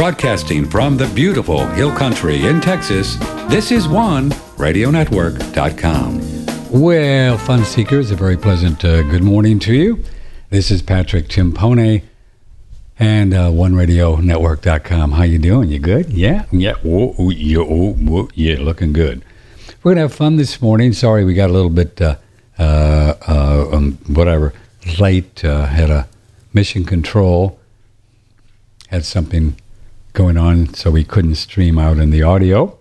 Broadcasting from the beautiful Hill Country in Texas, this is OneRadioNetwork.com. Well, fun seekers, a very pleasant good morning to you. This is Patrick Timpone and OneRadioNetwork.com. How you doing? You good? Yeah? Yeah. Yeah, looking good. We're going to have fun this morning. Sorry, we got a little bit, late. Had a mission control. Had something going on, so we couldn't stream out in the audio.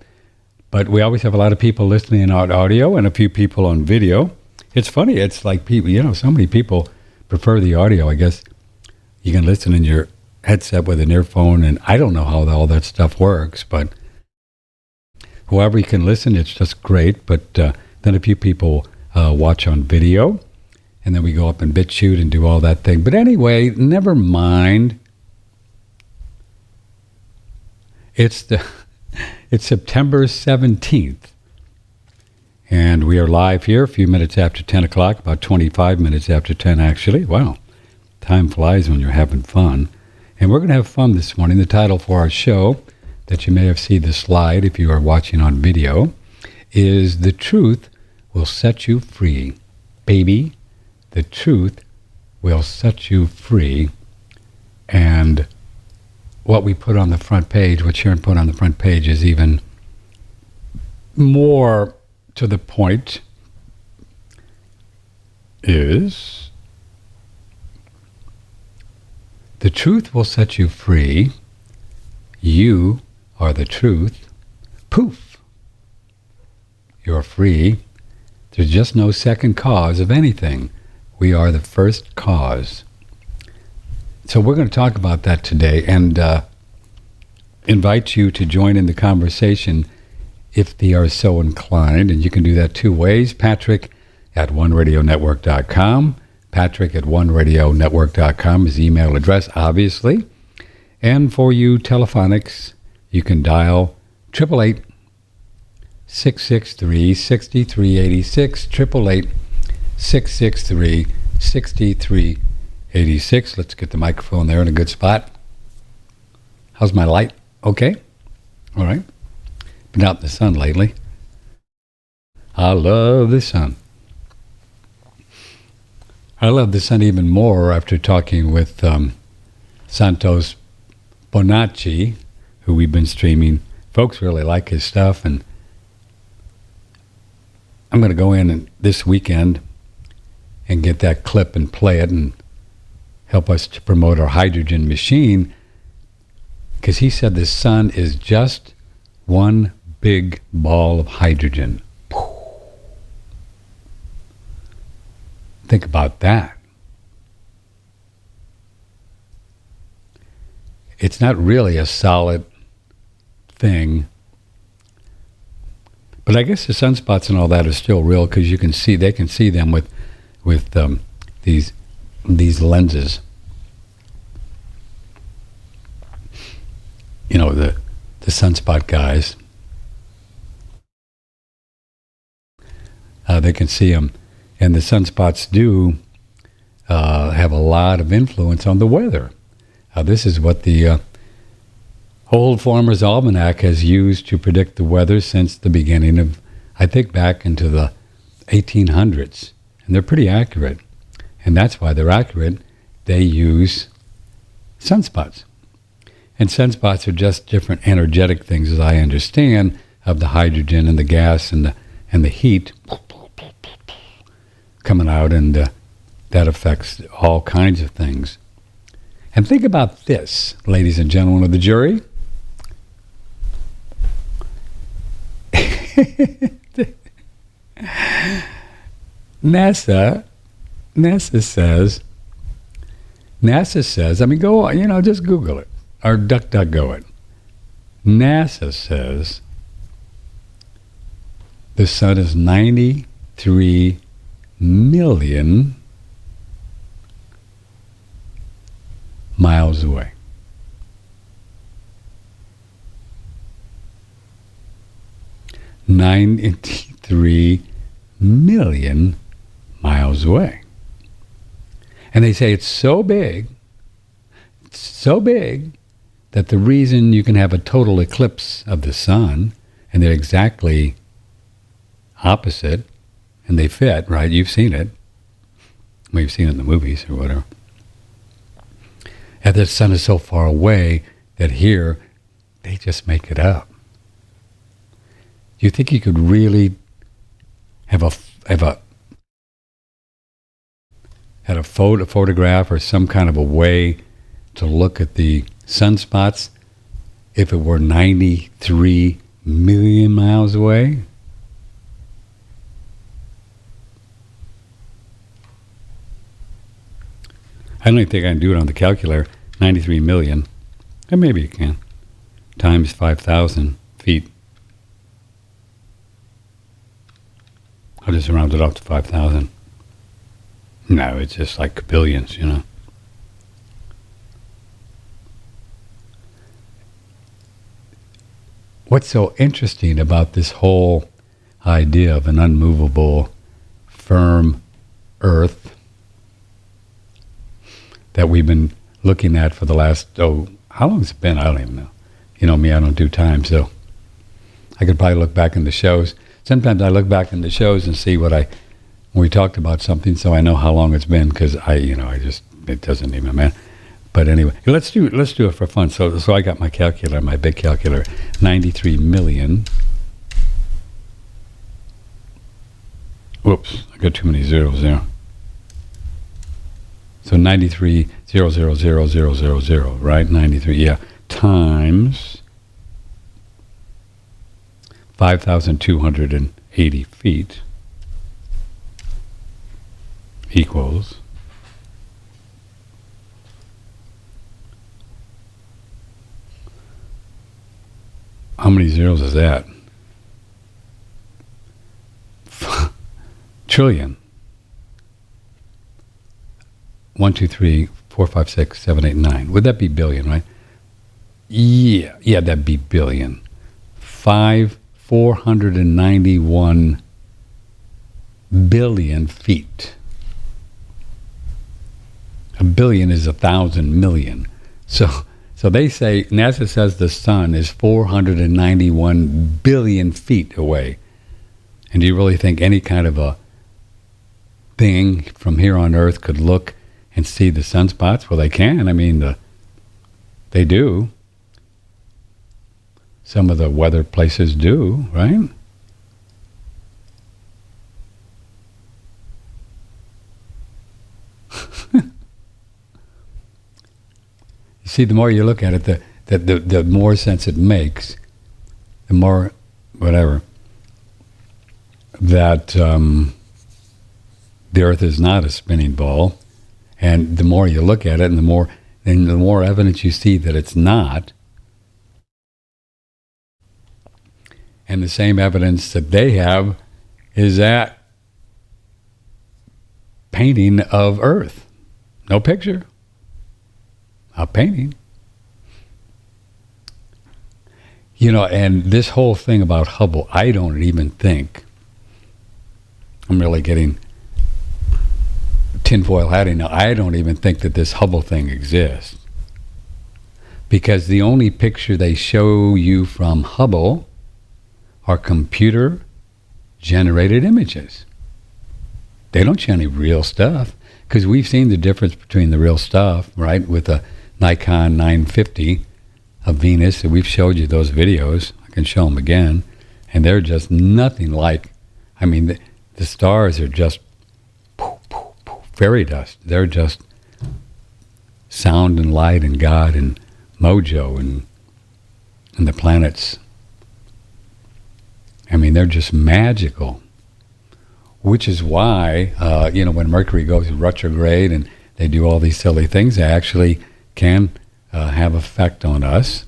But we always have a lot of people listening on audio and a few people on video. It's funny. It's like people, so many people prefer the audio. I guess you can listen in your headset with an earphone, and I don't know how all that stuff works, but whoever you can listen, it's just great. But then a few people watch on video, and then we go up and BitChute and do all that thing. But anyway, never mind. It's September 17th, and we are live here a few minutes after 10 o'clock, about 25 minutes after 10, actually. Wow, time flies when you're having fun. And we're going to have fun this morning. The title for our show, that you may have seen the slide if you are watching on video, is "The Truth Will Set You Free." Baby, the truth will set you free. And what we put on the front page, what Sharon put on the front page, is even more to the point. Is the truth will set you free. You are the truth. Poof. You're free. There's just no second cause of anything. We are the first cause. So we're going to talk about that today and invite you to join in the conversation if they are so inclined. And you can do that two ways. Patrick at OneRadioNetwork.com. Patrick at OneRadioNetwork.com is the email address, obviously. And for you telephonics, you can dial 888-663-6386, 888-663-6386. 86. Let's get the microphone there in a good spot. How's my light? Okay. All right. Been out in the sun lately. I love the sun. I love the sun even more after talking with Santos Bonacci, who we've been streaming. Folks really like his stuff, and I'm going to go in this weekend and get that clip and play it and help us to promote our hydrogen machine, because he said the sun is just one big ball of hydrogen. Think about that. It's not really a solid thing, but I guess the sunspots and all that are still real, because they can see them with these lenses. The sunspot guys, they can see them, and the sunspots do have a lot of influence on the weather. This is what the Old Farmer's Almanac has used to predict the weather since the beginning of, I think, back into the 1800s, and they're pretty accurate. And that's why they're accurate. They use sunspots. And sunspots are just different energetic things, as I understand, of the hydrogen and the gas and the heat coming out, and that affects all kinds of things. And think about this, ladies and gentlemen of the jury. NASA says, I mean, go, just Google it, or DuckDuckGo it. NASA says the sun is 93 million miles away. 93 million miles away. And they say it's so big, that the reason you can have a total eclipse of the sun, and they're exactly opposite, and they fit, right? You've seen it. Well, you've seen it in the movies or whatever. And the sun is so far away that here, they just make it up. Do you think you could really have a photograph or some kind of a way to look at the sunspots if it were 93 million miles away? I don't even think I can do it on the calculator. 93 million, and maybe you can, times 5,000 feet. I'll just round it off to 5,000. No, it's just like billions, you know. What's so interesting about this whole idea of an unmovable, firm earth that we've been looking at for the last, how long has it been? I don't even know. You know me, I don't do time, so I could probably look back in the shows. Sometimes I look back in the shows and see when we talked about something, so I know how long it's been, because it doesn't even matter. But anyway, let's do it for fun. So I got my calculator, my big calculator, 93 million. Whoops, I got too many zeros there. So 93,000,000, right? 93, yeah, times 5,280 feet equals how many zeros is that? Trillion. 1, 2, 3, 4, 5, 6, 7, 8, 9. Would that be billion, right? Yeah, that'd be billion. 491 billion feet. A billion is 1,000 million. So they say, NASA says the sun is 491 billion feet away. And do you really think any kind of a thing from here on Earth could look and see the sunspots? Well, they can. I mean, they do. Some of the weather places do, right? You see, the more you look at it, the more sense it makes, the more, whatever, that the Earth is not a spinning ball. And the more you look at it, and the more evidence you see that it's not, and the same evidence that they have is that painting of Earth. No picture. A painting. You know, and this whole thing about Hubble, I don't even think, I'm really getting tinfoil hatting now, I don't even think that this Hubble thing exists. Because the only picture they show you from Hubble are computer-generated images. They don't show any real stuff, because we've seen the difference between the real stuff, right, with a Nikon 950 of Venus, and we've showed you those videos. I can show them again, and they're just nothing like, I mean, the stars are just poof, poof, poof, fairy dust. They're just sound and light and God and mojo and the planets. I mean, they're just magical, which is why, when Mercury goes retrograde and they do all these silly things, they actually can have effect on us,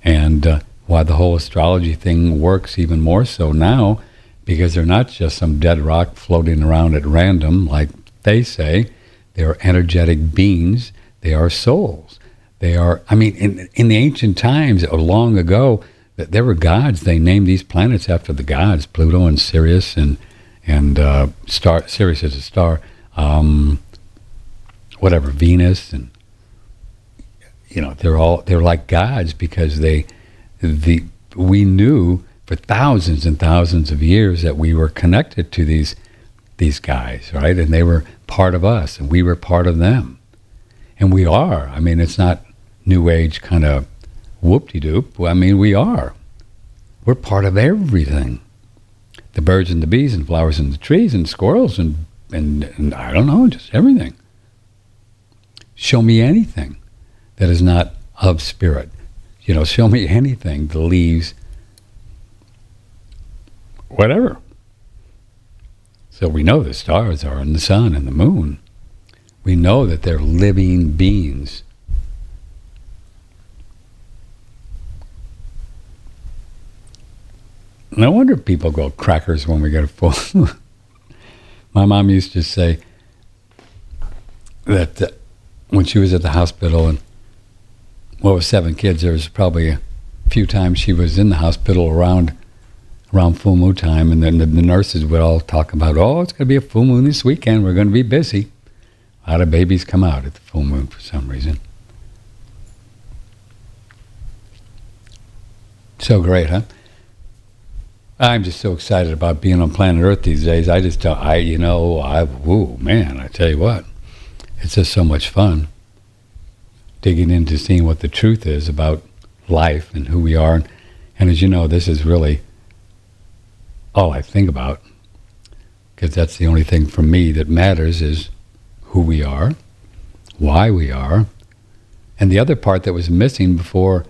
and why the whole astrology thing works even more so now, because they're not just some dead rock floating around at random, like they say. They're energetic beings. They are souls. They are, I mean, in the ancient times, or long ago, there were gods. They named these planets after the gods, Pluto and Sirius, and Sirius is a star, Venus, and they're like gods because we knew for thousands and thousands of years that we were connected to these guys, right? And they were part of us, and we were part of them. And we are. I mean, it's not New Age kind of whoop-de-doop. I mean, we are. We're part of everything. The birds and the bees and flowers and the trees and squirrels and I don't know, just everything. Show me anything that is not of spirit. Show me anything that leaves whatever. So we know the stars are, and the sun and the moon. We know that they're living beings. No wonder people go crackers when we get a full. My mom used to say that when she was at the hospital, and with 7 kids, there was probably a few times she was in the hospital around full moon time, and then the nurses would all talk about, it's going to be a full moon this weekend, we're going to be busy. A lot of babies come out at the full moon for some reason. So great, huh? I'm just so excited about being on planet Earth these days. I just don't, I tell you what, it's just so much fun digging into seeing what the truth is about life and who we are. And as you know, this is really all I think about, because that's the only thing for me that matters is who we are, why we are, and the other part that was missing before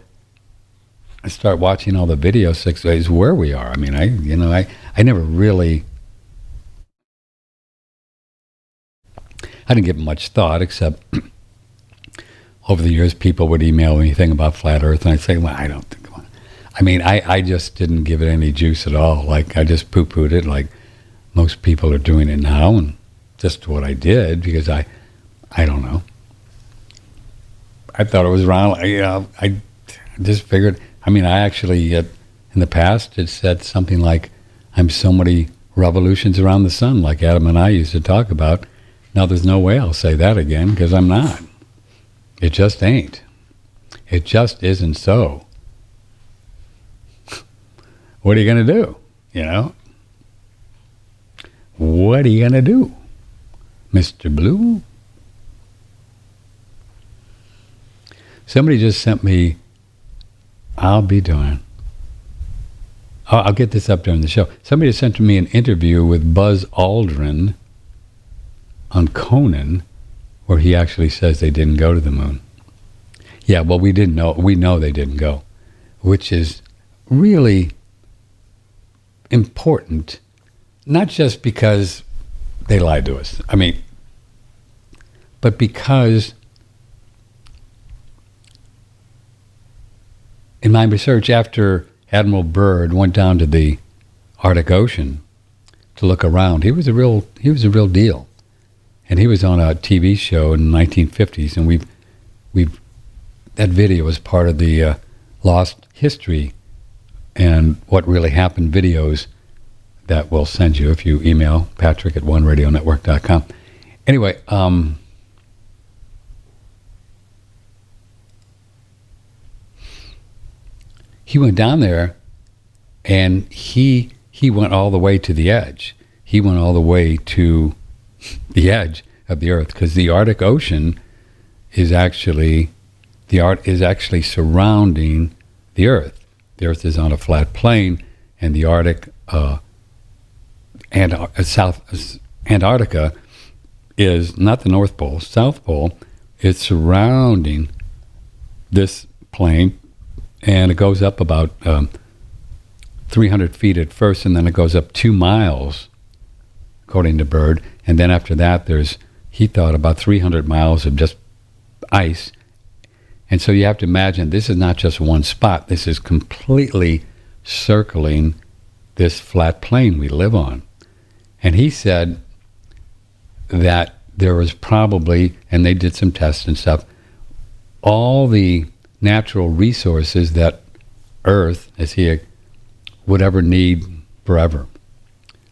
I start watching all the videos 6 days where we are. I mean, I never really, I didn't give it much thought, except over the years people would email me anything about flat Earth, and I'd say, well, I don't think about it. I mean, I just didn't give it any juice at all. Like, I just poo-pooed it like most people are doing it now, and just what I did, because I don't know. I thought it was wrong. I just figured. I mean, I actually, in the past, had said something like, I'm so many revolutions around the sun, like Adam and I used to talk about. Now, there's no way I'll say that again, because I'm not. It just ain't. It just isn't so. What are you going to do? What are you going to do, Mr. Blue? Somebody just sent me, I'll get this up during the show. Somebody sent me an interview with Buzz Aldrin on Conan, where he actually says they didn't go to the moon. Yeah, well, we know they didn't go, which is really important, not just because they lied to us, but because in my research, after Admiral Byrd went down to the Arctic Ocean to look around, he was a real deal, and he was on a TV show in the 1950s, and we've that video is part of the Lost History and What Really Happened videos that we'll send you if you email Patrick at oneradionetwork.com. Anyway, he went down there, and he went all the way to the edge. He went all the way to the edge of the Earth, because the Arctic Ocean is actually surrounding the Earth. The Earth is on a flat plane, and the Arctic South Antarctica is not the North Pole. South Pole is surrounding this plane, and it goes up about 300 feet at first, and then it goes up 2 miles, according to Byrd. And then after that, he thought about 300 miles of just ice. And so you have to imagine, this is not just one spot. This is completely circling this flat plane we live on. And he said that there was probably, and they did some tests and stuff, all the natural resources that Earth, as he would ever need forever.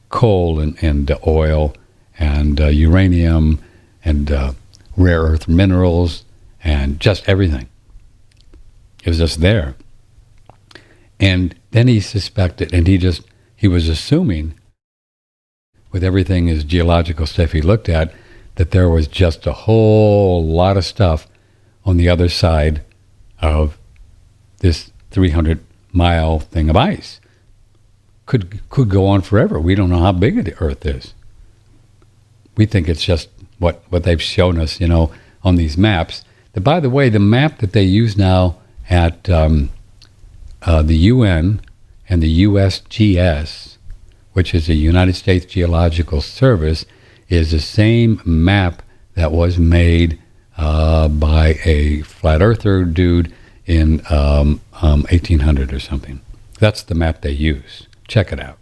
Coal and oil and uranium and rare earth minerals and just everything. It was just there. And then he suspected, and he was assuming, with everything his geological stuff he looked at, that there was just a whole lot of stuff on the other side of this 300-mile thing of ice. Could go on forever. We don't know how big the Earth is. We think it's just what they've shown us, on these maps. By the way, the map that they use now at the UN and the USGS, which is the United States Geological Service, is the same map that was made by a flat earther dude in 1800 or something. That's the map they use. Check it out.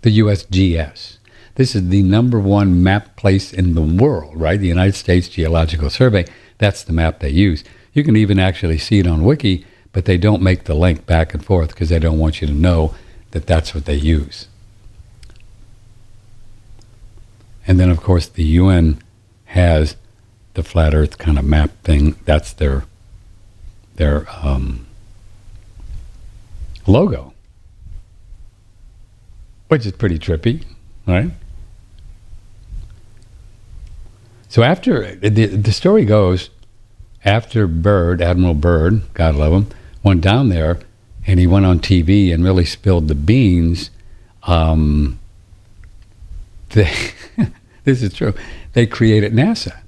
The USGS. This is the number one map place in the world, right? The United States Geological Survey. That's the map they use. You can even actually see it on Wiki, but they don't make the link back and forth because they don't want you to know that that's what they use. And then, of course, the UN has the flat Earth kind of map thing. That's their logo, which is pretty trippy, right? So after, the story goes, after Byrd, Admiral Byrd, God love him, went down there and he went on TV and really spilled the beans, this is true, they created NASA.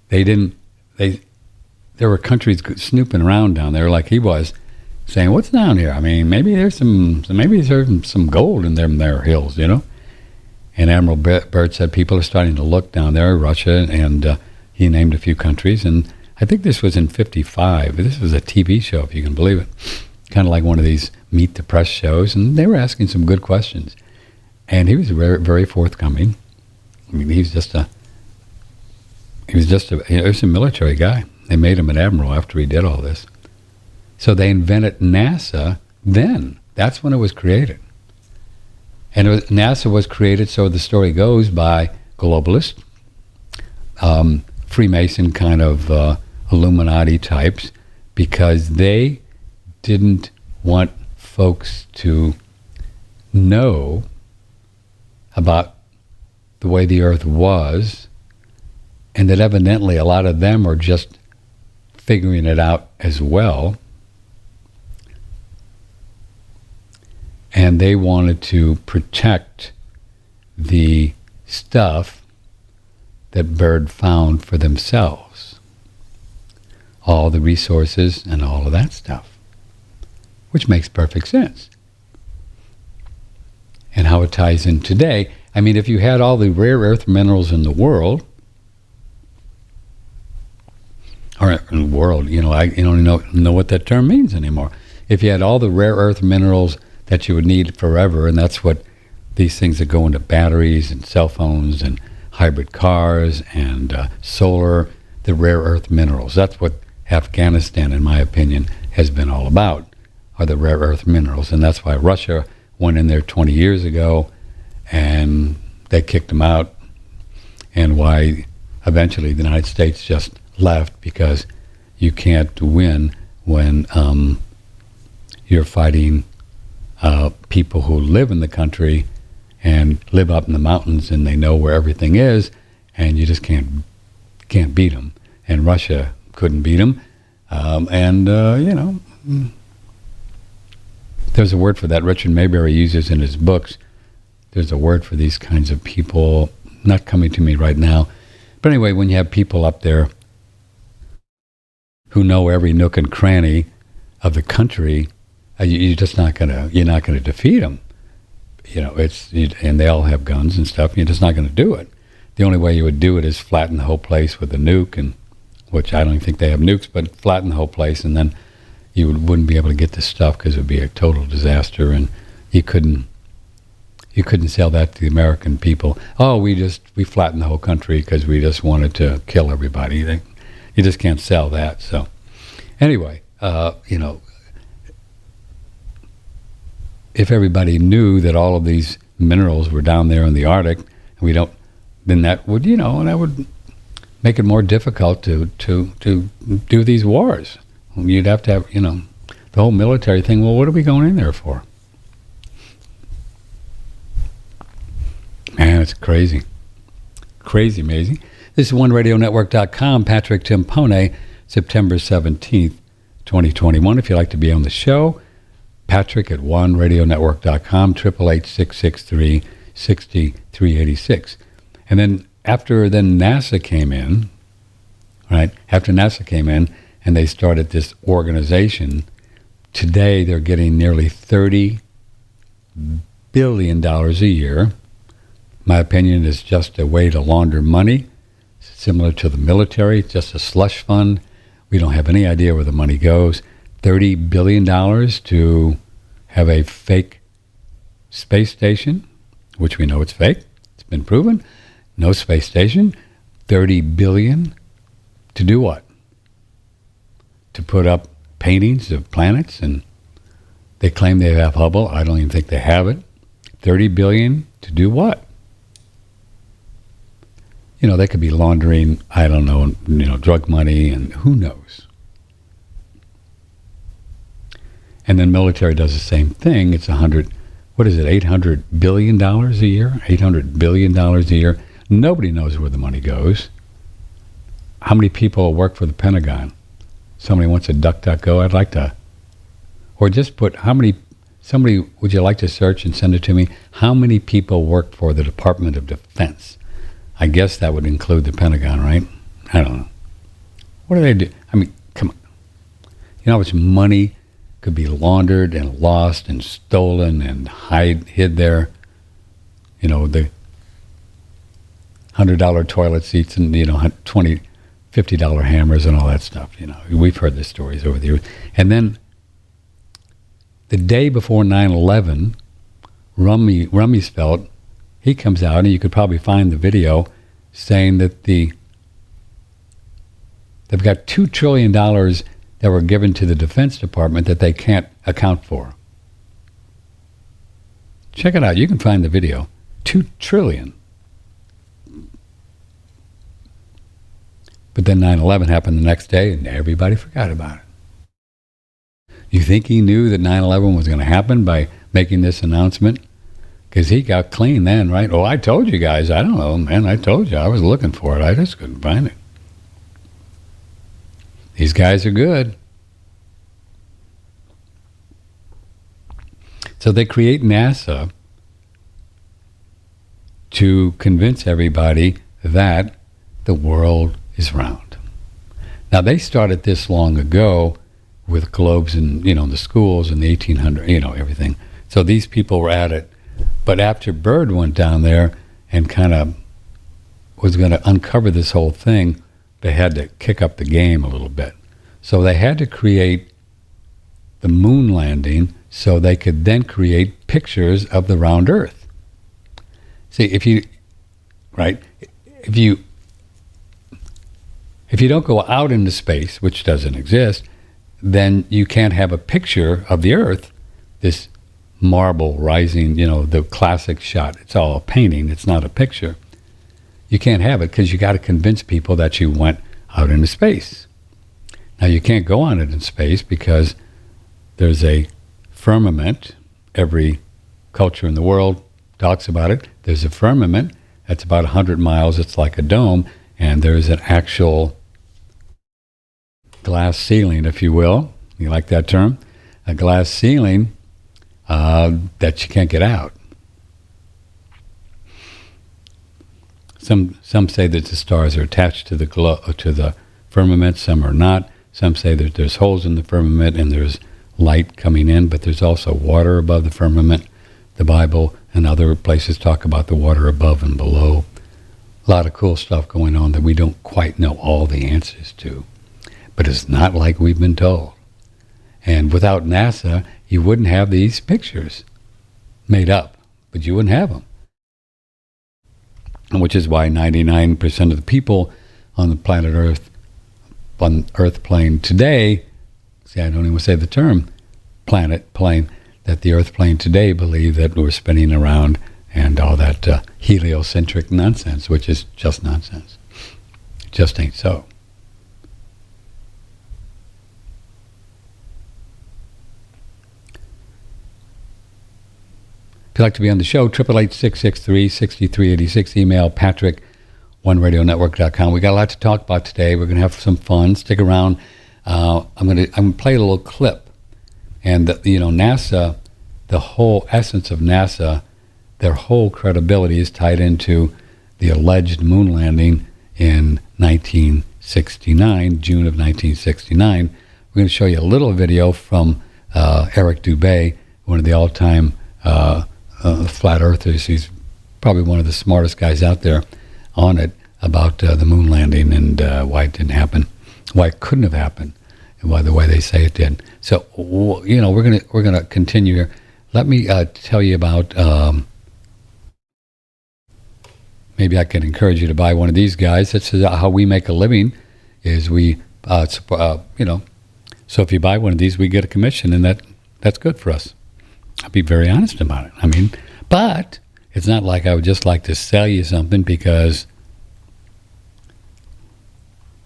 There were countries snooping around down there like he was, saying, what's down here? I mean, maybe there's some gold in them there hills, And Admiral Byrd said people are starting to look down there, Russia, and he named a few countries. And I think this was in 1955. This was a TV show, if you can believe it. Kind of like one of these Meet the Press shows. And they were asking some good questions. And he was very, very forthcoming. I mean, he was a military guy. They made him an admiral after he did all this. So they invented NASA then. That's when it was created. And NASA was created, so the story goes, by globalists, Freemason kind of Illuminati types, because they didn't want folks to know about the way the Earth was, and that evidently a lot of them are just figuring it out as well. And they wanted to protect the stuff that Byrd found for themselves. All the resources and all of that stuff. Which makes perfect sense. And how it ties in today. I mean, if you had all the rare earth minerals in the world, or in the world, I don't know what that term means anymore. If you had all the rare earth minerals that you would need forever, and that's what these things that go into batteries and cell phones and hybrid cars and solar, the rare earth minerals. That's what Afghanistan, in my opinion, has been all about, are the rare earth minerals. And that's why Russia went in there 20 years ago and they kicked them out, and why eventually the United States just left, because you can't win when you're fighting people who live in the country and live up in the mountains, and they know where everything is, and you just can't beat them. And Russia couldn't beat them. There's a word for that. Richard Maybury uses in his books. There's a word for these kinds of people, not coming to me right now. But anyway, when you have people up there who know every nook and cranny of the country, you're not gonna defeat them. And they all have guns and stuff. You're just not going to do it. The only way you would do it is flatten the whole place with a nuke, and which I don't think they have nukes, but flatten the whole place, and then you wouldn't be able to get this stuff because it would be a total disaster, and you couldn't sell that to the American people. Oh, we flattened the whole country because we just wanted to kill everybody. You just can't sell that. So anyway, if everybody knew that all of these minerals were down there in the Arctic, then that would, that would make it more difficult to do these wars. You'd have to have, the whole military thing. Well, what are we going in there for? Man, it's crazy. Crazy amazing. This is OneRadioNetwork.com. Patrick Timpone, September 17th, 2021. If you'd like to be on the show, Patrick at OneRadioNetwork.com, 888-663-6386. And then after NASA came in, right? After NASA came in and they started this organization, today they're getting nearly $30 billion a year. My opinion is just a way to launder money, similar to the military, just a slush fund. We don't have any idea where the money goes. $30 billion to have a fake space station, which we know it's fake. It's been proven. No space station. $30 billion to do what? To put up paintings of planets, and they claim they have Hubble. I don't even think they have it. $30 billion to do what? They could be laundering, I don't know, drug money, and who knows. And then military does the same thing. It's $800 billion a year? $800 billion a year. Nobody knows where the money goes. How many people work for the Pentagon? Somebody wants a DuckDuckGo? I'd like to. Or just put somebody, would you like to search and send it to me? How many people work for the Department of Defense? I guess that would include the Pentagon, right? I don't know. What do they do? I mean, come on. You know how much money could be laundered and lost and stolen and hid there? The $100 toilet seats and, $20, $50 hammers and all that stuff. We've heard the stories over the years. And then the day before 9/11, Rumsfeld, he comes out, and you could probably find the video, saying that they've got $2 trillion that were given to the Defense Department that they can't account for. Check it out. You can find the video. $2 trillion. But then 9/11 happened the next day, and everybody forgot about it. You think he knew that 9/11 was going to happen by making this announcement? Because he got clean then, right? Oh, I told you guys. I don't know, man. I told you. I was looking for it. I just couldn't find it. These guys are good. So they create NASA to convince everybody that the world is round. Now, they started this long ago with globes and, the schools in the 1800s, everything. So these people were at it. But after Byrd went down there and kind of was going to uncover this whole thing, they had to kick up the game a little bit. So they had to create the moon landing so they could then create pictures of the round Earth. See, if you don't go out into space, which doesn't exist, then you can't have a picture of the Earth, this marble rising, the classic shot. It's all a painting. It's not a picture. You can't have it because you got to convince people that you went out into space. Now, you can't go on it in space because there's a firmament. Every culture in the world talks about it. There's a firmament that's about 100 miles. It's like a dome, and there's an actual glass ceiling, if you will. You like that term? A glass ceiling that you can't get out. Some say that the stars are attached to the firmament. Some are not. Some say that there's holes in the firmament and there's light coming in, but there's also water above the firmament. The Bible and other places talk about the water above and below. A lot of cool stuff going on that we don't quite know all the answers to. But it's not like we've been told. And without NASA, you wouldn't have these pictures made up, but you wouldn't have them. Which is why 99% of the people on the planet Earth, on Earth plane today, see, I don't even say the term planet plane, that the Earth plane today believe that we're spinning around and all that heliocentric nonsense, which is just nonsense. It just ain't so. If you'd like to be on the show, 888-663-6386. Email Patrick, oneradionetwork.com. We got a lot to talk about today. We're going to have some fun. Stick around. I'm going to play a little clip. And, NASA, the whole essence of NASA, their whole credibility is tied into the alleged moon landing in 1969, June of 1969. We're going to show you a little video from Eric Dubé, one of the all-time flat earthers. He's probably one of the smartest guys out there on it, about the moon landing and why it didn't happen, why it couldn't have happened, and why the way they say it did. So we're gonna continue here. Let me tell you about. Maybe I can encourage you to buy one of these guys. This is how we make a living. Is we So if you buy one of these, we get a commission, and that's good for us. I'll be very honest about it. I mean, but it's not like I would just like to sell you something because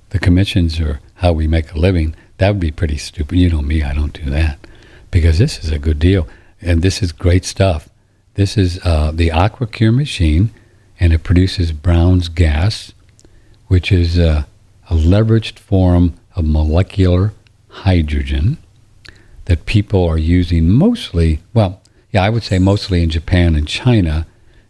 the commissions are how we make a living. That would be pretty stupid. You know me, I don't do that. Because this is a good deal. And this is great stuff. This is the AquaCure machine, and it produces Brown's gas, which is a leveraged form of molecular hydrogen that people are using mostly, I would say mostly in Japan and China.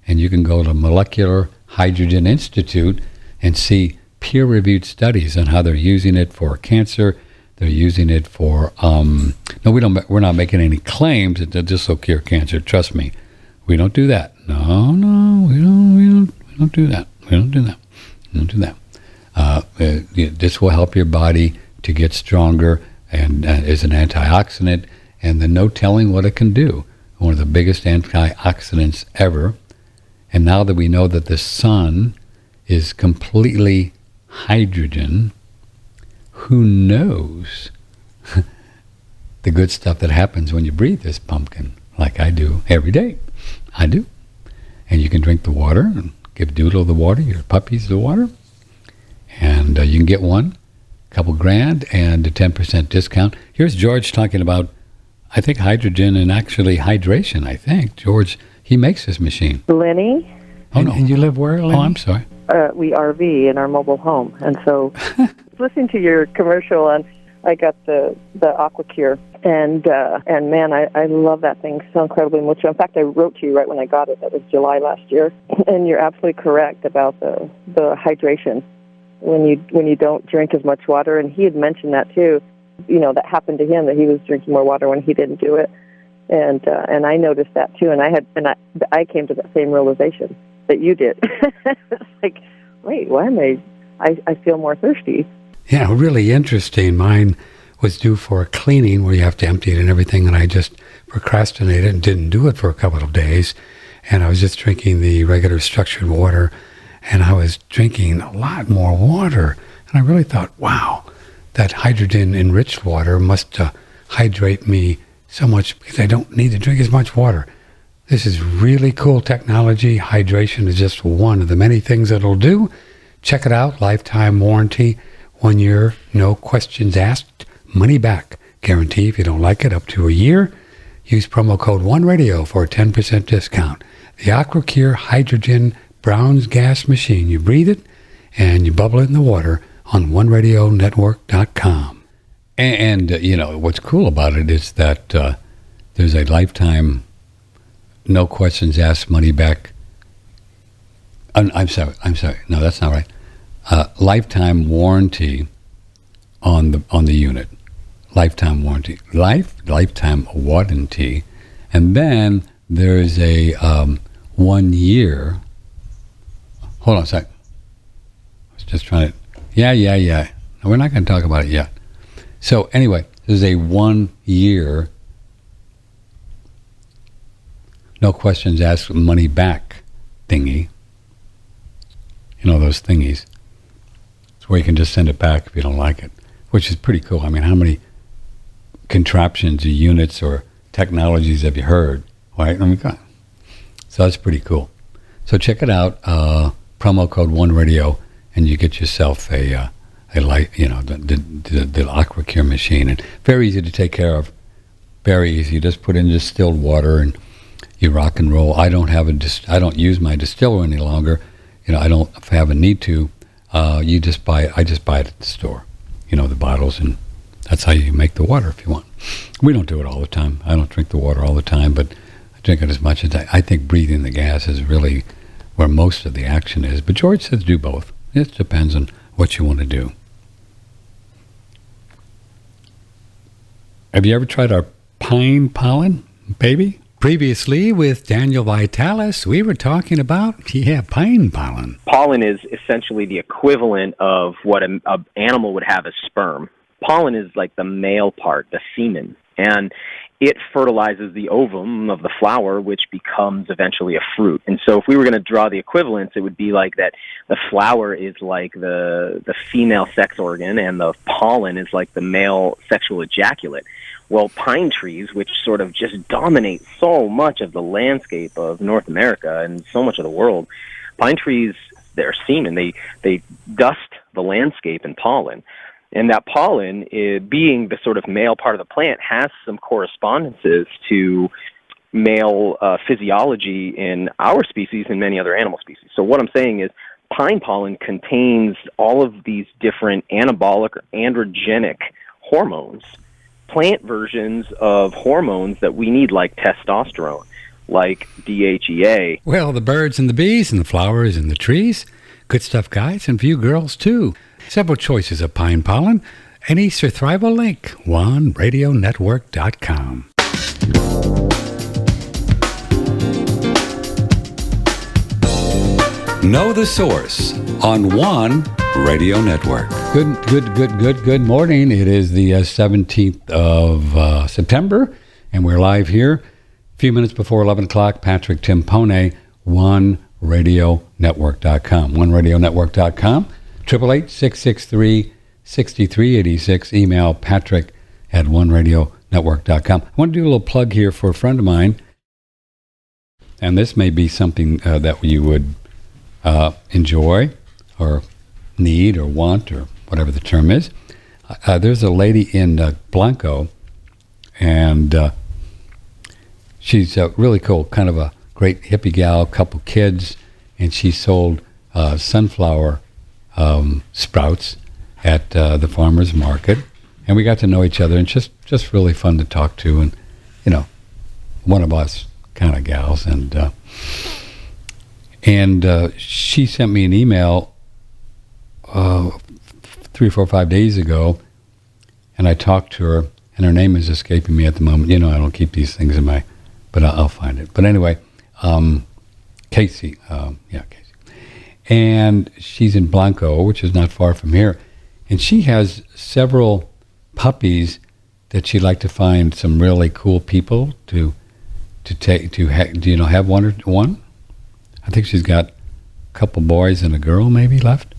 And you can go to Molecular Hydrogen Institute and see peer-reviewed studies on how they're using it for cancer. They're using it for we're not making any claims that this will cure cancer. Trust me, we don't do that. No, we don't do that. We don't do that. This will help your body to get stronger, and is an antioxidant, and then no telling what it can do. One of the biggest antioxidants ever. And now that we know that the sun is completely hydrogen, who knows the good stuff that happens when you breathe this pumpkin, like I do every day. I do. And you can drink the water and give Doodle the water, your puppies the water. And you can get one, a couple grand, and a 10% discount. Here's George talking about, I think, hydrogen and actually hydration, I think. George, he makes this machine. Lenny? Oh, no. And you live where, Lenny? Oh, I'm sorry. We RV in our mobile home. And so listening to your commercial, and I got the AquaCure. And man, I love that thing so incredibly much. In fact, I wrote to you right when I got it. That was July last year. And you're absolutely correct about the hydration when you don't drink as much water. And he had mentioned that too. That happened to him, that he was drinking more water when he didn't do it. And I noticed that too. And I came to that same realization that you did. It's like, wait, why am I feel more thirsty? Yeah, really interesting. Mine was due for a cleaning where you have to empty it and everything, and I just procrastinated and didn't do it for a couple of days. And I was just drinking the regular structured water, and I was drinking a lot more water. And I really thought, wow, that hydrogen-enriched water must hydrate me so much because I don't need to drink as much water. This is really cool technology. Hydration is just one of the many things it'll do. Check it out. Lifetime warranty. 1 year, no questions asked. Money back. Guarantee if you don't like it, up to a year. Use promo code OneRadio for a 10% discount. The AquaCure Hydrogen Brown's Gas Machine. You breathe it and you bubble it in the water on OneRadioNetwork.com. And what's cool about it is that there's a lifetime, no questions asked, money back. I'm sorry. No, that's not right. Lifetime warranty on the unit. Lifetime warranty. Lifetime warranty. And then there's a 1 year. Hold on a sec. I was just trying to. Yeah. No, we're not going to talk about it yet. So anyway, there's a 1 year, no questions asked, money back thingy. Those thingies. It's where you can just send it back if you don't like it, which is pretty cool. I mean, how many contraptions or units or technologies have you heard? Right? So that's pretty cool. So check it out. Promo code OneRadio, and you get yourself the AquaCure machine, and very easy to take care of. Very easy. You just put in distilled water, and you rock and roll. I don't use my distiller any longer. I don't have a need to. I just buy it at the store. The bottles, and that's how you make the water if you want. We don't do it all the time. I don't drink the water all the time, but I drink it as much as I think breathing the gas is really where most of the action is. But George says do both. It depends on what you want to do. Have you ever tried our pine pollen, baby? Previously, with Daniel Vitalis, we were talking about, pine pollen. Pollen is essentially the equivalent of what an animal would have as sperm. Pollen is like the male part, the semen, and it fertilizes the ovum of the flower, which becomes eventually a fruit. And so if we were going to draw the equivalence, it would be like that the flower is like the female sex organ, and the pollen is like the male sexual ejaculate. Well, pine trees, which sort of just dominate so much of the landscape of North America and so much of the world, pine trees, they're semen. They dust the landscape in pollen. And that pollen, being the sort of male part of the plant, has some correspondences to male physiology in our species and many other animal species. So what I'm saying is pine pollen contains all of these different anabolic or androgenic hormones, plant versions of hormones that we need, like testosterone, like DHEA. Well, the birds and the bees and the flowers and the trees. Good stuff, guys, and for you girls, too. Several choices of pine pollen. Any survival link, OneRadioNetwork.com. Know the source on One Radio Network. Good morning. It is the 17th of September, and we're live here. A few minutes before 11 o'clock, Patrick Timpone, OneRadioNetwork.com. OneRadioNetwork.com, 888-663-6386. Email Patrick at OneRadioNetwork.com. I want to do a little plug here for a friend of mine, and this may be something that you would enjoy or need or want or whatever the term is. There's a lady in Blanco, and she's really cool, kind of a great hippie gal, couple kids, and she sold sunflower sprouts at the farmer's market, and we got to know each other, and just really fun to talk to, and one of us kind of gals, and she sent me an email 3, 4, 5 days ago, and I talked to her, and her name is escaping me at the moment. I don't keep these things in my, but I'll find it. But anyway, Casey, Casey. And she's in Blanco, which is not far from here, and she has several puppies that she'd like to find some really cool people to take to have one? I think she's got a couple boys and a girl maybe left,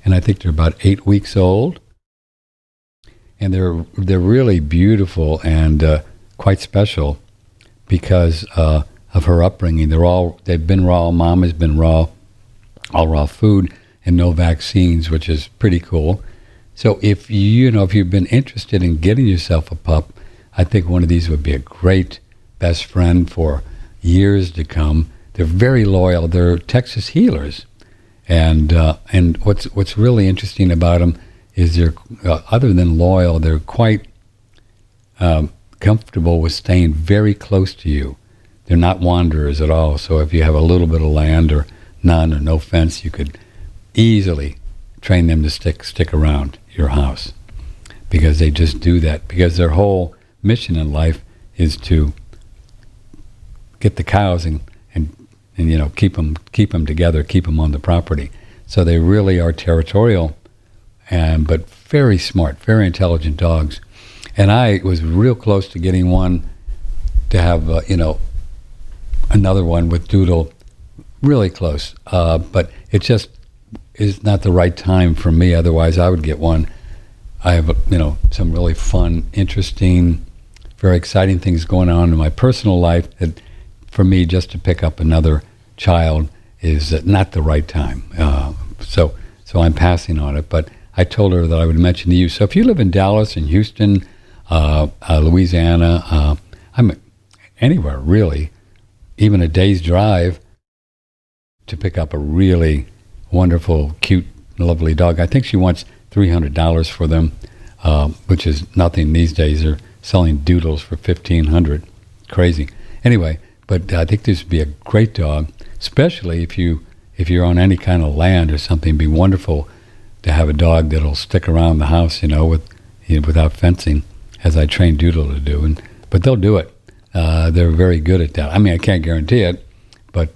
and I think they're about 8 weeks old, and they're really beautiful and quite special because of her upbringing. They've been raw. Mom has been raw, all raw food and no vaccines, which is pretty cool. So if you've been interested in getting yourself a pup, I think one of these would be a great best friend for years to come. They're very loyal. They're Texas healers, and what's really interesting about them is they're other than loyal, they're quite comfortable with staying very close to you. They're not wanderers at all. So if you have a little bit of land or none or no fence, you could easily train them to stick around your house, because they just do that, because their whole mission in life is to get the cows and keep them together, keep them on the property. So they really are territorial, but very smart, very intelligent dogs. And I was real close to getting one to have another one with Doodle, really close. But it just is not the right time for me. Otherwise, I would get one. I have some really fun, interesting, very exciting things going on in my personal life that, for me, just to pick up another child is not the right time. So I'm passing on it. But I told her that I would mention to you. So if you live in Dallas and Houston, Louisiana, I'm anywhere really, even a day's drive to pick up a really wonderful, cute, lovely dog. I think she wants $300 for them, which is nothing these days. They're selling doodles for $1,500. Crazy. Anyway, but I think this would be a great dog, especially if you're on any kind of land or something. It'd be wonderful to have a dog that'll stick around the house, without fencing, as I train Doodle to do. But they'll do it. They're very good at that. I mean, I can't guarantee it, but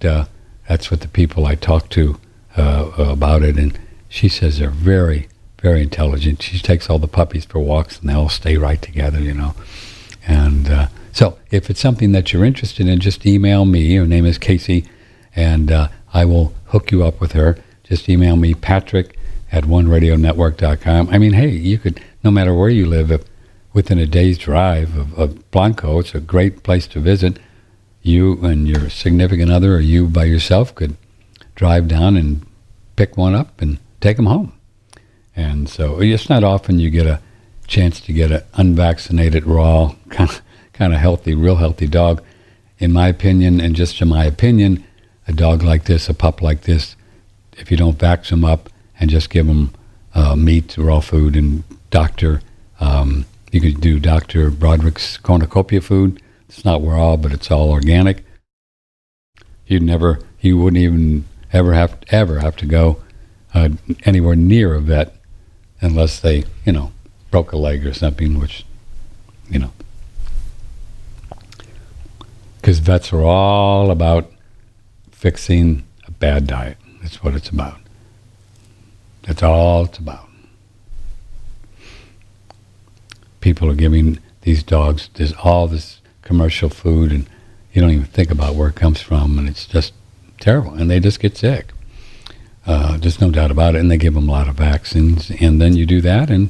that's what the people I talk to about it. And she says they're very, very intelligent. She takes all the puppies for walks, and they all stay right together, And so if it's something that you're interested in, just email me. Her name is Casey, and I will hook you up with her. Just email me, patrick@oneradionetwork.com. I mean, hey, you could, no matter where you live, if within a day's drive of Blanco, it's a great place to visit. You and your significant other, or you by yourself, could drive down and pick one up and take them home. And so it's not often you get a chance to get an unvaccinated, raw, kind of healthy, real healthy dog. In my opinion, and just in my opinion, a dog like this, a pup like this, if you don't vax them up and just give them meat, raw food, and you could do Dr. Broderick's cornucopia food. It's not raw, but it's all organic. You wouldn't even ever have to go anywhere near a vet unless they, broke a leg or something, which, because vets are all about fixing a bad diet. That's what it's about. That's all it's about. People are giving these dogs all this commercial food, and you don't even think about where it comes from, and it's just terrible, and they just get sick. Just no doubt about it, and they give them a lot of vaccines, and then you do that, and,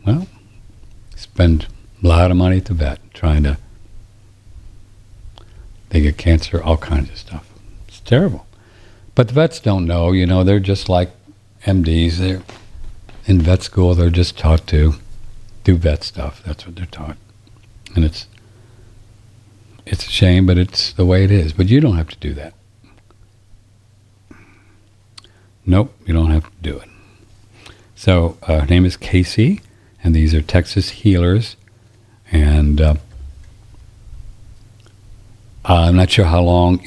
well, spend a lot of money at the vet they get cancer, all kinds of stuff. It's terrible. But the vets don't know, they're just like MDs. They're in vet school, they're just taught to do vet stuff. That's what they're taught. And it's a shame, but it's the way it is. But you don't have to do that. Nope, you don't have to do it. So her name is Casey, and these are Texas Healers. And I'm not sure how long,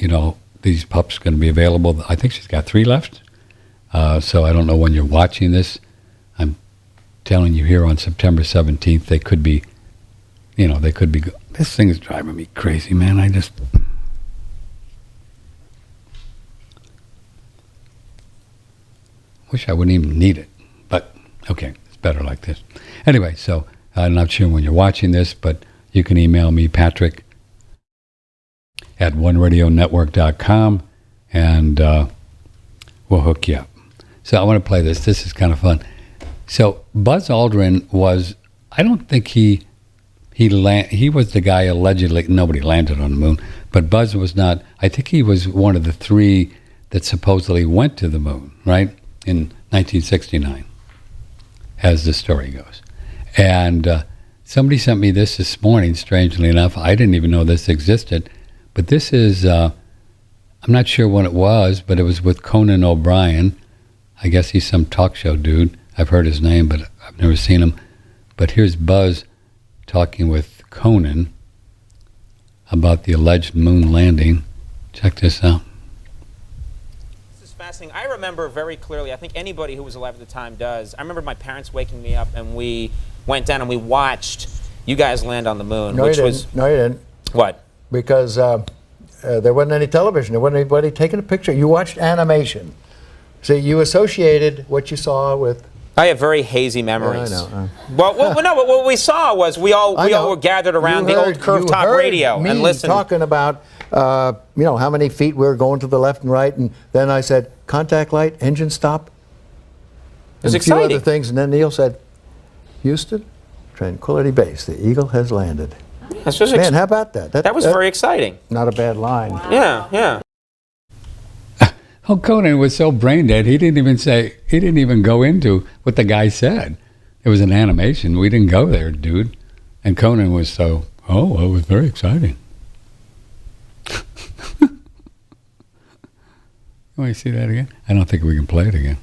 these pups are going to be available. I think she's got 3 left. So I don't know when you're watching this. I'm telling you here on September 17th, they could be, this thing is driving me crazy, man. I just... wish I wouldn't even need it. But, okay, it's better like this. Anyway, so I'm not sure when you're watching this, but you can email me, patrick@oneradionetwork.com, and we'll hook you up. So I want to play this. This is kind of fun. So Buzz Aldrin was, I don't think he was the guy allegedly, nobody landed on the moon, but Buzz was not. I think he was one of the 3 that supposedly went to the moon, right, in 1969, as the story goes. And somebody sent me this morning, strangely enough. I didn't even know this existed, but this is, I'm not sure when it was, but it was with Conan O'Brien. I guess he's some talk show dude. I've heard his name, but I've never seen him. But here's Buzz talking with Conan about the alleged moon landing. Check this out. This is fascinating. I remember very clearly, I think anybody who was alive at the time does. I remember my parents waking me up, and we went down and we watched you guys land on the moon. No, which you was didn't. No, you didn't. What? Because there wasn't any television. There wasn't anybody taking a picture. You watched animation. So you associated what you saw with... I have very hazy memories. Yeah, I know. Well, no, but what we saw was we all were gathered around the old curved top radio and listened. Talking about how many feet we were going to the left and right, and then I said contact light, engine stop. It was and a few exciting. other things, and then Neil said, Houston, Tranquility Base, the Eagle has landed. Man, how about that? That was very exciting. Not a bad line. Wow. Yeah. Oh, Conan was so brain dead, he didn't even go into what the guy said. It was an animation. We didn't go there, dude. And Conan was it was very exciting. You want to see that again? I don't think we can play it again.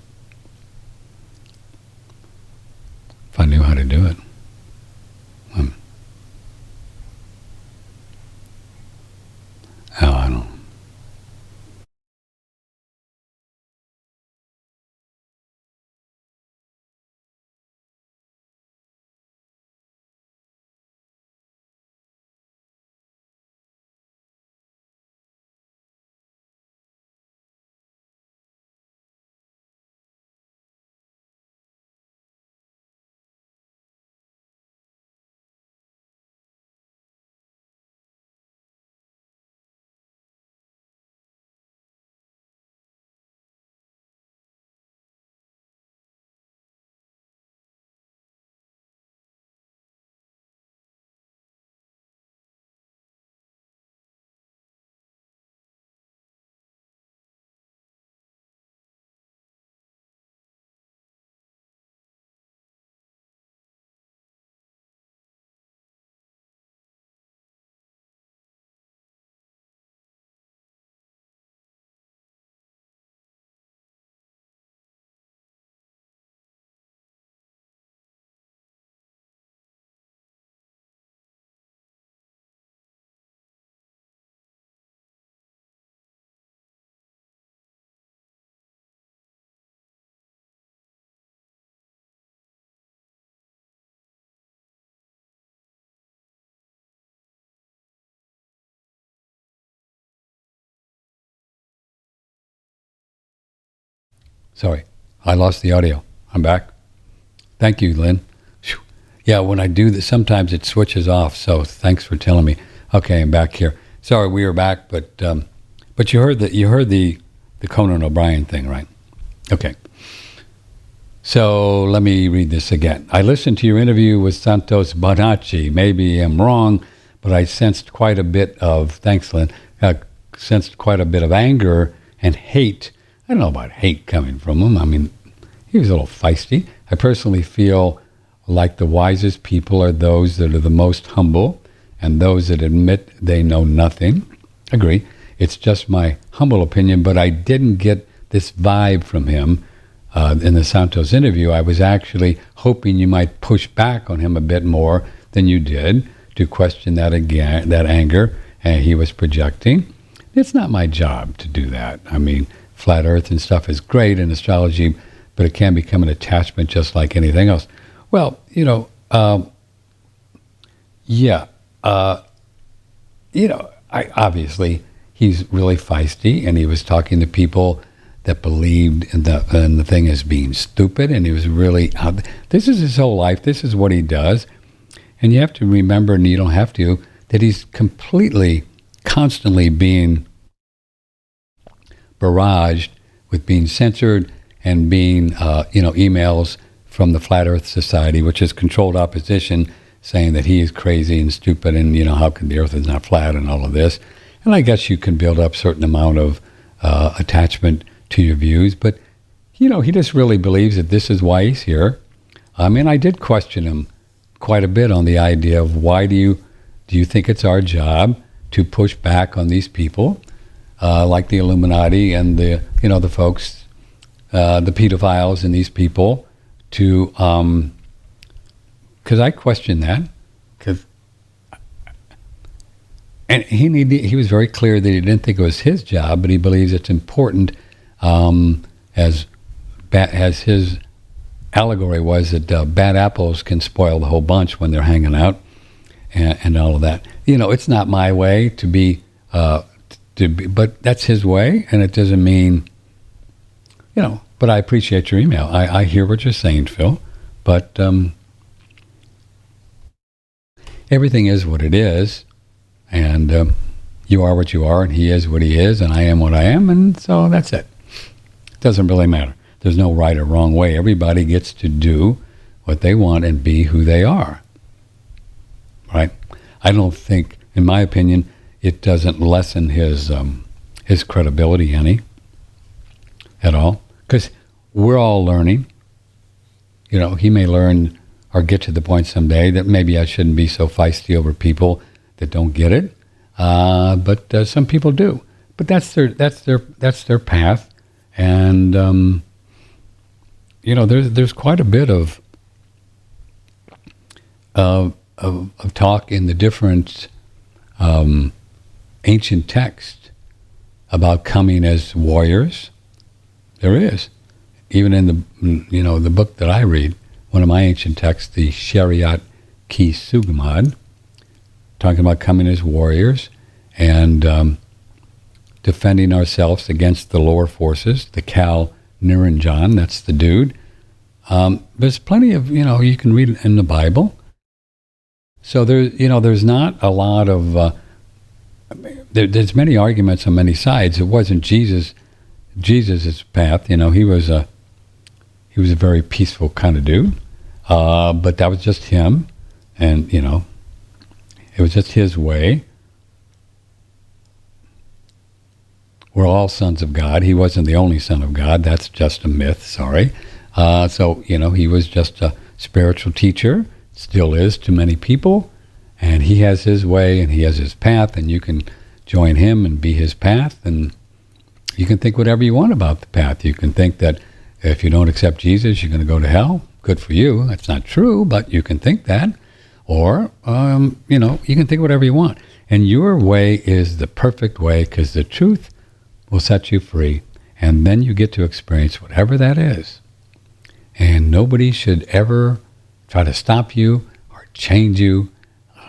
If I knew how to do it. Oh, I don't. Sorry, I lost the audio. I'm back. Thank you, Lynn. Whew. Yeah, when I do this, sometimes it switches off, so thanks for telling me. Okay, I'm back here. Sorry, we were back, but you heard the Conan O'Brien thing, right? Okay. So let me read this again. I listened to your interview with Santos Bonacci. Maybe I'm wrong, but I sensed quite a bit of, thanks, Lynn, sensed quite a bit of anger and hate. I don't know about hate coming from him. I mean, he was a little feisty. I personally feel like the wisest people are those that are the most humble and those that admit they know nothing. Agree. It's just my humble opinion, but I didn't get this vibe from him in the Santos interview. I was actually hoping you might push back on him a bit more than you did to question that anger he was projecting. It's not my job to do that. I mean, flat earth and stuff is great in astrology, but it can become an attachment just like anything else. Well, I obviously he's really feisty, and he was talking to people that believed in the thing as being stupid, and he was really this is his whole life. This is what he does, and you have to remember, and you don't have to, that he's constantly being barraged with being censored and being, emails from the Flat Earth Society, which is controlled opposition, saying that he is crazy and stupid and, how can the Earth is not flat and all of this. And I guess you can build up a certain amount of attachment to your views, but, he just really believes that this is why he's here. I mean, I did question him quite a bit on the idea of why do you think it's our job to push back on these people? Like the Illuminati and the folks, the pedophiles and these people, because I question that, and he was very clear that he didn't think it was his job, but he believes it's important, as his allegory was that bad apples can spoil the whole bunch when they're hanging out, and all of that. It's not my way to be. But that's his way, and it doesn't mean, but I appreciate your email. I hear what you're saying, Phil, but everything is what it is, and you are what you are, and he is what he is, and I am what I am, and so that's it. It doesn't really matter. There's no right or wrong way. Everybody gets to do what they want and be who they are, right? I don't think, in my opinion, it doesn't lessen his credibility any at all, because we're all learning. He may learn or get to the point someday that maybe I shouldn't be so feisty over people that don't get it, but some people do. But that's their path. And, there's quite a bit of talk in the different ancient texts about coming as warriors. There is. Even in the book that I read, one of my ancient texts, the Shariat Ki Sugmad, talking about coming as warriors and defending ourselves against the lower forces, the Kal Niranjan, that's the dude. There's plenty of, you can read in the Bible. So there's not a lot of, there's many arguments on many sides. It wasn't Jesus' path. He was a very peaceful kind of dude. But that was just him. And, it was just his way. We're all sons of God. He wasn't the only son of God. That's just a myth, sorry. So, he was just a spiritual teacher, still is to many people, and he has his way and he has his path, and you can join him and be his path, and you can think whatever you want about the path. You can think that if you don't accept Jesus, you're going to go to hell. Good for you. That's not true, but you can think that. Or, you can think whatever you want. And your way is the perfect way, because the truth will set you free, and then you get to experience whatever that is. And nobody should ever try to stop you or change you.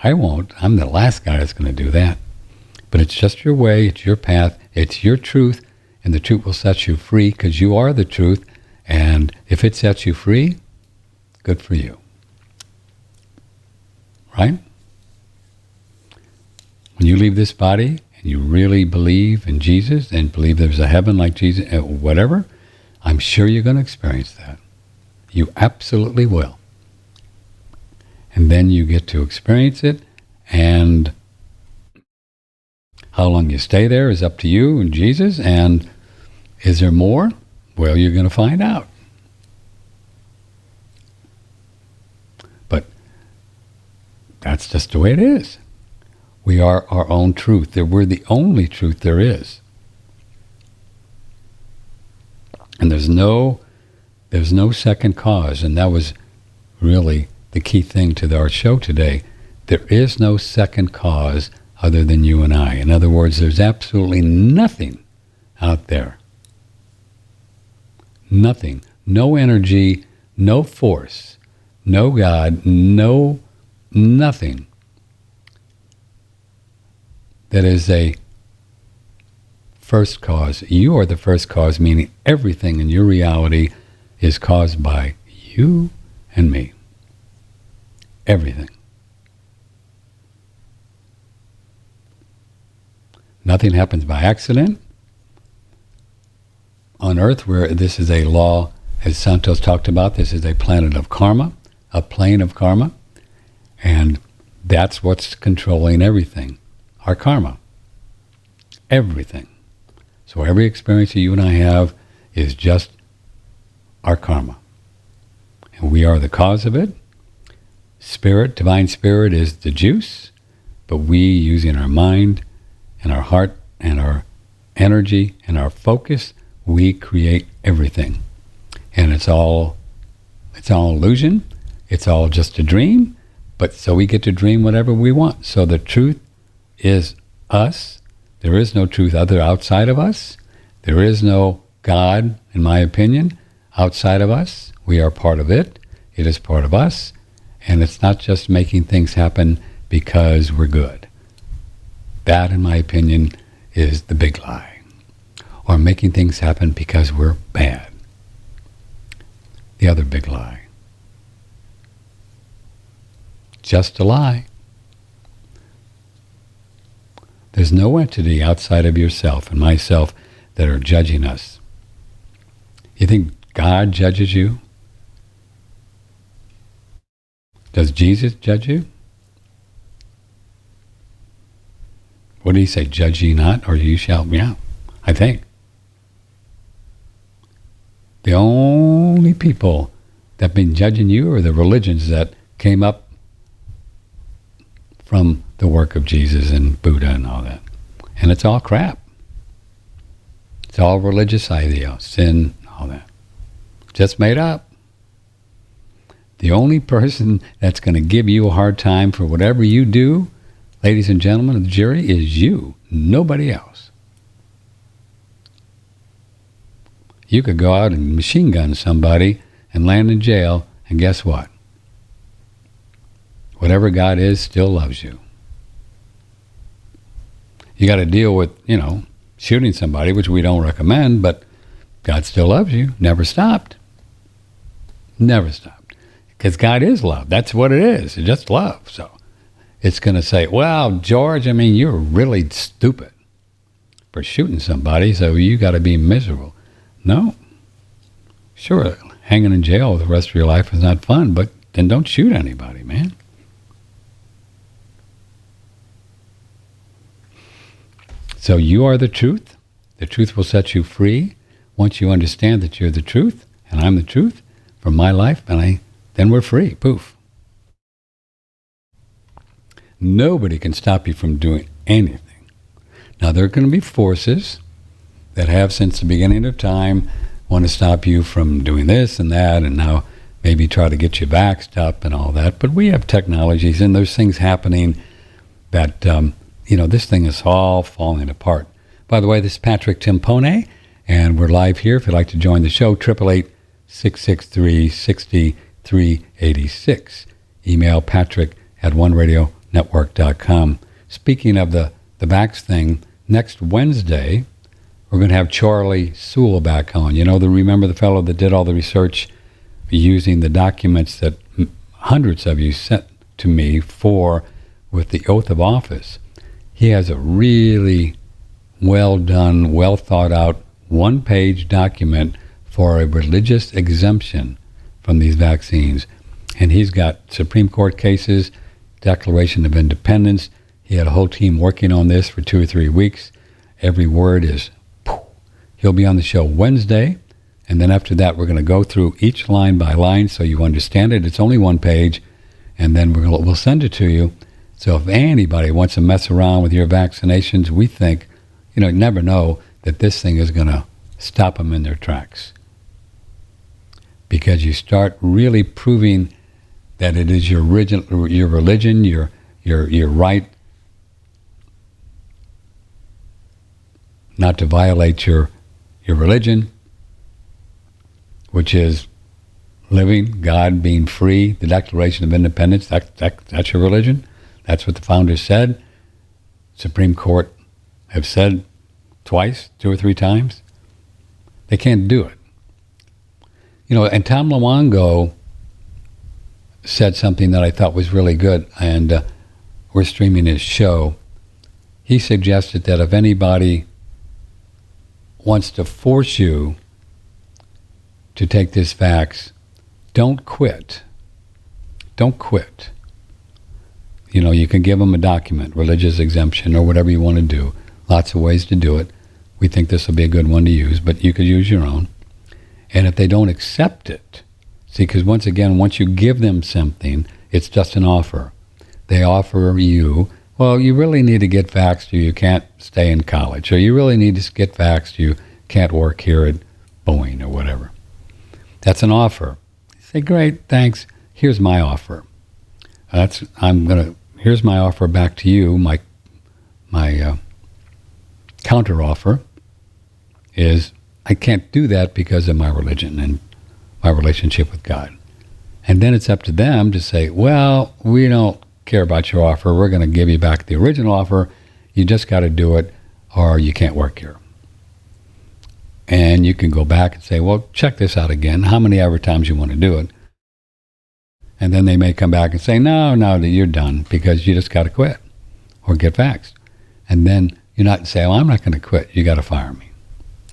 I won't. I'm the last guy that's going to do that. But it's just your way, it's your path, it's your truth, and the truth will set you free, because you are the truth, and if it sets you free, good for you. Right? When you leave this body and you really believe in Jesus and believe there's a heaven like Jesus, whatever, I'm sure you're going to experience that. You absolutely will. And then you get to experience it, and how long you stay there is up to you and Jesus, and is there more? Well, you're going to find out. But that's just the way it is. We are our own truth. We're the only truth there is. And there's no second cause, and that was really the key thing to our show today. There is no second cause other than you and I. In other words, there's absolutely nothing out there. Nothing. No energy, no force, no God, no nothing that is a first cause. You are the first cause, meaning everything in your reality is caused by you and me. Everything. Nothing happens by accident. On Earth, where this is a law, as Santos talked about, this is a planet of karma, a plane of karma, and that's what's controlling everything, our karma. Everything. So every experience that you and I have is just our karma. And we are the cause of it. Spirit, divine spirit, is the juice, but we, using our mind and our heart and our energy and our focus, we create everything. And it's all illusion. It's all just a dream. But so we get to dream whatever we want. So the truth is us. There is no truth other outside of us. There is no God, in my opinion, outside of us. We are part of it. It is part of us. And it's not just making things happen because we're good. That, in my opinion, is the big lie. Or making things happen because we're bad. The other big lie. Just a lie. There's no entity outside of yourself and myself that are judging us. You think God judges you? Does Jesus judge you? What did he say? Judge ye not, or you shall? Yeah, I think. The only people that have been judging you are the religions that came up from the work of Jesus and Buddha and all that. And it's all crap. It's all religious idea, sin, all that. Just made up. The only person that's going to give you a hard time for whatever you do, ladies and gentlemen of the jury, is you, nobody else. You could go out and machine gun somebody and land in jail, and guess what? Whatever God is still loves you. You got to deal with, shooting somebody, which we don't recommend, but God still loves you. Never stopped. Never stopped. Because God is love. That's what it is. It's just love. So it's going to say, well, George, you're really stupid for shooting somebody, so you got to be miserable. No. Sure, hanging in jail the rest of your life is not fun, but then don't shoot anybody, man. So you are the truth. The truth will set you free. Once you understand that you're the truth, and I'm the truth from my life, then we're free. Poof. Nobody can stop you from doing anything. Now, there are going to be forces that have, since the beginning of time, want to stop you from doing this and that, and now maybe try to get you vaxxed up and all that. But we have technologies, and there's things happening that, this thing is all falling apart. By the way, this is Patrick Timpone, and we're live here. If you'd like to join the show, 888-663-6386. Email patrick@oneradionetwork.com. Speaking of the vax thing, next Wednesday, we're going to have Charlie Sewell back on. Remember the fellow that did all the research using the documents that hundreds of you sent to me with the oath of office. He has a really well done, well thought out, one-page document for a religious exemption from these vaccines. And he's got Supreme Court cases, Declaration of Independence. He had a whole team working on this for 2 or 3 weeks. Every word is, he'll be on the show Wednesday. And then after that, we're going to go through each line by line so you understand it. It's only one page. And then we'll send it to you. So if anybody wants to mess around with your vaccinations, we think, you never know that this thing is going to stop them in their tracks. Because you start really proving that it is your religion, your right not to violate your religion, which is living, God, being free, the Declaration of Independence. That's your religion. That's what the founders said. Supreme Court have said twice, 2 or 3 times. They can't do it. And Tom Luongo said something that I thought was really good, and we're streaming his show. He suggested that if anybody wants to force you to take this vax, don't quit. Don't quit. You can give them a document, religious exemption, or whatever you want to do. Lots of ways to do it. We think this will be a good one to use, but you could use your own. And if they don't accept it, because once you give them something, it's just an offer. They offer you, well, you really need to get vaxxed or you can't stay in college, or you really need to get vaxxed, you can't work here at Boeing or whatever. That's an offer. You say, great, thanks. Here's my offer. Here's my offer back to you. My counter offer is I can't do that because of my religion and my relationship with God. And then it's up to them to say, well, we don't care about your offer. We're going to give you back the original offer. You just got to do it or you can't work here. And you can go back and say, well, check this out again. How many ever times you want to do it? And then they may come back and say, no, you're done because you just got to quit or get vaxxed. And then you're not say, well, I'm not going to quit. You got to fire me.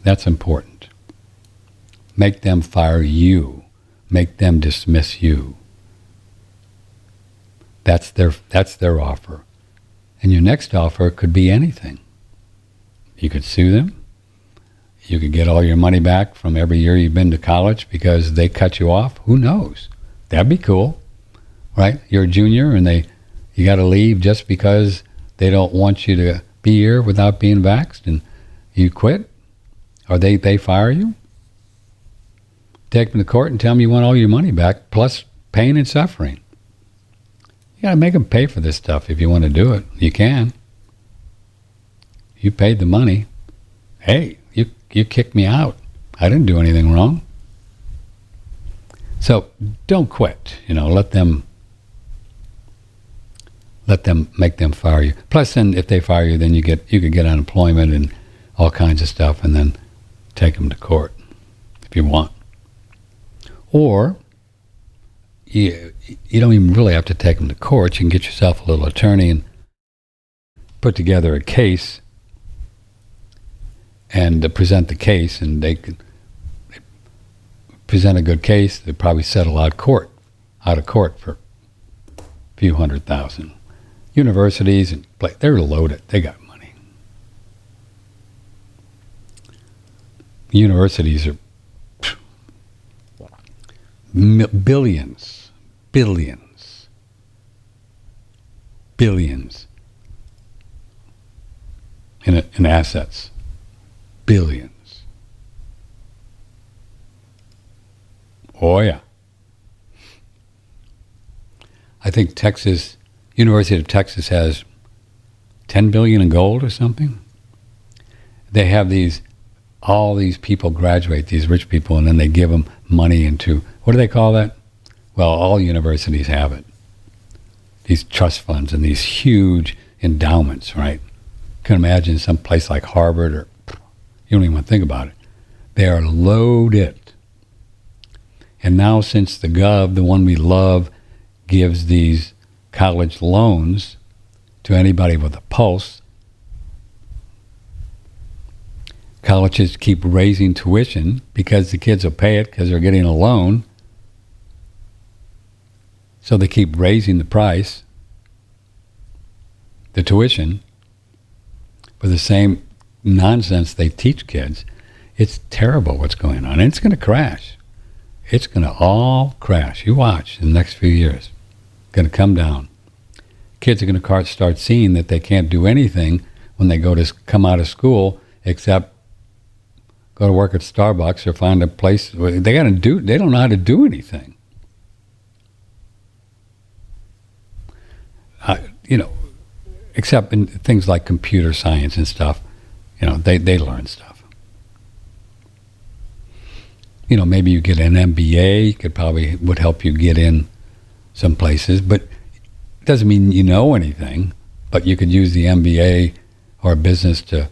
That's important. Make them fire you. Make them dismiss you. That's their offer. And your next offer could be anything. You could sue them. You could get all your money back from every year you've been to college because they cut you off. Who knows? That'd be cool, right? You're a junior and you got to leave just because they don't want you to be here without being vaxxed, and you quit. Or they fire you? Take them to court and tell them you want all your money back, plus pain and suffering. You got to make them pay for this stuff if you want to do it. You can. You paid the money. Hey, you kicked me out. I didn't do anything wrong. So don't quit. Let them make them fire you. Plus, then if they fire you, then you could get unemployment and all kinds of stuff, and then take them to court if you want. Or you don't even really have to take them to court. You can get yourself a little attorney and put together a case and present the case, and they present a good case. They probably settle out of court for a few $100,000. Universities they're loaded. They got money. Universities are billions in assets. Billions. Oh yeah. I think University of Texas has 10 billion in gold or something. They have all these people graduate, these rich people, and then they give them money into, what do they call that? Well, all universities have it. These trust funds and these huge endowments, right? You can imagine some place like Harvard, or you don't even want to think about it. They are loaded. And now since the gov, the one we love, gives these college loans to anybody with a pulse, colleges keep raising tuition because the kids will pay it because they're getting a loan. So they keep raising the price, the tuition, for the same nonsense they teach kids. It's terrible what's going on. And it's going to crash. It's going to all crash. You watch in the next few years. It's going to come down. Kids are going to start seeing that they can't do anything when they come out of school except go to work at Starbucks or find a place where they don't know how to do anything. Except in things like computer science and stuff, they learn stuff. Maybe you get an MBA, would help you get in some places, but it doesn't mean you know anything, but you could use the MBA or business to,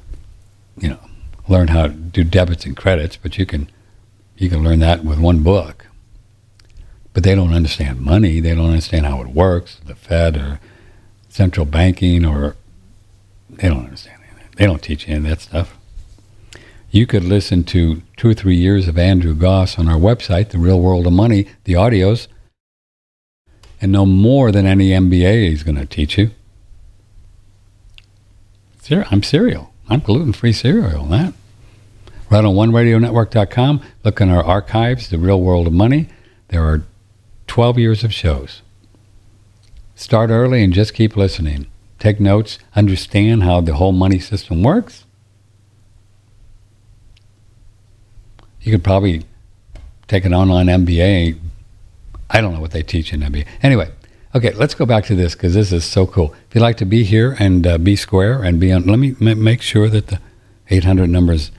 learn how to do debits and credits, but you can learn that with one book. But they don't understand money. They don't understand how it works, the Fed or central banking, or they don't understand anything. They don't teach you any of that stuff. You could listen to 2 or 3 years of Andrew Goss on our website, The Real World of Money, the audios, and know more than any MBA is going to teach you. I'm cereal. I'm gluten-free cereal on that. Right on OneRadioNetwork.com, look in our archives, The Real World of Money. There are 12 years of shows. Start early and just keep listening. Take notes, understand how the whole money system works. You could probably take an online MBA. I don't know what they teach in MBA. Anyway, okay, let's go back to this because this is so cool. If you'd like to be here and be square and be on, let me make sure that the 800 numbers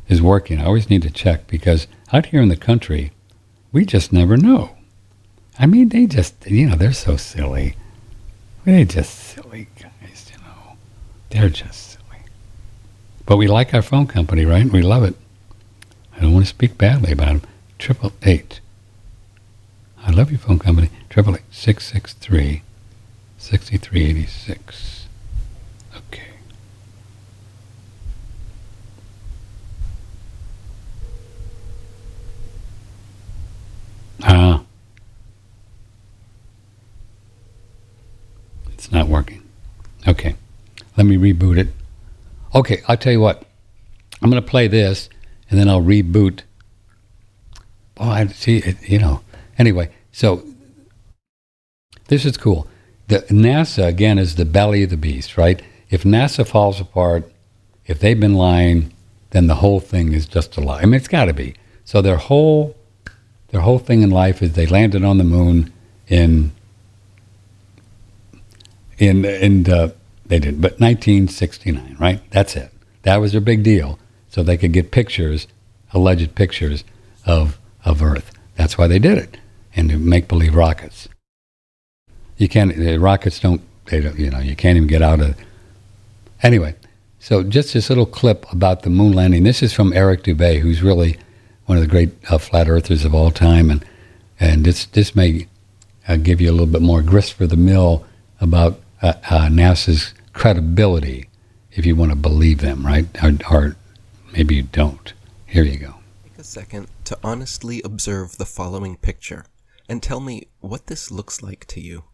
is working. I always need to check because out here in the country, we just never know. I mean, they just, they're so silly. They're just silly guys, They're just silly. But we like our phone company, right? We love it. I don't want to speak badly about them. 888. I love your phone company. 888-663-6386. Okay. It's not working. Okay. Let me reboot it. Okay, I'll tell you what. I'm going to play this, and then I'll reboot. Oh, I see it, Anyway, so this is cool. The NASA, again, is the belly of the beast, right? If NASA falls apart, if they've been lying, then the whole thing is just a lie. I mean, it's got to be. So their whole thing in life is they landed on the moon they didn't, but 1969, right? That's it. That was their big deal. So they could get pictures, alleged pictures of Earth. That's why they did it. And to make-believe rockets. You can't, the rockets don't, you can't even get out of. Anyway, so just this little clip about the moon landing. This is from Eric Dubay, who's really one of the great flat earthers of all time. And this may give you a little bit more grist for the mill about NASA's credibility, if you want to believe them, right? Or maybe you don't. Here you go. Take a second to honestly observe the following picture and tell me what this looks like to you.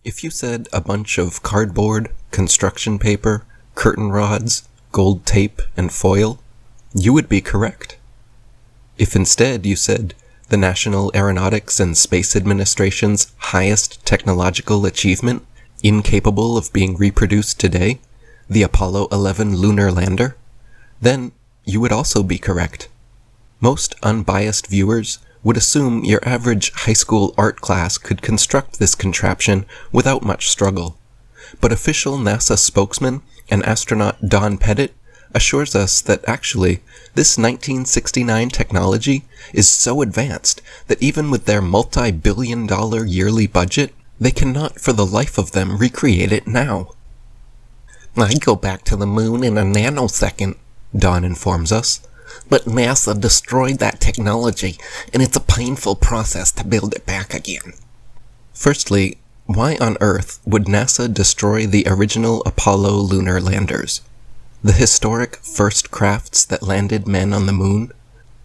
If you said a bunch of cardboard, construction paper, curtain rods, gold tape, and foil, you would be correct. If instead you said the National Aeronautics and Space Administration's highest technological achievement, incapable of being reproduced today, the Apollo 11 lunar lander, then you would also be correct. Most unbiased viewers would assume your average high school art class could construct this contraption without much struggle. But official NASA spokesman and astronaut Don Pettit assures us that actually, this 1969 technology is so advanced that even with their multi-billion-dollar yearly budget, they cannot for the life of them recreate it now. "I'd go back to the moon in a nanosecond," Don informs us. "But NASA destroyed that technology, and it's a painful process to build it back again." Firstly, why on earth would NASA destroy the original Apollo lunar landers? The historic first crafts that landed men on the moon?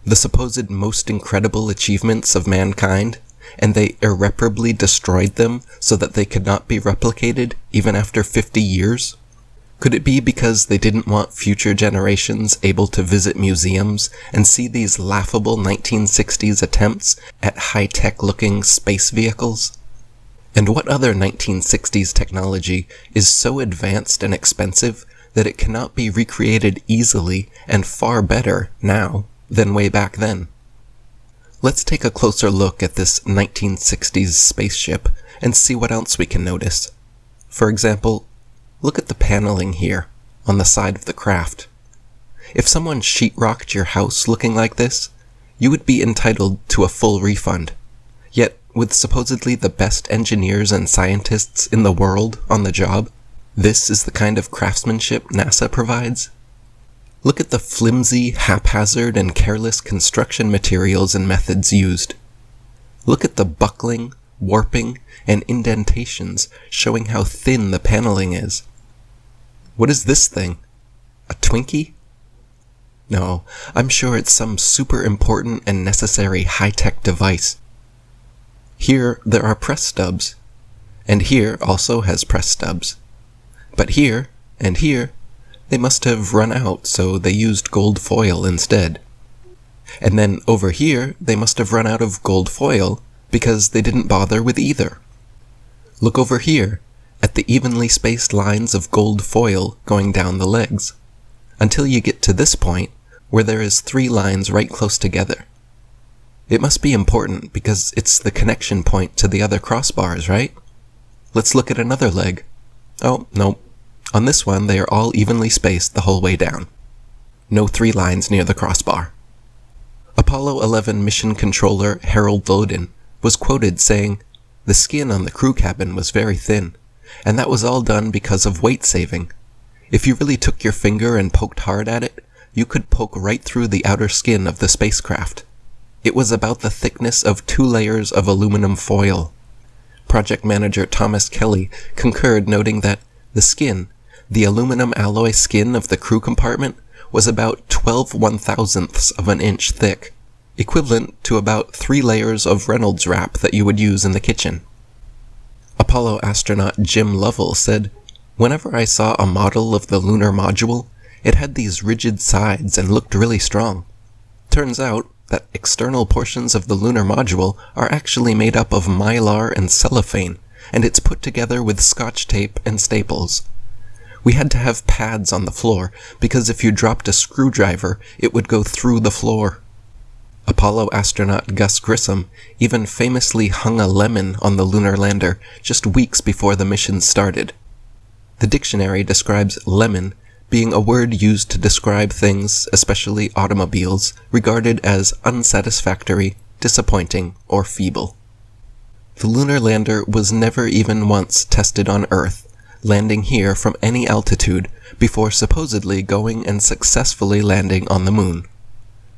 The supposed most incredible achievements of mankind? And they irreparably destroyed them so that they could not be replicated even after 50 years? Could it be because they didn't want future generations able to visit museums and see these laughable 1960s attempts at high-tech looking space vehicles? And what other 1960s technology is so advanced and expensive that it cannot be recreated easily and far better now than way back then? Let's take a closer look at this 1960s spaceship and see what else we can notice. For example, look at the paneling here on the side of the craft. If someone sheetrocked your house looking like this, you would be entitled to a full refund. Yet, with supposedly the best engineers and scientists in the world on the job, this is the kind of craftsmanship NASA provides? Look at the flimsy, haphazard, and careless construction materials and methods used. Look at the buckling, warping, and indentations showing how thin the paneling is. What is this thing? A Twinkie? No, I'm sure it's some super important and necessary high-tech device. Here there are press stubs, and here also has press stubs. But here, and here, they must have run out, so they used gold foil instead. And then over here, they must have run out of gold foil because they didn't bother with either. Look over here at the evenly spaced lines of gold foil going down the legs, until you get to this point where there is 3 lines right close together. It must be important because it's the connection point to the other crossbars, right? Let's look at another leg. Oh, no. On this one, they are all evenly spaced the whole way down. No 3 lines near the crossbar. Apollo 11 mission controller Harold Loden was quoted saying, "The skin on the crew cabin was very thin, and that was all done because of weight saving. If you really took your finger and poked hard at it, you could poke right through the outer skin of the spacecraft. It was about the thickness of 2 layers of aluminum foil." Project manager Thomas Kelly concurred, noting that the skin, the aluminum alloy skin of the crew compartment, was about 12 1/1000ths of an inch thick, equivalent to about 3 layers of Reynolds wrap that you would use in the kitchen. Apollo astronaut Jim Lovell said, "Whenever I saw a model of the lunar module, it had these rigid sides and looked really strong. Turns out that external portions of the lunar module are actually made up of mylar and cellophane, and it's put together with Scotch tape and staples. We had to have pads on the floor, because if you dropped a screwdriver, it would go through the floor. Apollo astronaut Gus Grissom even famously hung a lemon on the lunar lander just weeks before the mission started. The dictionary describes lemon being a word used to describe things, especially automobiles, regarded as unsatisfactory, disappointing, or feeble. The lunar lander was never even once tested on Earth, landing here from any altitude before supposedly going and successfully landing on the moon.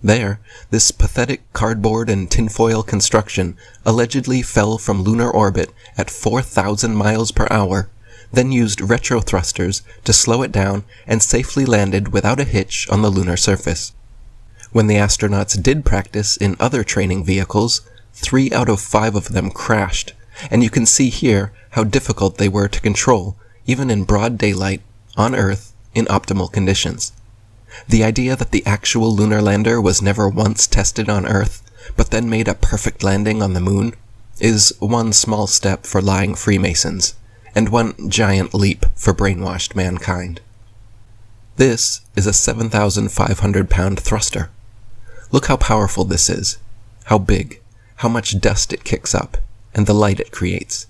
There, this pathetic cardboard and tinfoil construction allegedly fell from lunar orbit at 4,000 miles per hour, then used retrothrusters to slow it down and safely landed without a hitch on the lunar surface. When the astronauts did practice in other training vehicles, 3 out of 5 of them crashed, and you can see here how difficult they were to control, even in broad daylight, on Earth, in optimal conditions. The idea that the actual lunar lander was never once tested on Earth, but then made a perfect landing on the moon, is one small step for lying Freemasons, and one giant leap for brainwashed mankind. This is a 7,500-pound thruster. Look how powerful this is, how big, how much dust it kicks up, and the light it creates.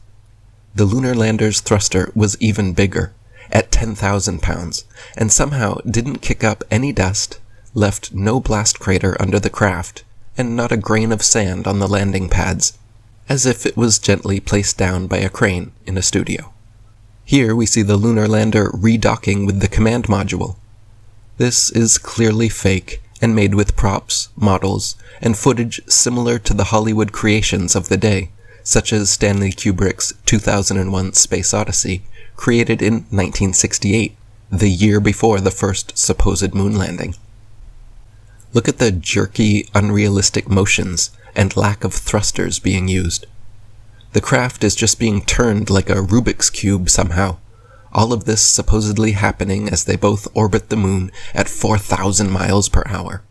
The lunar lander's thruster was even bigger, at 10,000 pounds, and somehow didn't kick up any dust, left no blast crater under the craft, and not a grain of sand on the landing pads, as if it was gently placed down by a crane in a studio. Here we see the lunar lander redocking with the command module. This is clearly fake and made with props, models, and footage similar to the Hollywood creations of the day, such as Stanley Kubrick's 2001 Space Odyssey, created in 1968, the year before the first supposed moon landing. Look at the jerky, unrealistic motions and lack of thrusters being used. The craft is just being turned like a Rubik's Cube somehow, all of this supposedly happening as they both orbit the moon at 4,000 miles per hour.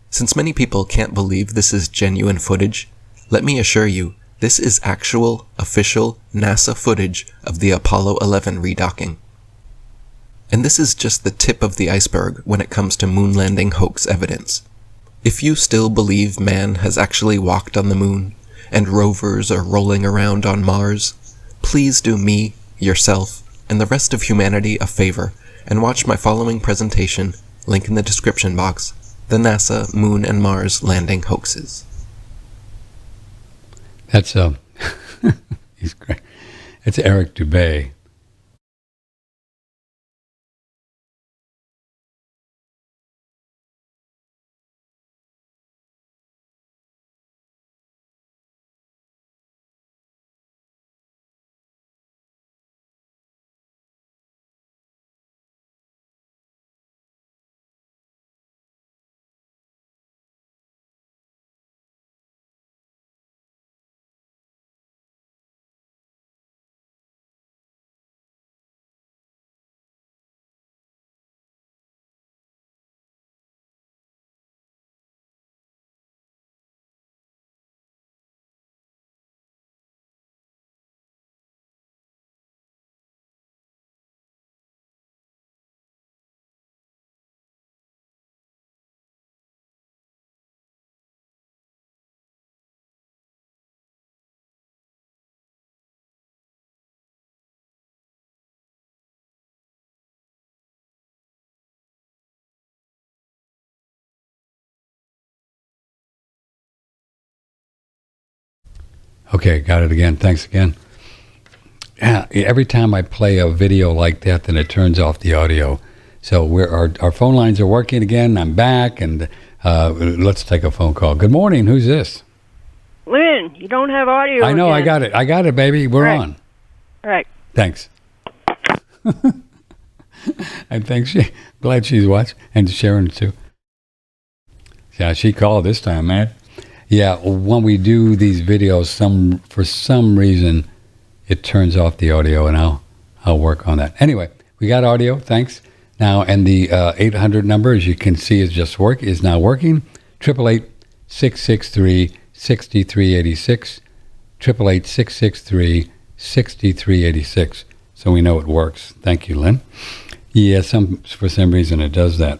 Since many people can't believe this is genuine footage, let me assure you, this is actual, official NASA footage of the Apollo 11 redocking. And this is just the tip of the iceberg when it comes to moon landing hoax evidence. If you still believe man has actually walked on the moon, and rovers are rolling around on Mars, please do me, yourself, and the rest of humanity a favor, and watch my following presentation, link in the description box, The NASA Moon and Mars Landing Hoaxes. That's he's great. It's Eric Dubay. Okay, got it again. Thanks again. Yeah, every time I play a video like that, then it turns off the audio. So our phone lines are working again. I'm back, and let's take a phone call. Good morning. Who's this? Lynn, you don't have audio. I know. Again. I got it, baby. We're on. All right. Thanks. I think glad she's watching and Sharon too. Yeah, she called this time, man. Yeah, when we do these videos, for some reason, it turns off the audio, and I'll work on that. Anyway, we got audio. Thanks. Now, and the 800 number, as you can see, is now working. 888-663-6386. 888-663-6386. so we know it works. Thank you, Lynn. Yeah, for some reason it does that.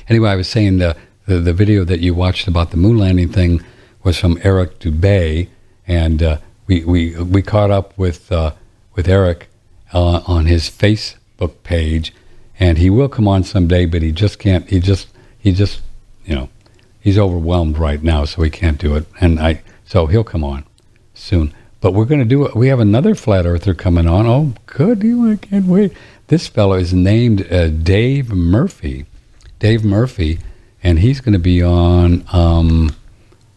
Anyway, I was saying the video that you watched about the moon landing thing was from Eric Dubay, and we caught up with Eric on his Facebook page, and he will come on someday, but he just can't. He just he's overwhelmed right now, so he can't do it. So he'll come on soon. But we're going to do it. We have another flat earther coming on. Oh, good! I can't wait. This fellow is named Dave Murphy. Dave Murphy, and he's going to be on,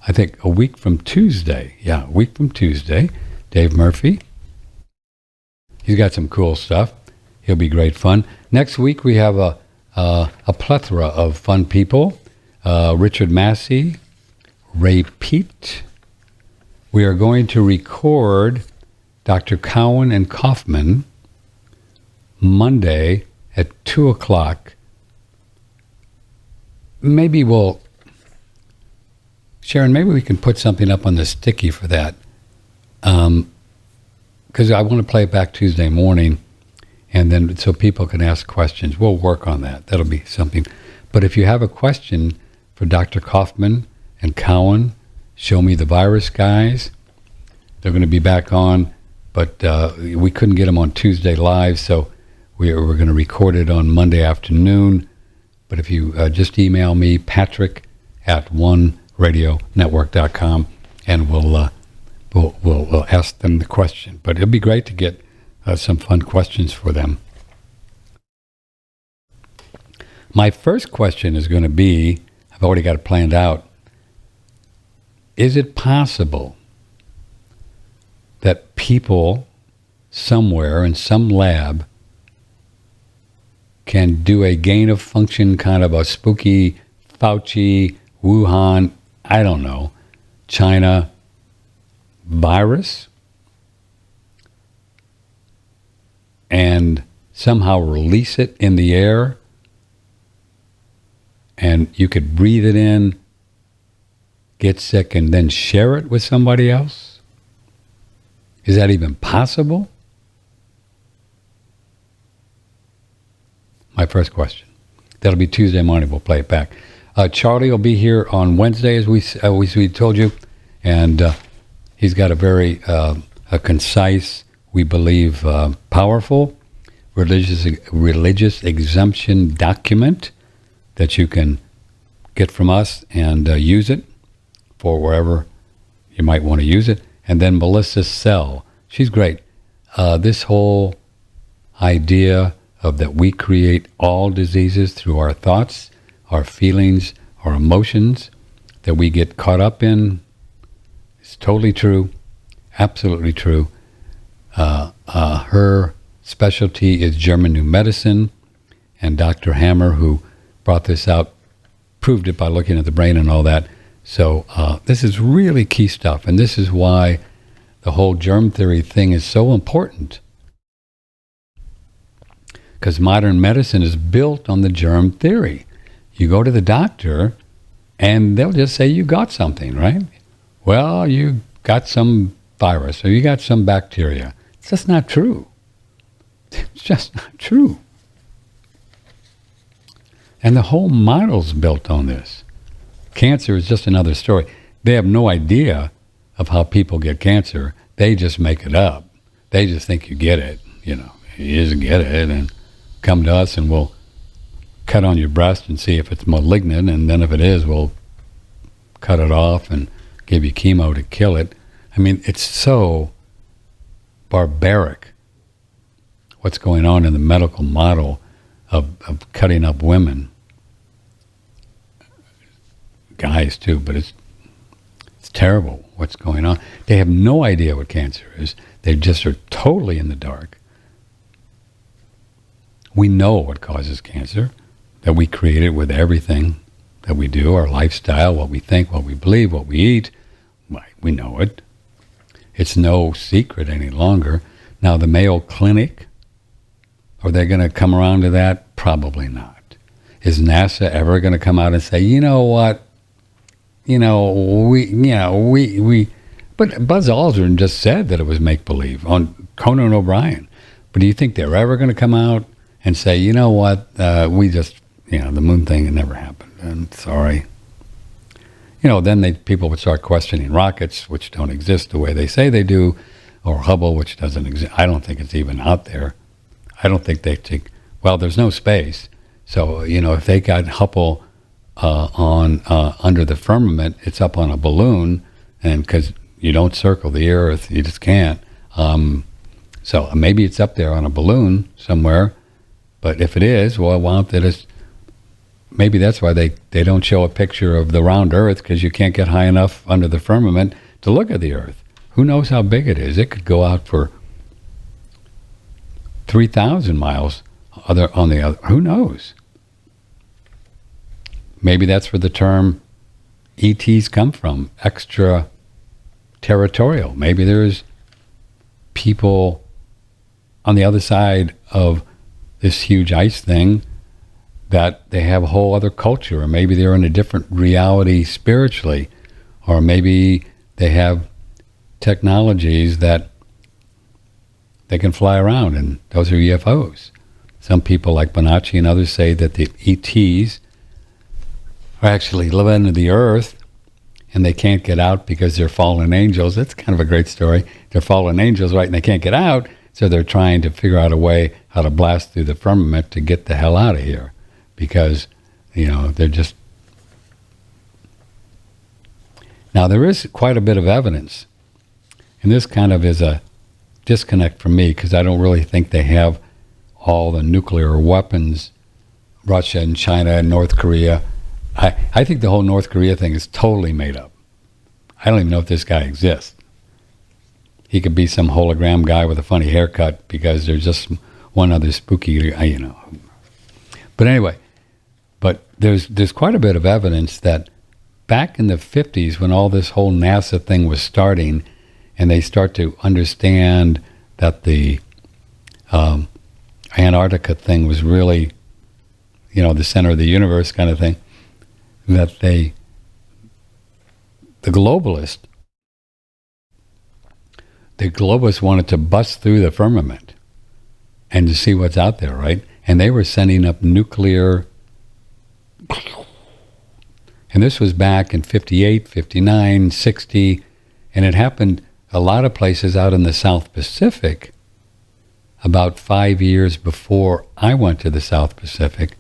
I think, a week from Tuesday. Yeah, a week from Tuesday. Dave Murphy. He's got some cool stuff. He'll be great fun. Next week we have a plethora of fun people. Richard Massey, Ray Peat. We are going to record Dr. Cowan and Kaufman Monday at 2 o'clock. Maybe Sharon, maybe we can put something up on the sticky for that. Because I want to play it back Tuesday morning, and then so people can ask questions. We'll work on that. That'll be something. But if you have a question for Dr. Kaufman and Cowan, Show Me the Virus guys, they're going to be back on, but we couldn't get them on Tuesday live, so we're going to record it on Monday afternoon. But if you just email me, patrick@oneradionetwork.com, and we'll ask them the question. But it'll be great to get some fun questions for them. My first question is going to be, I've already got it planned out, is it possible that people somewhere in some lab can do a gain of function kind of a spooky Fauci, Wuhan, I don't know, China virus and somehow release it in the air, and you could breathe it in, get sick, and then share it with somebody else? Is that even possible? My first question. That'll be Tuesday morning. We'll play it back. Charlie will be here on Wednesday, as we told you, and he's got a very a concise, we believe, powerful religious exemption document that you can get from us and use it for wherever you might want to use it. And then Melissa Sell, she's great. This whole idea of that we create all diseases through our thoughts, our feelings, our emotions, that we get caught up in, is totally true, absolutely true. Her specialty is German New Medicine, and Dr. Hammer, who brought this out, proved it by looking at the brain and all that. So this is really key stuff, and this is why the whole germ theory thing is so important. Because modern medicine is built on the germ theory. You go to the doctor, and they'll just say you got something, right? Well, you got some virus, or you got some bacteria. It's just not true. It's just not true. And the whole model's built on this. Cancer is just another story. They have no idea of how people get cancer. They just make it up. They just think you get it. You just get it, and come to us, and we'll cut on your breast and see if it's malignant, and then if it is, we'll cut it off and give you chemo to kill it. I mean, it's so barbaric what's going on in the medical model of cutting up women. Guys too, but it's terrible what's going on. They have no idea what cancer is. They just are totally in the dark. We know what causes cancer, that we create it with everything that we do, our lifestyle, what we think, what we believe, what we eat. We know it. It's no secret any longer. Now, the Mayo Clinic, are they going to come around to that? Probably not. Is NASA ever going to come out and say, you know what? We, but But Buzz Aldrin just said that it was make-believe on Conan O'Brien. But do you think they're ever going to come out and say, you know what, we just, the moon thing, it never happened, and sorry. Then people would start questioning rockets, which don't exist the way they say they do, or Hubble, which doesn't exist. I don't think it's even out there. I don't think they think, well, there's no space. So, if they got Hubble under the firmament, it's up on a balloon, and because you don't circle the Earth, you just can't. So maybe it's up there on a balloon somewhere, but if it is, well, why don't they just, maybe that's why they don't show a picture of the round Earth, because you can't get high enough under the firmament to look at the Earth. Who knows how big it is? It could go out for 3,000 miles on the other. Who knows? Maybe that's where the term ETs come from, extraterritorial. Maybe there's people on the other side of this huge ice thing that they have a whole other culture, or maybe they're in a different reality spiritually, or maybe they have technologies that they can fly around, and those are UFOs. Some people like Bonacci and others say that the ETs are actually living under the Earth, and they can't get out because they're fallen angels. That's kind of a great story. They're fallen angels, right, and they can't get out, so they're trying to figure out a way how to blast through the firmament to get the hell out of here, because, they're just... Now, there is quite a bit of evidence, and this kind of is a disconnect for me, because I don't really think they have all the nuclear weapons, Russia and China and North Korea. I think the whole North Korea thing is totally made up. I don't even know if this guy exists. He could be some hologram guy with a funny haircut, because there's just one other spooky, But anyway, there's quite a bit of evidence that back in the 50s, when all this whole NASA thing was starting, and they start to understand that the Antarctica thing was really, the center of the universe kind of thing, that the globalists wanted to bust through the firmament and to see what's out there, right? And they were sending up nuclear, and this was back in 58, 59, 60, and it happened a lot of places out in the South Pacific about 5 years before I went to the South Pacific.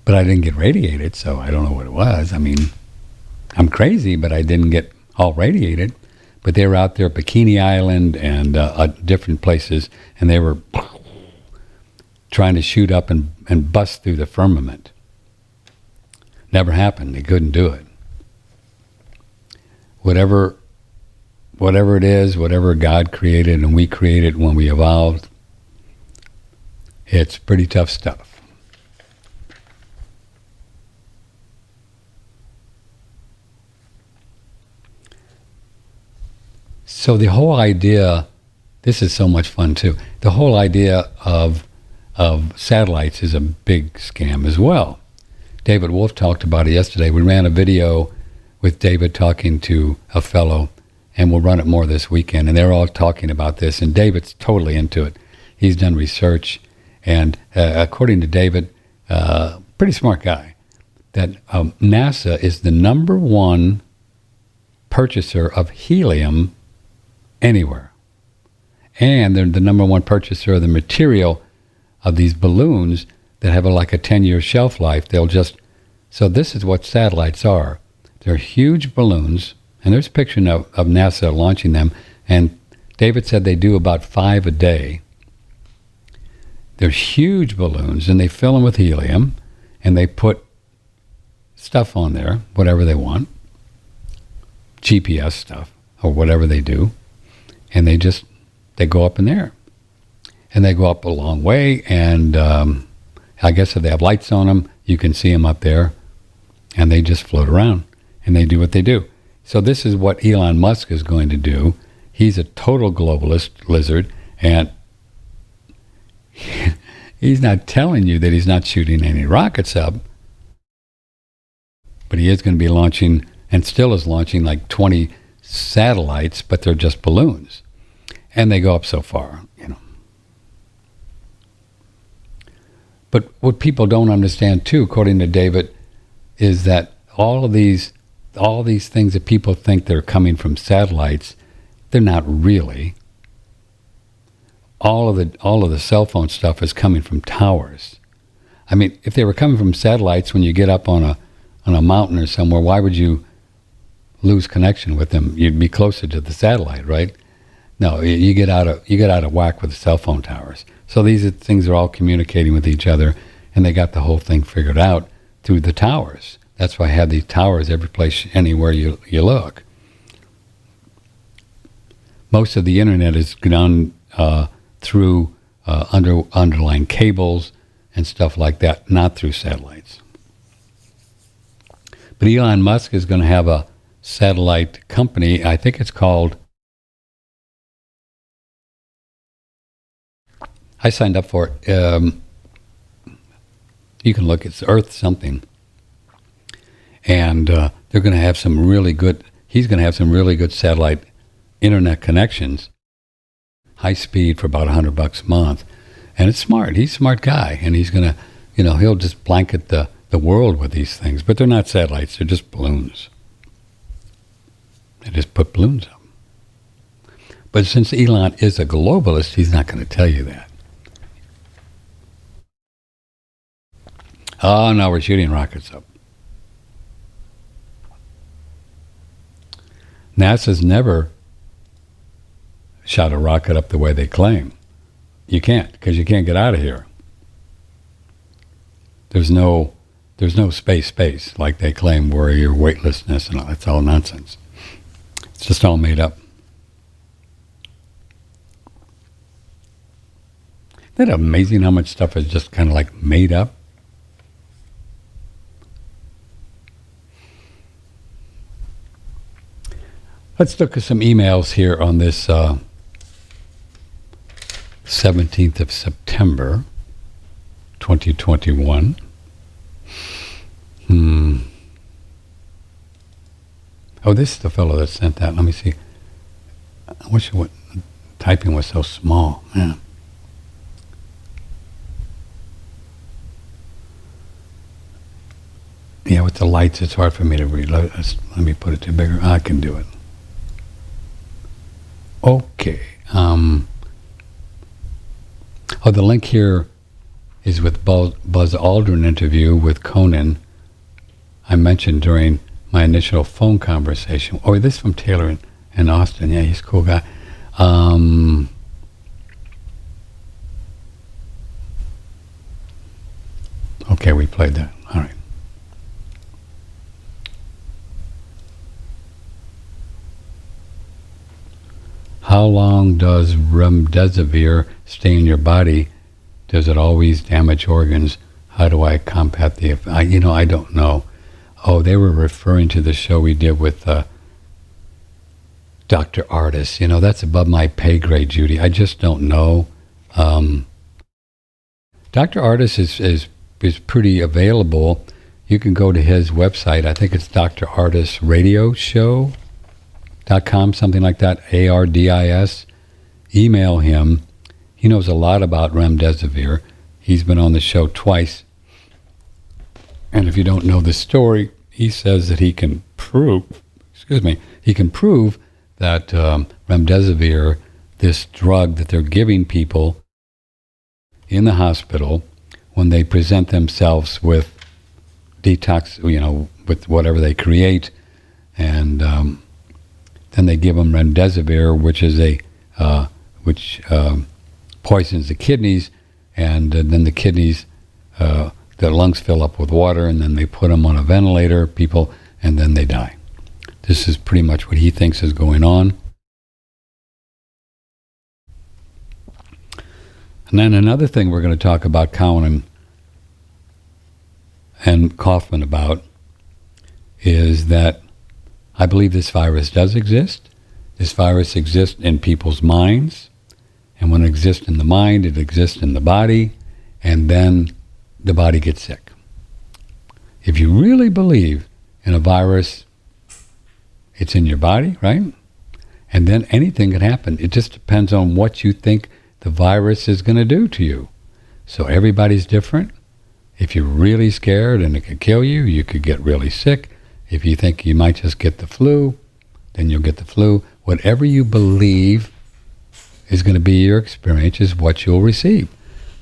But I didn't get radiated, so I don't know what it was. I mean, I'm crazy, but I didn't get all radiated. But they were out there at Bikini Island and different places, and they were trying to shoot up and bust through the firmament. Never happened. They couldn't do it. Whatever it is, whatever God created and we created when we evolved, it's pretty tough stuff. So the whole idea, this is so much fun too, the whole idea of satellites is a big scam as well. David Wolf talked about it yesterday. We ran a video with David talking to a fellow, and we'll run it more this weekend, and they're all talking about this, and David's totally into it. He's done research, and according to David, pretty smart guy, that NASA is the number one purchaser of helium anywhere. And they're the number one purchaser of the material of these balloons that have like a 10-year shelf life. So this is what satellites are. They're huge balloons, and there's a picture of NASA launching them, and David said they do about 5 a day. They're huge balloons, and they fill them with helium, and they put stuff on there, whatever they want, GPS stuff, or whatever they do, and they go up in there. And they go up a long way, and I guess if they have lights on them, you can see them up there, and they just float around, and they do what they do. So this is what Elon Musk is going to do. He's a total globalist lizard, and he's not telling you that he's not shooting any rockets up, but he is going to be launching and still is launching like 20 satellites, but they're just balloons. And they go up so far, you know. But what people don't understand too, according to David, is that all these things that people think they're coming from satellites, they're not really. All of the cell phone stuff is coming from towers. I mean, if they were coming from satellites, when you get up on a mountain or somewhere, why would you lose connection with them? You'd be closer to the satellite, right? No, you get out of whack with the cell phone towers. So these things are all communicating with each other, and they got the whole thing figured out through the towers. That's why I have these towers every place, anywhere you look. Most of the internet is done through underlying cables and stuff like that, not through satellites. But Elon Musk is going to have a satellite company. I think it's called, I signed up for it. You can look, it's Earth something. And they're going to have some really good, he's going to have some really good satellite internet connections, high speed for about $100 a month. And it's smart. He's a smart guy. And he's going to, he'll just blanket the world with these things. But they're not satellites, they're just balloons. They just put balloons up. But since Elon is a globalist, he's not going to tell you that. Oh, no, we're shooting rockets up. NASA's never shot a rocket up the way they claim. You can't, because you can't get out of here. There's no space like they claim, where your weightlessness and all. It's all nonsense. It's just all made up. Isn't that amazing how much stuff is just kind of like made up? Let's look at some emails here on this 17th of September, 2021. Oh, this is the fellow that sent that. Let me see. I wish typing was so small. Yeah. Yeah, with the lights, it's hard for me to read. Let me put it to bigger. I can do it. Okay. The link here is with Buzz Aldrin interview with Conan. I mentioned during my initial phone conversation. Oh, this is from Taylor in Austin. Yeah, he's a cool guy. Okay, we played that. All right. How long does remdesivir stay in your body? Does it always damage organs? How do I combat the effect? I don't know. Oh, they were referring to the show we did with Dr. Artis. That's above my pay grade, Judy. I just don't know. Dr. Artis is pretty available. You can go to his website. I think it's Dr. Artis Radio Show. .com, something like that, ARDIS. Email him. He knows a lot about remdesivir. He's been on the show twice. And if you don't know the story, he says that he can prove that remdesivir, this drug that they're giving people in the hospital when they present themselves with detox, with whatever they create, and then they give them remdesivir, which poisons the kidneys, and then the kidneys, the lungs fill up with water, and then they put them on a ventilator, and then they die. This is pretty much what he thinks is going on. And then another thing we're going to talk about Cowan and Kaufman about is that I believe this virus does exist. This virus exists in people's minds. And when it exists in the mind, it exists in the body. And then the body gets sick. If you really believe in a virus It's in your body, right? And then anything can happen. It just depends on what you think the virus is going to do to you. So everybody's different. If you're really scared and it could kill you, you could get really sick. If you think you might just get the flu, then you'll get the flu. Whatever you believe is going to be your experience is what you'll receive.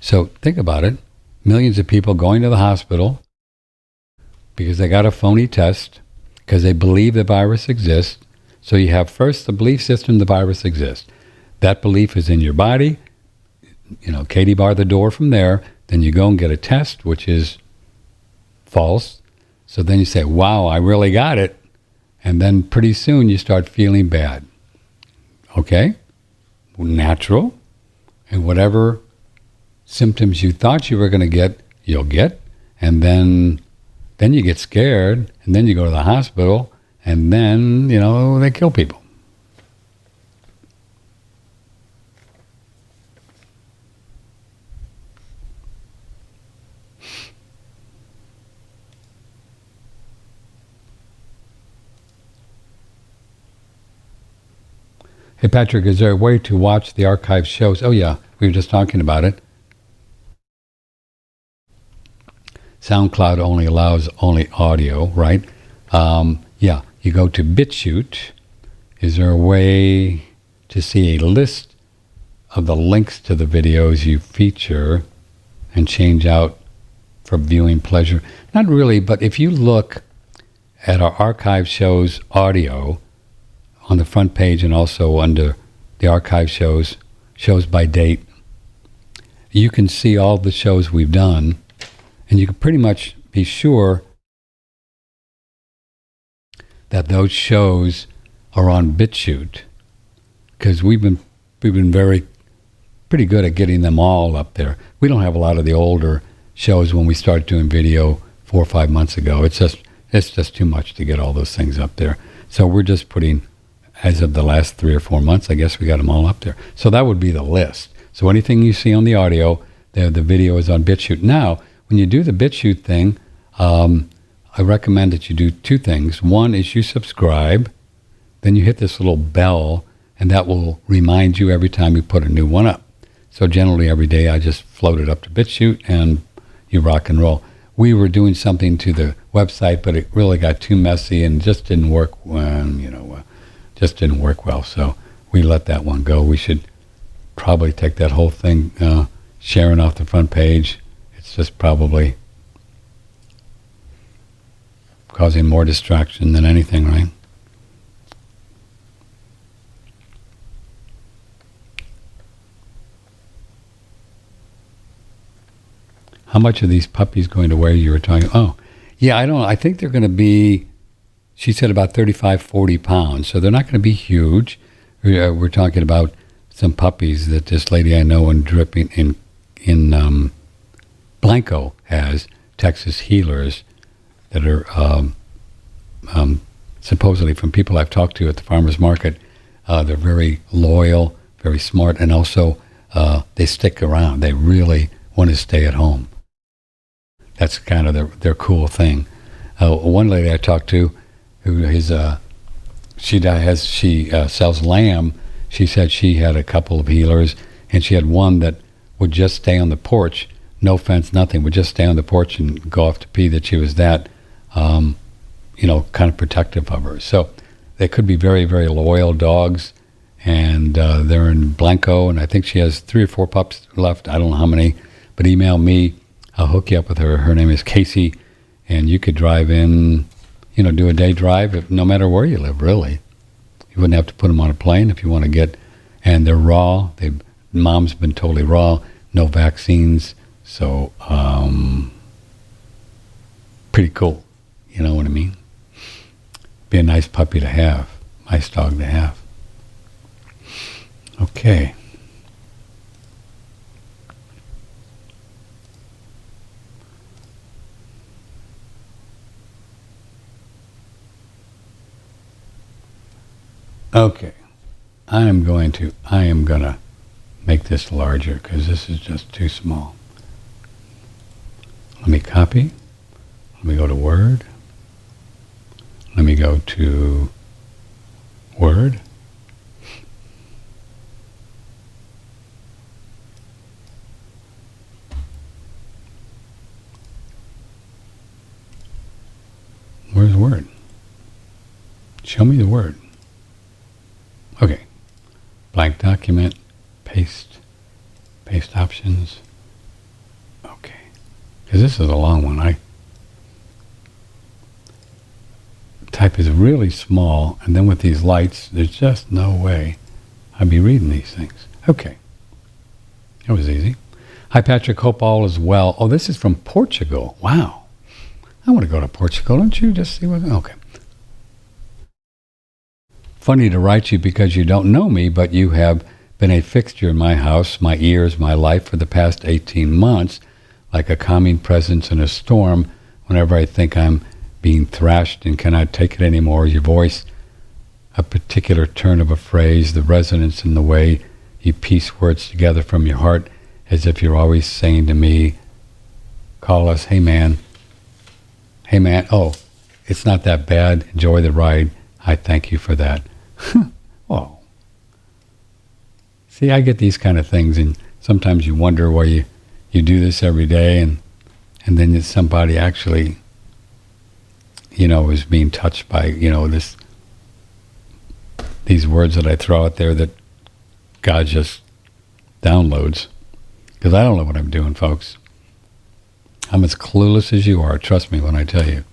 So think about it. Millions of people going to the hospital because they got a phony test, because they believe the virus exists. So you have first the belief system the virus exists. That belief is in your body. Katie bar the door from there. Then you go and get a test, which is false. So then you say, wow, I really got it. And then pretty soon you start feeling bad. Okay? Natural. And whatever symptoms you thought you were going to get, you'll get. And then you get scared. And then you go to the hospital. And then, they kill people. Hey, Patrick, is there a way to watch the archive shows? Oh, yeah, we were just talking about it. SoundCloud only allows audio, right? Yeah, you go to BitChute. Is there a way to see a list of the links to the videos you feature and change out for viewing pleasure? Not really, but if you look at our archive shows audio on the front page and also under the archive shows by date, you can see all the shows we've done, and you can pretty much be sure that those shows are on BitChute, because we've been pretty good at getting them all up there. We don't have a lot of the older shows when we started doing video 4 or 5 months ago. It's just too much to get all those things up there. So we're just putting, as of the last 3 or 4 months, I guess we got them all up there. So that would be the list. So anything you see on the audio, the video is on BitChute. Now, when you do the BitChute thing, I recommend that you do 2 things. One is you subscribe, then you hit this little bell, and that will remind you every time you put a new one up. So generally every day I just float it up to BitChute and you rock and roll. We were doing something to the website, but it really got too messy and just didn't work just didn't work well. So we let that one go. We should probably take that whole thing, sharing off the front page. It's just probably causing more distraction than anything, right? How much are these puppies going to weigh? You were talking. Oh, yeah, I don't know. I think they're going to be, she said, about 35, 40 pounds. So they're not going to be huge. We're talking about some puppies that this lady I know in Blanco has, Texas healers, that are supposedly, from people I've talked to at the farmer's market, they're very loyal, very smart, and also they stick around. They really want to stay at home. That's kind of their cool thing. One lady I talked to, who is she sells lamb. She said she had a couple of healers, and she had one that would just stay on the porch, no fence, nothing, would just stay on the porch and go off to pee. That she was that, kind of protective of her. So they could be very, very loyal dogs, and they're in Blanco, and I think she has 3 or 4 pups left. I don't know how many, but email me. I'll hook you up with her. Her name is Casey, and you could drive in, do a day drive, no matter where you live, really. You wouldn't have to put them on a plane if you want to get, and they're raw. Mom's been totally raw, no vaccines, so pretty cool. You know what I mean? Be a nice puppy to have, nice dog to have. Okay. Okay, I am gonna make this larger because this is just too small. Let me copy. Let me go to Word. Let me go to Word? Where's Word? Show me the Word. Okay. Blank document. Paste. Paste options. Okay. Because this is a long one. Type is really small, and then with these lights, there's just no way I'd be reading these things. Okay. That was easy. Hi, Patrick. Hope all is well. Oh, this is from Portugal. Wow. I want to go to Portugal. Don't you just see what... Okay. Funny to write you because you don't know me, but you have been a fixture in my house, my ears, my life for the past 18 months, like a calming presence in a storm whenever I think I'm being thrashed and cannot take it anymore. Your voice, a particular turn of a phrase, the resonance in the way you piece words together from your heart, as if you're always saying to me, call us, hey man, oh, it's not that bad, enjoy the ride, I thank you for that. Well, see, I get these kind of things, and sometimes you wonder why you do this every day, and then somebody actually, is being touched by, these words that I throw out there that God just downloads. Because I don't know what I'm doing, folks. I'm as clueless as you are, trust me when I tell you.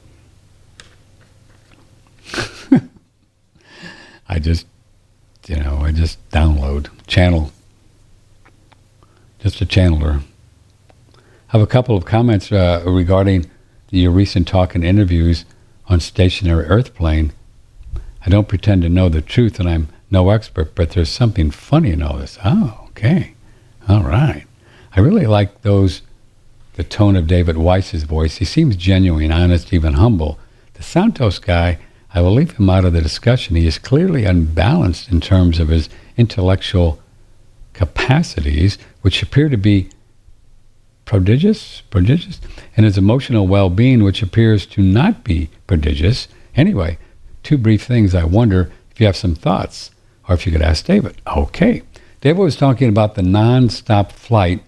I just download, channel, just a channeler. I have a couple of comments regarding your recent talk and interviews on stationary Earth plane. I don't pretend to know the truth, and I'm no expert, but there's something funny in all this. Oh, okay. All right. I really like the tone of David Weiss's voice. He seems genuine, honest, even humble. The Santos guy, I will leave him out of the discussion. He is clearly unbalanced in terms of his intellectual capacities, which appear to be prodigious, and his emotional well-being, which appears to not be prodigious. Anyway, two brief things. I wonder if you have some thoughts, or if you could ask David. Okay. David was talking about the non-stop flight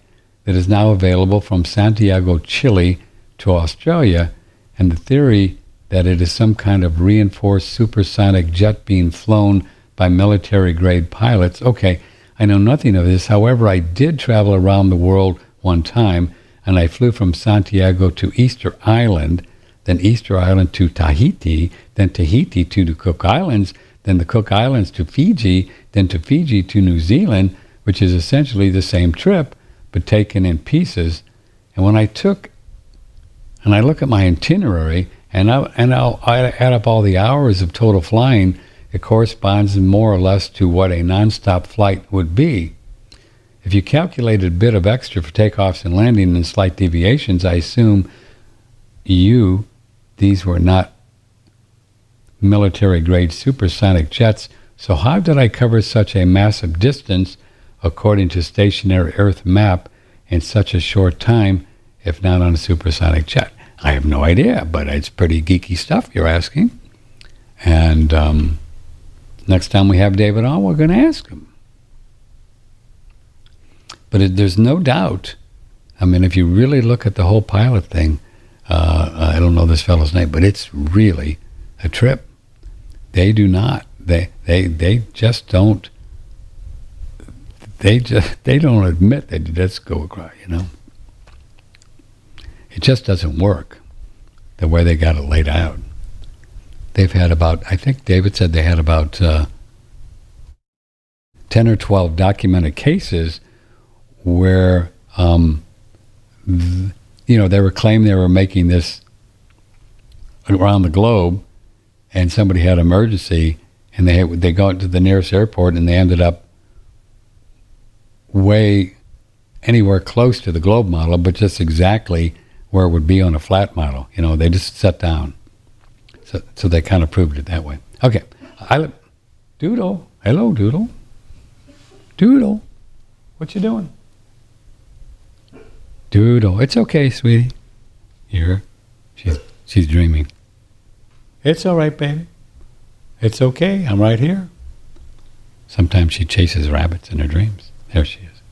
that is now available from Santiago, Chile to Australia, and the theory that it is some kind of reinforced supersonic jet being flown by military-grade pilots. Okay, I know nothing of this. However, I did travel around the world one time, and I flew from Santiago to Easter Island, then Easter Island to Tahiti, then Tahiti to the Cook Islands, then the Cook Islands to Fiji, then to Fiji to New Zealand, which is essentially the same trip, but taken in pieces. And when I look at my itinerary, I'll add up all the hours of total flying, it corresponds more or less to what a non-stop flight would be. If you calculated a bit of extra for takeoffs and landing and slight deviations, I assume these were not military-grade supersonic jets. So how did I cover such a massive distance, according to stationary Earth map, in such a short time, if not on a supersonic jet? I have no idea, but it's pretty geeky stuff you're asking. And next time we have David on, we're going to ask him. But there's no doubt, I mean, if you really look at the whole pilot thing, I don't know this fellow's name, but it's really a trip. They do not. They just don't. They don't admit they just go across, It just doesn't work the way they got it laid out. They've had I think David said they had about 10 or 12 documented cases where, they were claiming they were making this around the globe, and somebody had an emergency, and they got to the nearest airport, and they ended up way anywhere close to the globe model, but just exactly where it would be on a flat model. They just set down. So they kind of proved it that way. Okay. Doodle. Hello, Doodle. Doodle. What you doing? Doodle. It's okay, sweetie. She's dreaming. It's all right, baby. It's okay. I'm right here. Sometimes she chases rabbits in her dreams. There she is.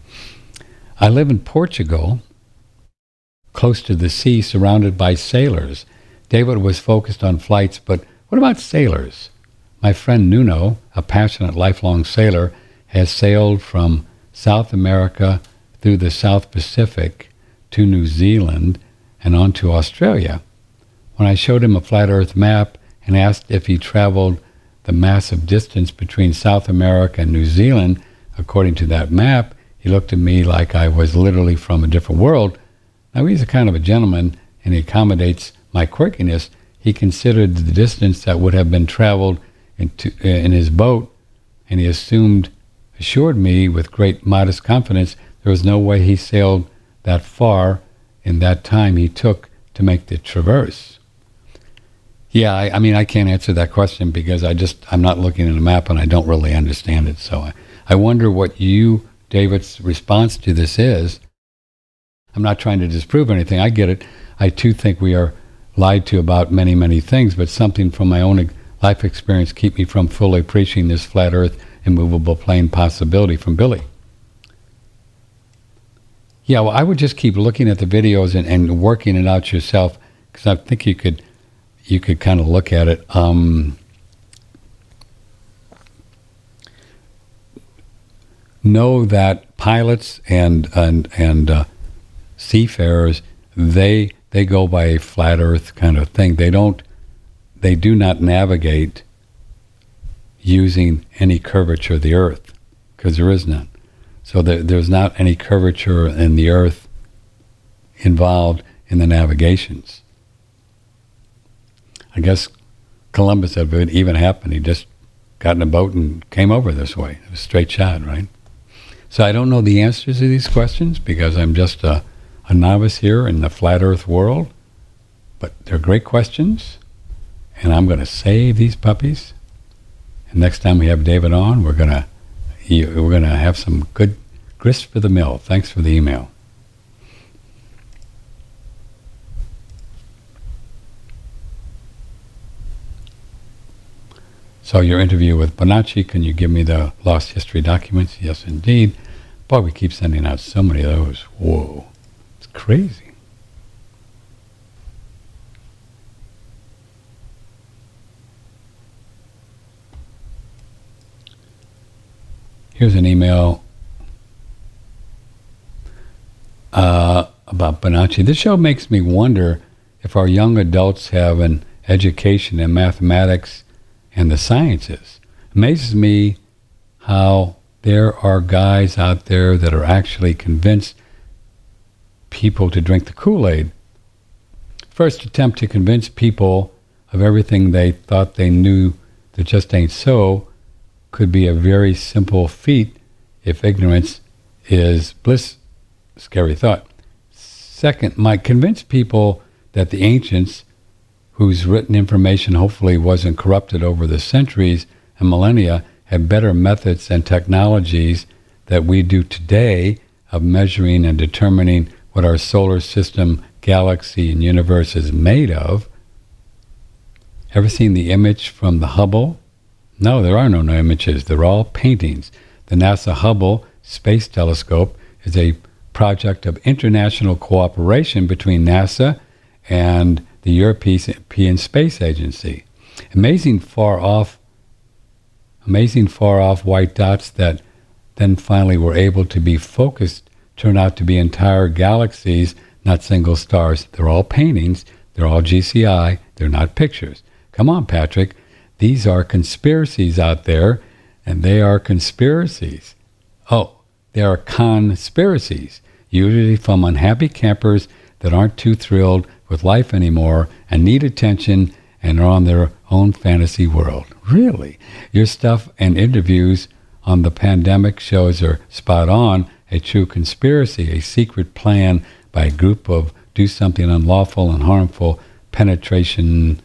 I live in Portugal, close to the sea, surrounded by sailors. David was focused on flights, but what about sailors? My friend Nuno, a passionate lifelong sailor, has sailed from South America through the South Pacific to New Zealand and on to Australia. When I showed him a flat Earth map and asked if he traveled the massive distance between South America and New Zealand, according to that map, he looked at me like I was literally from a different world. Now, he's a kind of a gentleman, and he accommodates my quirkiness. He considered the distance that would have been traveled in his boat, and he assured me with great modest confidence there was no way he sailed that far in that time he took to make the traverse. Yeah, I mean, I can't answer that question because I'm not looking at a map and I don't really understand it. So I wonder what you, David's response to this is. I'm not trying to disprove anything. I get it. I too think we are lied to about many, many things, but something from my own life experience keep me from fully appreciating this flat Earth, immovable plane possibility from Billy. Yeah, well, I would just keep looking at the videos and working it out yourself, because I think you could kind of look at it. Know that pilots and seafarers, they go by a flat Earth kind of thing. They do not navigate using any curvature of the Earth, because there is none. So there's not any curvature in the Earth involved in the navigations. I guess Columbus, if it even happened, he just got in a boat and came over this way. It was a straight shot, right? So I don't know the answers to these questions because I'm just a novice here in the flat Earth world. But they're great questions, and I'm going to save these puppies. And next time we have David on, we're going to have some good grist for the mill. Thanks for the email. So your interview with Bonacci, can you give me the lost history documents? Yes, indeed. Boy, we keep sending out so many of those. Whoa, it's crazy. Here's an email about Bonacci. This show makes me wonder if our young adults have an education in mathematics and the sciences. Amazes me how there are guys out there that are actually convinced people to drink the Kool-Aid. First attempt to convince people of everything they thought they knew that just ain't so could be a very simple feat if ignorance is bliss. Scary thought. Second, might convince people that the ancients, whose written information hopefully wasn't corrupted over the centuries and millennia, had better methods and technologies that we do today of measuring and determining what our solar system, galaxy, and universe is made of. Ever seen the image from the Hubble? No, there are no images. They're all paintings. The NASA Hubble Space Telescope is a project of international cooperation between NASA and the European Space Agency. Amazing far off white dots that then finally were able to be focused turn out to be entire galaxies, not single stars. They're all paintings. They're all GCI. They're not pictures. Come on, Patrick. These are conspiracies out there, and they are conspiracies. Oh, they are conspiracies, usually from unhappy campers that aren't too thrilled with life anymore and need attention and are on their own fantasy world. Really? Your stuff and interviews on the pandemic shows are spot on. A true conspiracy, a secret plan by a group of do something unlawful and harmful, penetrated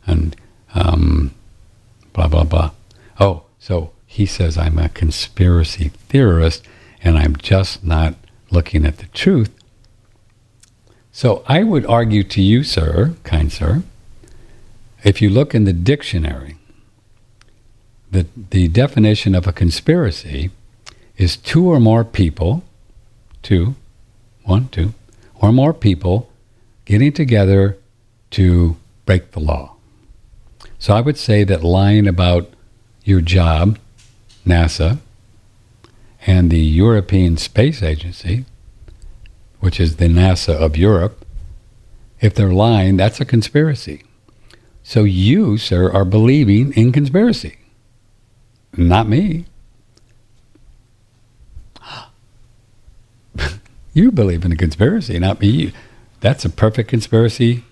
and blah, blah, blah. Oh, so he says I'm a conspiracy theorist and I'm just not looking at the truth. So I would argue to you, sir, kind sir, if you look in the dictionary, the definition of a conspiracy is two or more people, two, or more people getting together to break the law. So I would say that lying about your job, NASA, and the European Space Agency, which is the NASA of Europe, if they're lying, that's a conspiracy. So you, sir, are believing in conspiracy. Not me. You believe in a conspiracy, not me. That's a perfect conspiracy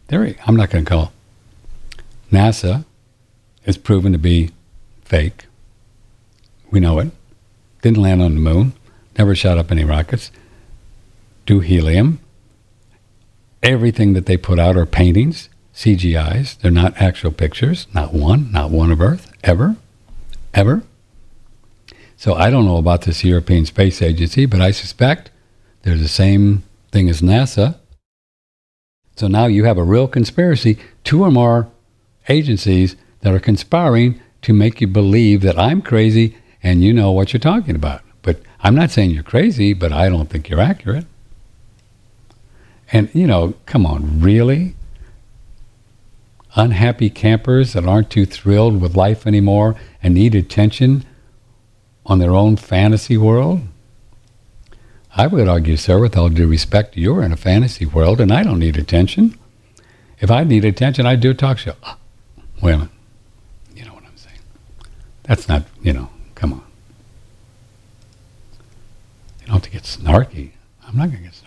theory. I'm not going to call. NASA is proven to be fake. We know it. Didn't land on the moon. Never shot up any rockets. Do helium. Everything that they put out are paintings, CGIs. They're not actual pictures. Not one of Earth, ever. So I don't know about this European Space Agency, but I suspect they're the same thing as NASA. So now you have a real conspiracy, two or more agencies that are conspiring to make you believe that I'm crazy and you know what you're talking about. But I'm not saying you're crazy, but I don't think you're accurate. And, come on, really? Unhappy campers that aren't too thrilled with life anymore and need attention on their own fantasy world? I would argue, sir, with all due respect, you're in a fantasy world and I don't need attention. If I need attention, I'd do a talk show. Wait a minute. You know what I'm saying? That's not, come on. You don't have to get snarky. I'm not going to get snarky.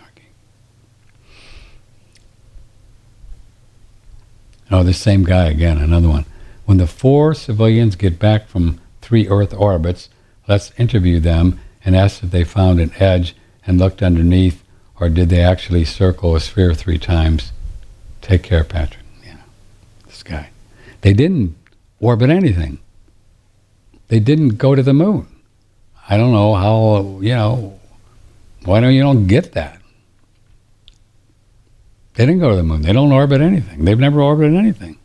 Oh, this same guy again, another one. When the 4 civilians get back from 3 Earth orbits, let's interview them and ask if they found an edge and looked underneath, or did they actually circle a sphere 3 times? Take care, Patrick. This guy. They didn't orbit anything. They didn't go to the moon. I don't know how, why don't get that? They didn't go to the moon. They don't orbit anything. They've never orbited anything.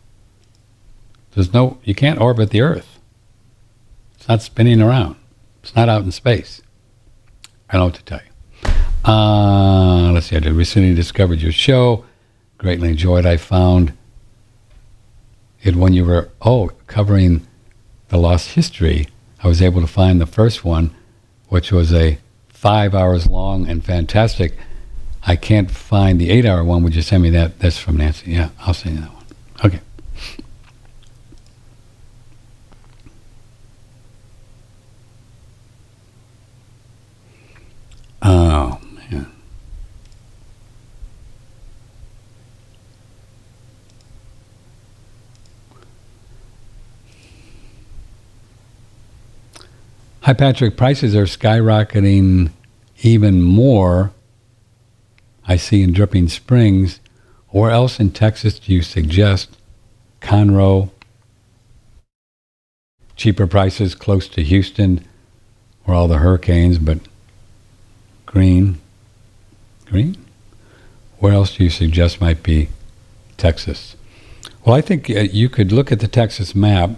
You can't orbit the Earth. It's not spinning around. It's not out in space. I don't know what to tell you. Let's see, I recently discovered your show. Greatly enjoyed. I found it when you were, covering the lost history. I was able to find the first one, which was a 5 hours long and fantastic. I can't find the 8-hour one. Would you send me that? That's from Nancy. Yeah, I'll send you that one. Okay. Oh, man. Hi, Patrick. Prices are skyrocketing even more, I see, in Dripping Springs. Where else in Texas do you suggest? Conroe. Cheaper prices close to Houston, where all the hurricanes, but Green? Where else do you suggest might be Texas? Well, I think you could look at the Texas map,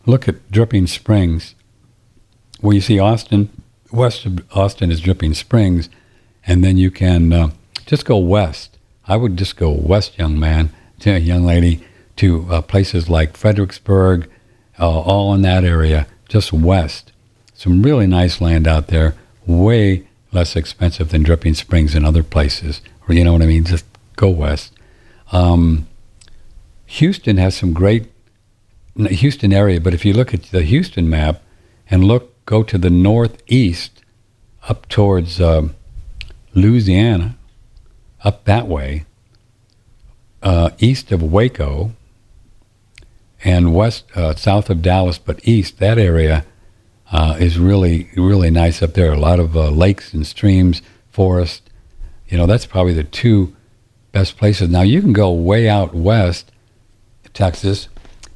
look at Dripping Springs, where you see Austin. West of Austin is Dripping Springs, and then you can just go west. I would just go west, young lady, to places like Fredericksburg, all in that area, just west. Some really nice land out there, way less expensive than Dripping Springs and other places. Or, you know what I mean? Just go west. Houston has some great Houston area, but if you look at the Houston map and go to the northeast, up towards Louisiana, up that way, east of Waco, and south of Dallas, but east, that area is really, really nice up there. A lot of lakes and streams, forest. That's probably the 2 best places. Now, you can go way out west, Texas,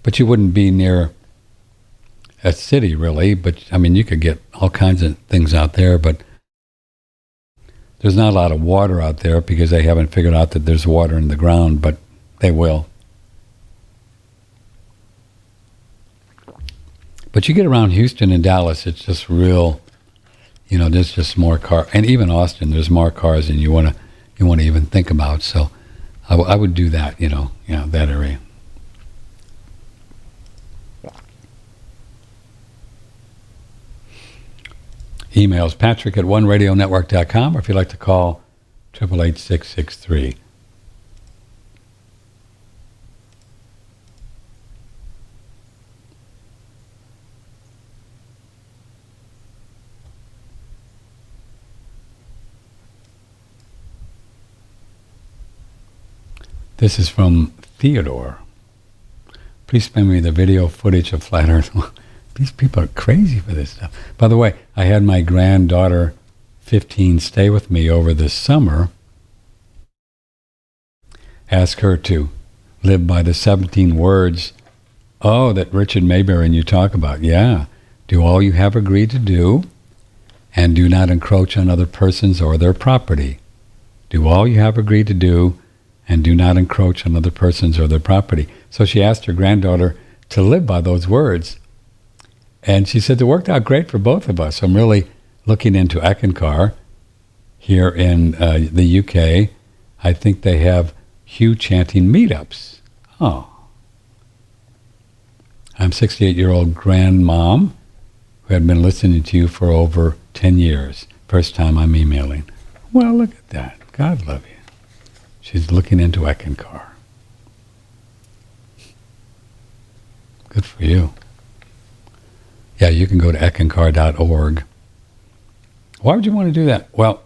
but you wouldn't be near a city, really. But, you could get all kinds of things out there, but there's not a lot of water out there because they haven't figured out that there's water in the ground, but they will. But you get around Houston and Dallas, it's just real, there's just more car, and even Austin, there's more cars than you want to even think about. So I would do that, that area. Emails Patrick at oneradionetwork.com, or if you'd like to call 888-663. This is from Theodore. Please send me the video footage of Flat Earth. These people are crazy for this stuff. By the way, I had my granddaughter, 15, stay with me over the summer. Ask her to live by the 17 words, that Richard Mayberry and you talk about. Yeah. Do all you have agreed to do, and do not encroach on other persons or their property. Do all you have agreed to do, and do not encroach on other persons or their property. So she asked her granddaughter to live by those words. And she said it worked out great for both of us. I'm really looking into Eckankar here in the UK. I think they have Hugh chanting meetups. Oh. I'm 68-year-old grandmom who had been listening to you for over 10 years. First time I'm emailing. Well, look at that. God love you. She's looking into Eckankar. Good for you. Yeah, you can go to eckankar.org. Why would you want to do that? Well,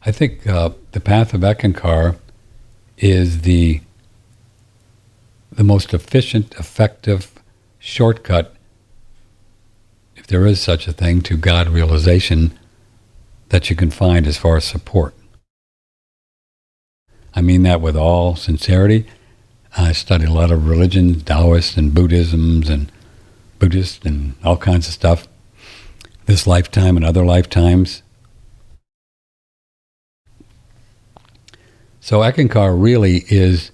I think the path of Eckankar is the most efficient, effective shortcut, if there is such a thing, to God realization that you can find as far as support. I mean that with all sincerity. I study a lot of religions, Taoist and Buddhisms and Buddhist and all kinds of stuff, this lifetime and other lifetimes. So Eckankar really is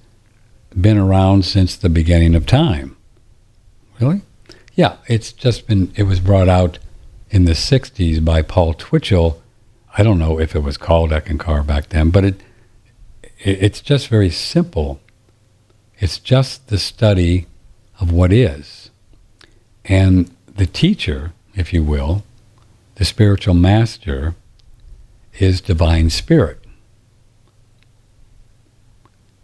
been around since the beginning of time. Really? Yeah, it was brought out in the 60s by Paul Twitchell. I don't know if it was called Eckankar back then, but it's just very simple. It's just the study of what is. And the teacher, if you will, the spiritual master, is divine spirit,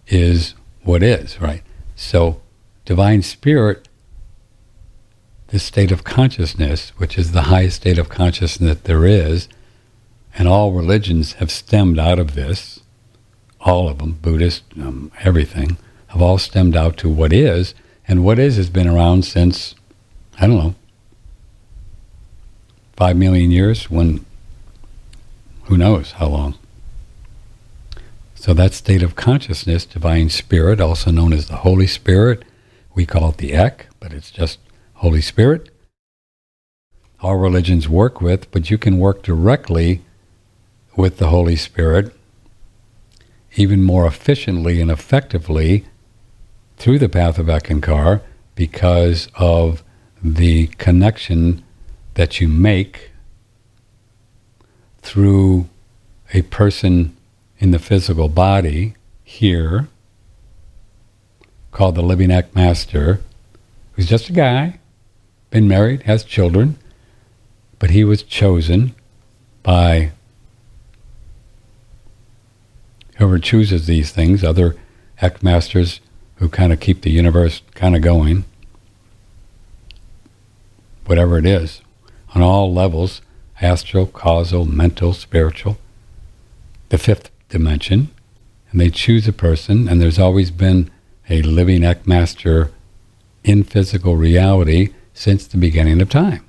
is what is, right? So divine spirit, this state of consciousness, which is the highest state of consciousness that there is, and all religions have stemmed out of this, all of them, Buddhist, everything, have all stemmed out to what is, and what is has been around since, I don't know, 5 million years, when, who knows how long. So that state of consciousness, divine spirit, also known as the Holy Spirit, we call it the Ek, but it's just Holy Spirit. All religions work with, but you can work directly with the Holy Spirit even more efficiently and effectively through the path of Eckankar because of the connection that you make through a person in the physical body here called the Living Ek Master, who's just a guy, been married, has children, but he was chosen by whoever chooses these things, other Ek Masters who kind of keep the universe kind of going, whatever it is, on all levels, astral, causal, mental, spiritual, the fifth dimension, and they choose a person, and there's always been a living Ek Master in physical reality since the beginning of time.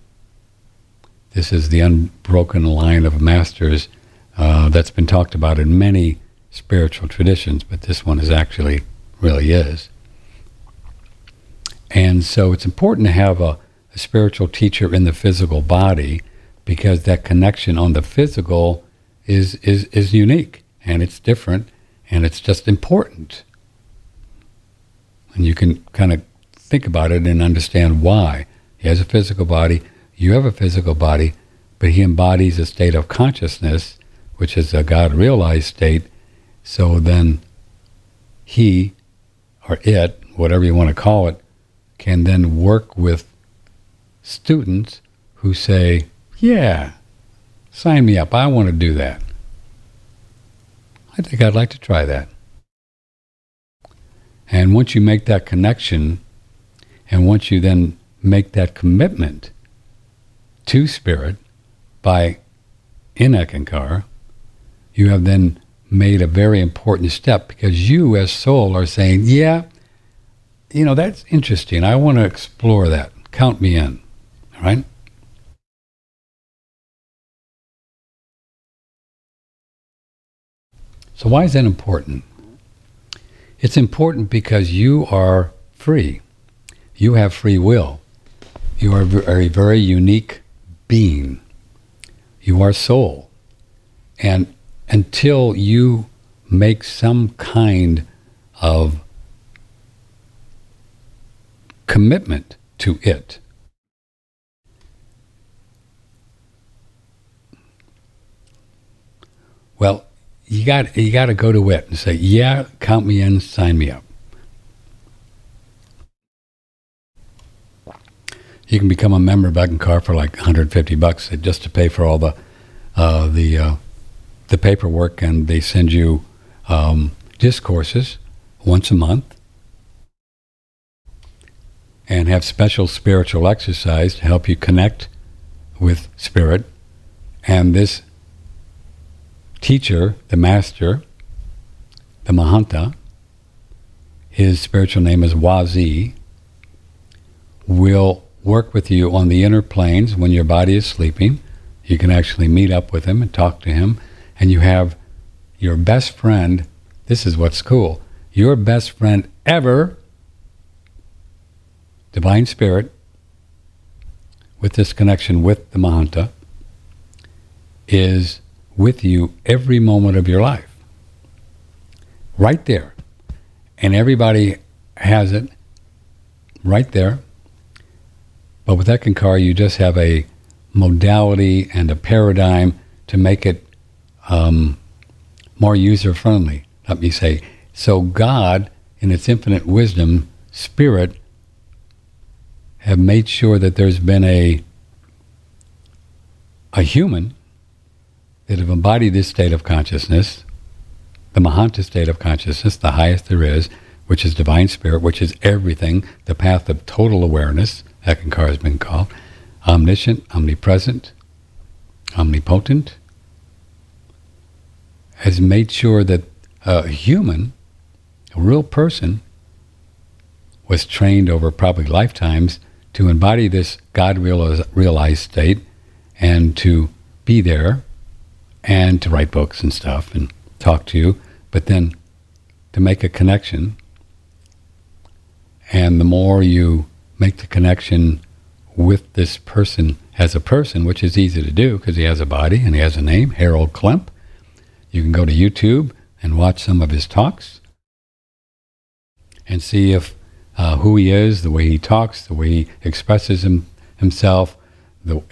This is the unbroken line of masters that's been talked about in many spiritual traditions, but this one is actually really is. And so it's important to have a spiritual teacher in the physical body because that connection on the physical is unique and it's different and it's just important. And you can kind of think about it and understand why. He has a physical body, you have a physical body, but he embodies a state of consciousness, which is a God-realized state. So then he, or it, whatever you want to call it, can then work with students who say, yeah, sign me up, I want to do that. I think I'd like to try that. And once you make that connection, and once you then make that commitment to spirit in Eckankar, you have then made a very important step, because you as soul are saying, yeah, that's interesting. I want to explore that. Count me in. All right? So why is that important? It's important because you are free. You have free will. You are a very unique being. You are soul. And until you make some kind of commitment to it, well, you got to go to it and say, yeah, count me in, sign me up. You can become a member of Eckankar for like $150 just to pay for all the paperwork, and they send you discourses once a month and have special spiritual exercise to help you connect with spirit. And this teacher, the master, the Mahanta, his spiritual name is Wazi, will work with you on the inner planes when your body is sleeping. You can actually meet up with him and talk to him, and you have your best friend. This is what's cool. Your best friend ever, Divine Spirit, with this connection with the Mahanta, is with you every moment of your life. Right there. And everybody has it right there. But with Eckankar, you just have a modality and a paradigm to make it more user-friendly, let me say. So God, in its infinite wisdom, Spirit, have made sure that there's been a human that have embodied this state of consciousness, the Mahanta state of consciousness, the highest there is, which is Divine Spirit, which is everything, the path of total awareness, Eckankar has been called, omniscient, omnipresent, omnipotent, has made sure that a human, a real person, was trained over probably lifetimes to embody this God-realized state and to be there and to write books and stuff and talk to you, but then to make a connection. And the more you make the connection with this person as a person, which is easy to do because he has a body and he has a name, Harold Klemp. You can go to YouTube and watch some of his talks and see if who he is, the way he talks, the way he expresses himself,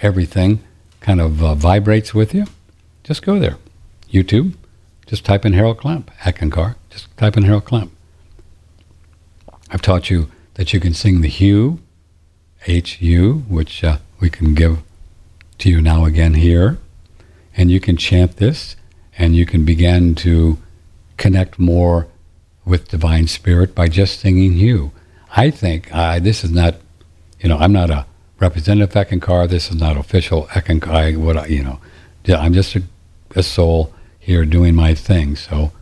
everything kind of vibrates with you. Just go there. YouTube, just type in Harold Klemp, Eckankar, just type in Harold Klemp. I've taught you that you can sing the Hue, H-U, which we can give to you now again here. And you can chant this, and you can begin to connect more with Divine Spirit by just singing Hue. I think this is not, I'm not a representative Eckankar. This is not official Eckankar. I'm just a soul here doing my thing. So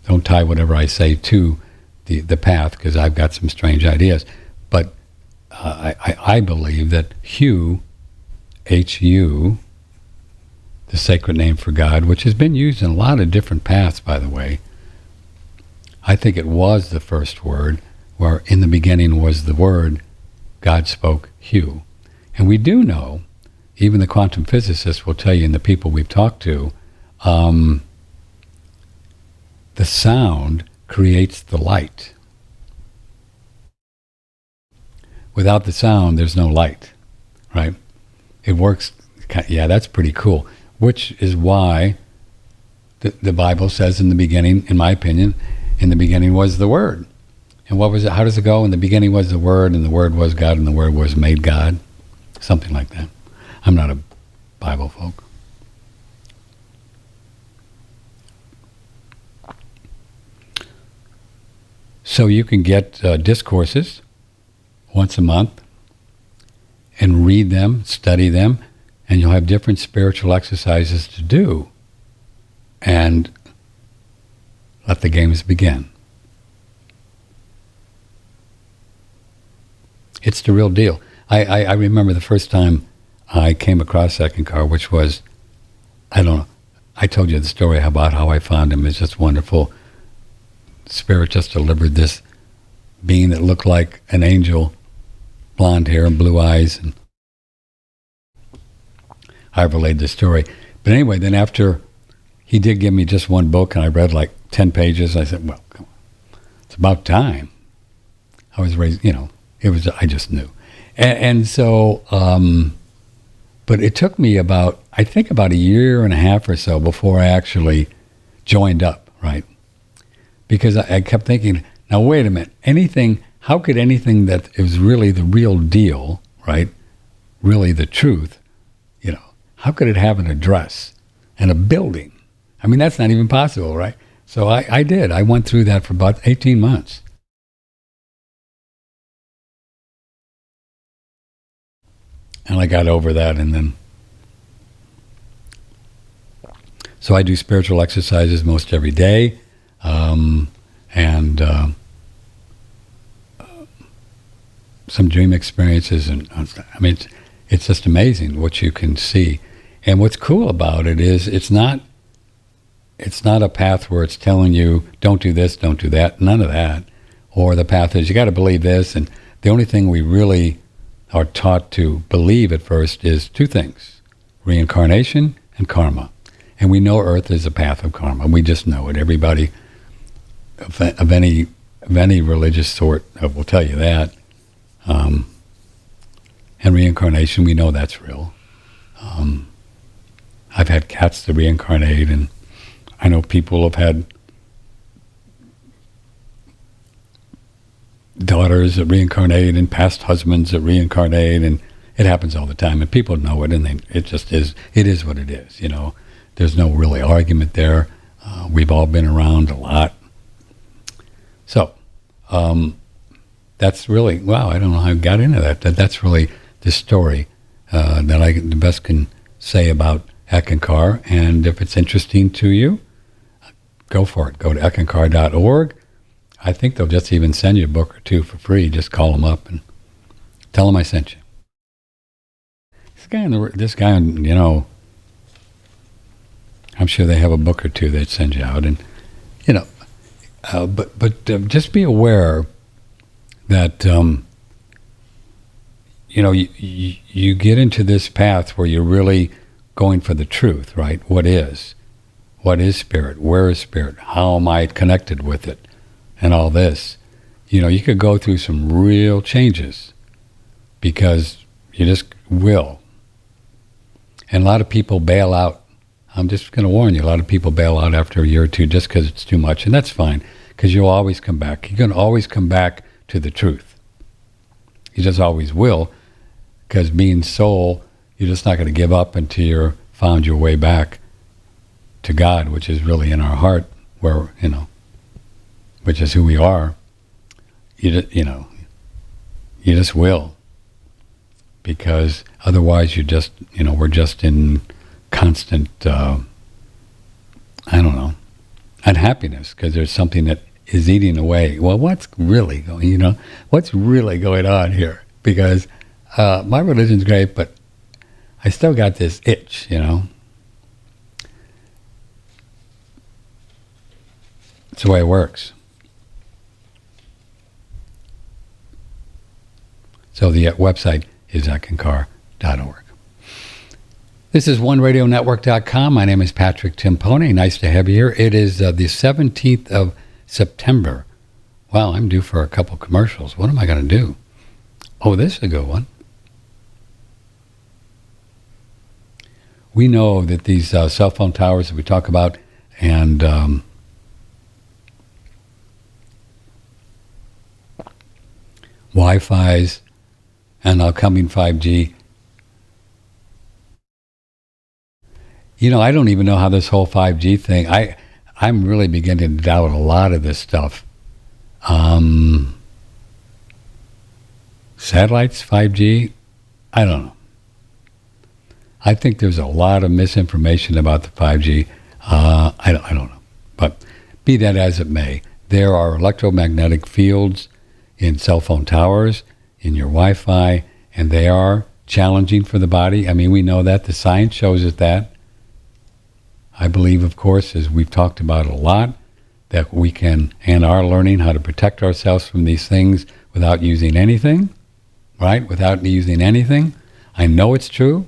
don't tie whatever I say to the path, because I've got some strange ideas. But I believe that Hue, H-U, the sacred name for God, which has been used in a lot of different paths, by the way. I think it was the first word, where in the beginning was the word, God spoke Hue. And we do know, even the quantum physicists will tell you, and the people we've talked to, the sound creates the light. without the sound, there's no light, right? It works. Yeah, that's pretty cool. Which is why the Bible says in the beginning, in my opinion, in the beginning was the Word. And what was it? How does it go? In the beginning was the Word, and the Word was God, and the Word was made God. Something like that. I'm not a Bible folk. So you can get discourses once a month and read them, study them, and you'll have different spiritual exercises to do. And let the games begin. It's the real deal. I remember the first time I came across Eckankar, which was, I don't know, I told you the story about how I found him. It's just wonderful. Spirit just delivered this being that looked like an angel, blonde hair and blue eyes, and I relayed the story. But anyway, then after he did give me just one book, and I read like 10 pages, I said, well, come on. It's about time. I was raised, I just knew. And so, but it took me about a year and a half or so before I actually joined up, right? Because I kept thinking, now wait a minute, how could anything that is really the real deal, right, really the truth, how could it have an address and a building? I mean, that's not even possible, right? So I did. I went through that for about 18 months. And I got over that, and then... So I do spiritual exercises most every day. And some dream experiences, and I mean, it's just amazing what you can see. And what's cool about it is it's not a path where it's telling you don't do this, don't do that, none of that. Or the path is you got to believe this, and the only thing we really are taught to believe at first is two things: reincarnation and karma. And we know Earth is a path of karma. We just know it. Everybody of any religious sort will tell you that. And reincarnation, we know that's real. I've had cats that reincarnate, and I know people have had daughters that reincarnate and past husbands that reincarnate, and it happens all the time, and people know it, and it just is. It is what it is. There's no really argument there. We've all been around a lot. So, that's really, wow, I don't know how I got into that. That's really the story that I the best can say about Eckankar. And if it's interesting to you, go for it. Go to eckankar.org. I think they'll just even send you a book or two for free. Just call them up and tell them I sent you. This guy, I'm sure they have a book or two they'd send you out. And, but just be aware that, you get into this path where you're really going for the truth, right? What is spirit? Where is spirit? How am I connected with it? And all this. You could go through some real changes because you just will. And a lot of people bail out. I'm just going to warn you, a lot of people bail out after a year or two just because it's too much, and that's fine, because you'll always come back. You're going to always come back to the truth. You just always will, because being soul, you're just not going to give up until you're found your way back to God, which is really in our heart, where, which is who we are. You just will, because otherwise you just, we're just in constant, unhappiness, because there's something that is eating away. Well, what's really going on here? Because my religion's great, but I still got this itch, It's the way it works. So the website is eckankar.org. This is OneRadioNetwork.com. My name is Patrick Timpone. Nice to have you here. It is the 17th of September. Wow, I'm due for a couple commercials. What am I going to do? Oh, this is a good one. We know that these cell phone towers that we talk about and Wi-Fi's and upcoming 5G. You know, I don't even know how this whole 5G thing, I'm really beginning to doubt a lot of this stuff. Satellites, 5G, I don't know. I think there's a lot of misinformation about the 5G. I don't know. But be that as it may, there are electromagnetic fields in cell phone towers, in your Wi-Fi, and they are challenging for the body. I mean, we know that. The science shows us that. I believe, of course, as we've talked about a lot, that we can and are learning how to protect ourselves from these things without using anything, right? Without using anything. I know it's true.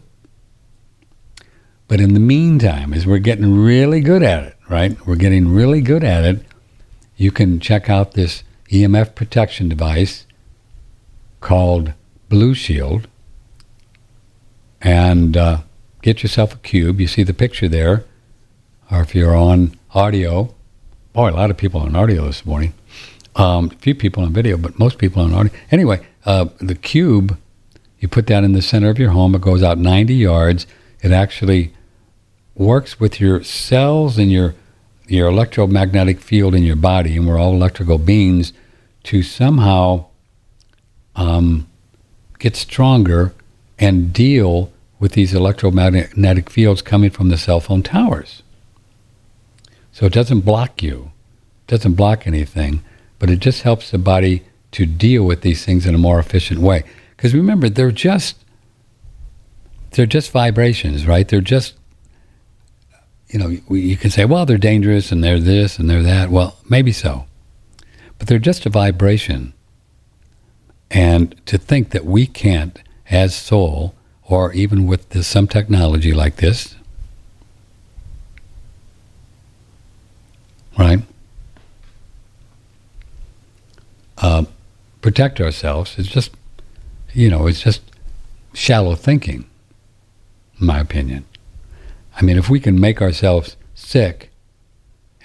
But in the meantime, as we're getting really good at it, right? We're getting really good at it. You can check out this EMF protection device called Blue Shield and get yourself a cube. You see the picture there. Or if you're on audio, boy, a lot of people on audio this morning. A few people on video, but most people on audio. Anyway, the cube, you put that in the center of your home. It goes out 90 yards. It actually works with your cells and your electromagnetic field in your body, and we're all electrical beings, to somehow get stronger and deal with these electromagnetic fields coming from the cell phone towers. So it doesn't block you, doesn't block anything, but it just helps the body to deal with these things in a more efficient way. Because remember, they're just vibrations, right? They're just, you know, you can say, well, they're dangerous and they're this and they're that. Well, maybe so. But they're just a vibration. And to think that we can't, as soul, or even with some technology like this, right, protect ourselves, it's just, you know, it's just shallow thinking, in my opinion. I mean, if we can make ourselves sick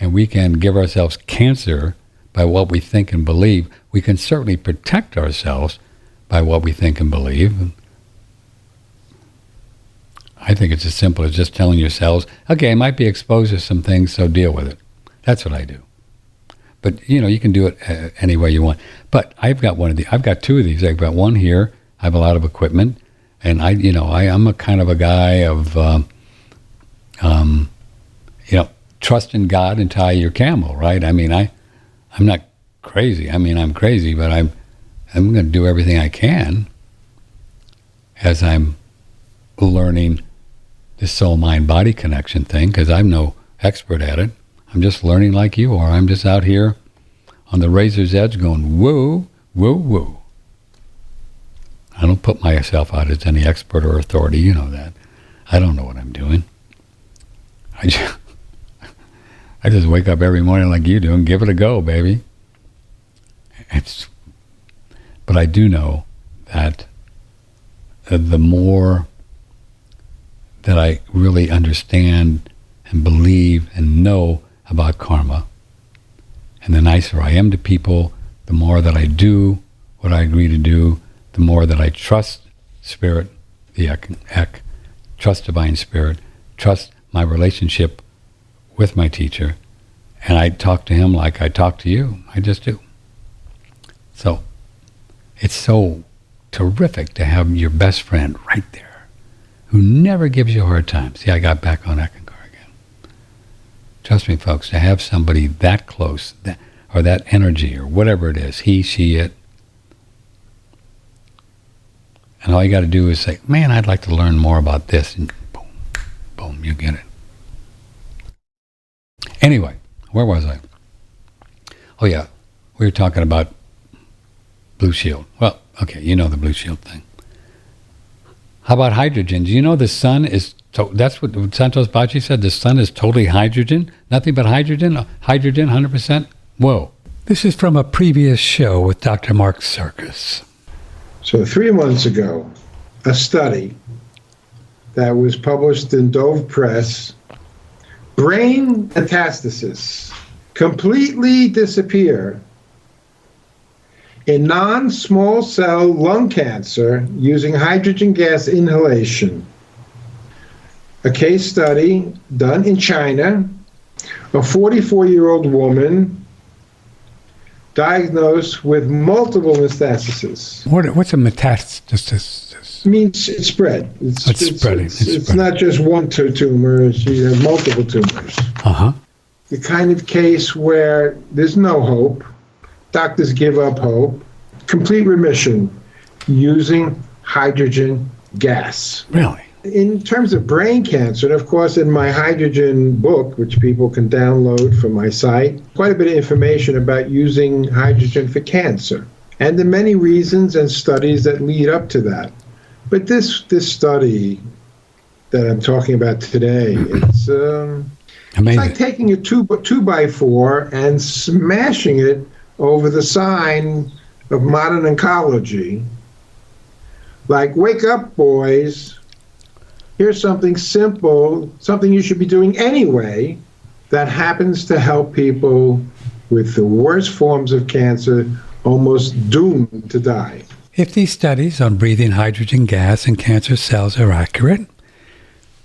and we can give ourselves cancer by what we think and believe, we can certainly protect ourselves by what we think and believe. I think it's as simple as just telling yourselves, okay, I might be exposed to some things, so deal with it. That's what I do. But, you know, you can do it any way you want. But I've got two of these. I've got one here. I have a lot of equipment. And I'm a kind of a guy of, trust in God and tie your camel, right? I mean, I'm not crazy. I mean, I'm crazy, but I'm going to do everything I can as I'm learning this soul-mind-body connection thing, because I'm no expert at it. I'm just learning like you are. I'm just out here on the razor's edge going, whoa, whoa, whoa. I don't put myself out as any expert or authority. You know that. I don't know what I'm doing. I just wake up every morning like you do and give it a go, baby. But I do know that the more that I really understand and believe and know about karma, and the nicer I am to people, the more that I do what I agree to do, the more that I trust Spirit, the Ek, trust Divine Spirit, trust my relationship with my teacher, and I talk to him like I talk to you. I just do. So it's so terrific to have your best friend right there who never gives you a hard time. See, I got back on Eckankar again. Trust me, folks, to have somebody that close, or that energy, or whatever it is, he, she, it, and all you got to do is say, man, I'd like to learn more about this, and boom, boom, you get it. Anyway, where was I? Oh, yeah, we were talking about Blue Shield. Well, okay, you know the Blue Shield thing. How about hydrogen? Do you know the sun is, that's what Santos Bacci said, the sun is totally hydrogen? Nothing but hydrogen? Hydrogen, 100%? Whoa. This is from a previous show with Dr. Mark Circus. So 3 months ago, a study that was published in Dove Press, brain metastasis completely disappear in non-small cell lung cancer using hydrogen gas inhalation. A case study done in China, a 44-year-old woman diagnosed with multiple metastases. What's a metastasis? It means it's spread. It's spreading. It's not just one tumor, she has multiple tumors. Uh-huh. The kind of case where there's no hope, doctors give up hope, complete remission using hydrogen gas. Really? In terms of brain cancer, and of course in my hydrogen book, which people can download from my site, quite a bit of information about using hydrogen for cancer and the many reasons and studies that lead up to that. But this study that I'm talking about today, it's like taking a 2x4 and smashing it over the sign of modern oncology. Like, wake up, boys. Here's something simple, something you should be doing anyway, that happens to help people with the worst forms of cancer, almost doomed to die. If these studies on breathing hydrogen gas in cancer cells are accurate,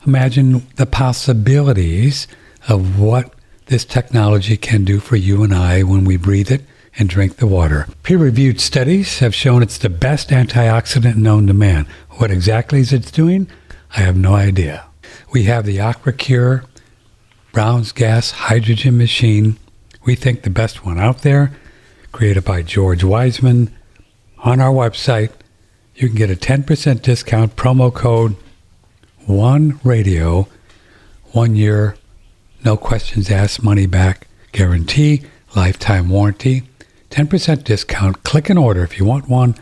imagine the possibilities of what this technology can do for you and I when we breathe it and drink the water. Peer-reviewed studies have shown it's the best antioxidant known to man. What exactly is it doing? I have no idea. We have the AquaCure Brown's gas hydrogen machine. We think the best one out there, created by George Wiseman. On our website, you can get a 10% discount, promo code ONERADIO, 1 year, no questions asked, money back guarantee, lifetime warranty, 10% discount. Click and order if you want one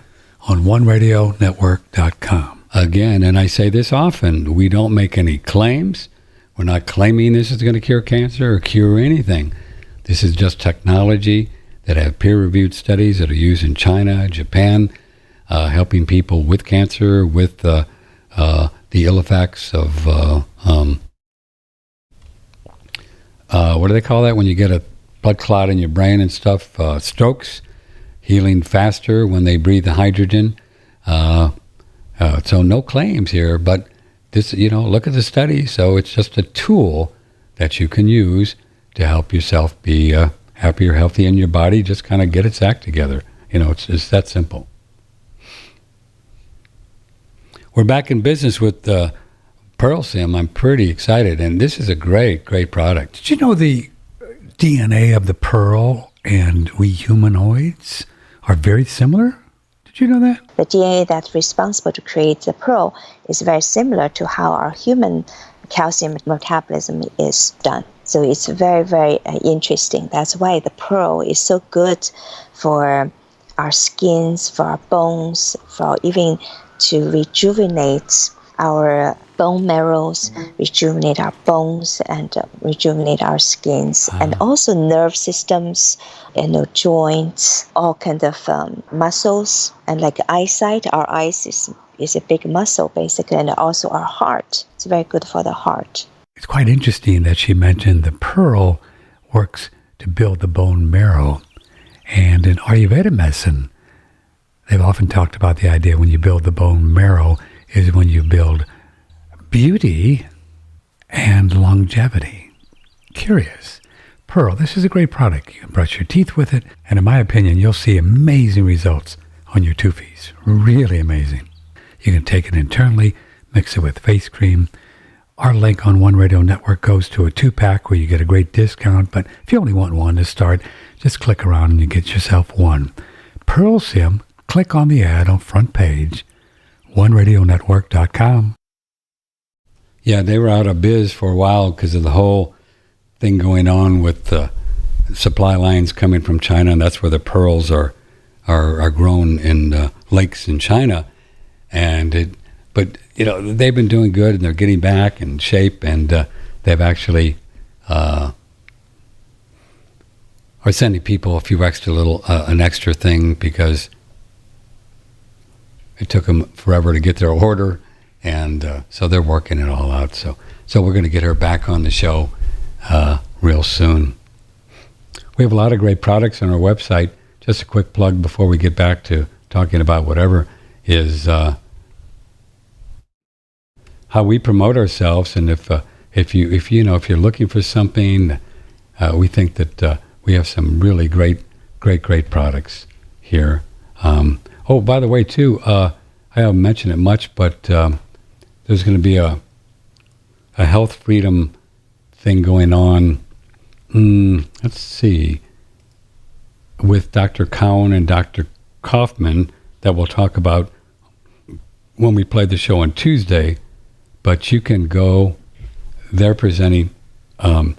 on oneradionetwork.com. Again, and I say this often, we don't make any claims. We're not claiming this is going to cure cancer or cure anything. This is just technology that have peer-reviewed studies that are used in China, Japan, helping people with cancer, with the ill effects of, what do they call that when you get a blood clot in your brain and stuff? Strokes, healing faster when they breathe the hydrogen. So no claims here, but this, look at the study. So it's just a tool that you can use to help yourself be happier, healthy in your body. Just kind of get its act together. It's that simple. We're back in business with Pearl Sim. I'm pretty excited, and this is a great, great product. Did you know the DNA of the pearl and we humanoids are very similar? Did you know that? The DNA that's responsible to create the pearl is very similar to how our human calcium metabolism is done. So it's very, very interesting. That's why the pearl is so good for our skins, for our bones, for even to rejuvenate our bone marrows, rejuvenate our bones, and rejuvenate our skins, and also nerve systems, joints, all kind of muscles, and like eyesight. Our eyes is a big muscle basically, and also our heart. It's very good for the heart. It's quite interesting that she mentioned the pearl works to build the bone marrow, and in Ayurveda medicine, they've often talked about the idea when you build the bone marrow is when you build beauty and longevity. Curious. Pearl, this is a great product. You can brush your teeth with it, and in my opinion, you'll see amazing results on your toofies. Really amazing. You can take it internally, mix it with face cream. Our link on One Radio Network goes to a 2-pack where you get a great discount, but if you only want one to start, just click around and you get yourself one. Pearl Sim, click on the ad on front page, oneradionetwork.com. Yeah, they were out of biz for a while because of the whole thing going on with the supply lines coming from China, and that's where the pearls are grown in lakes in China. But they've been doing good, and they're getting back in shape, and they've actually are sending people a few extra an extra thing because it took them forever to get their order, and so they're working it all out. So we're going to get her back on the show real soon. We have a lot of great products on our website. Just a quick plug before we get back to talking about whatever is how we promote ourselves, and if you're looking for something, we think that we have some really great products here. Oh, by the way, too, I haven't mentioned it much, but there's going to be a health freedom thing going on. Let's see, with Dr. Cowan and Dr. Kaufman, that we'll talk about when we play the show on Tuesday. But you can go, they're presenting all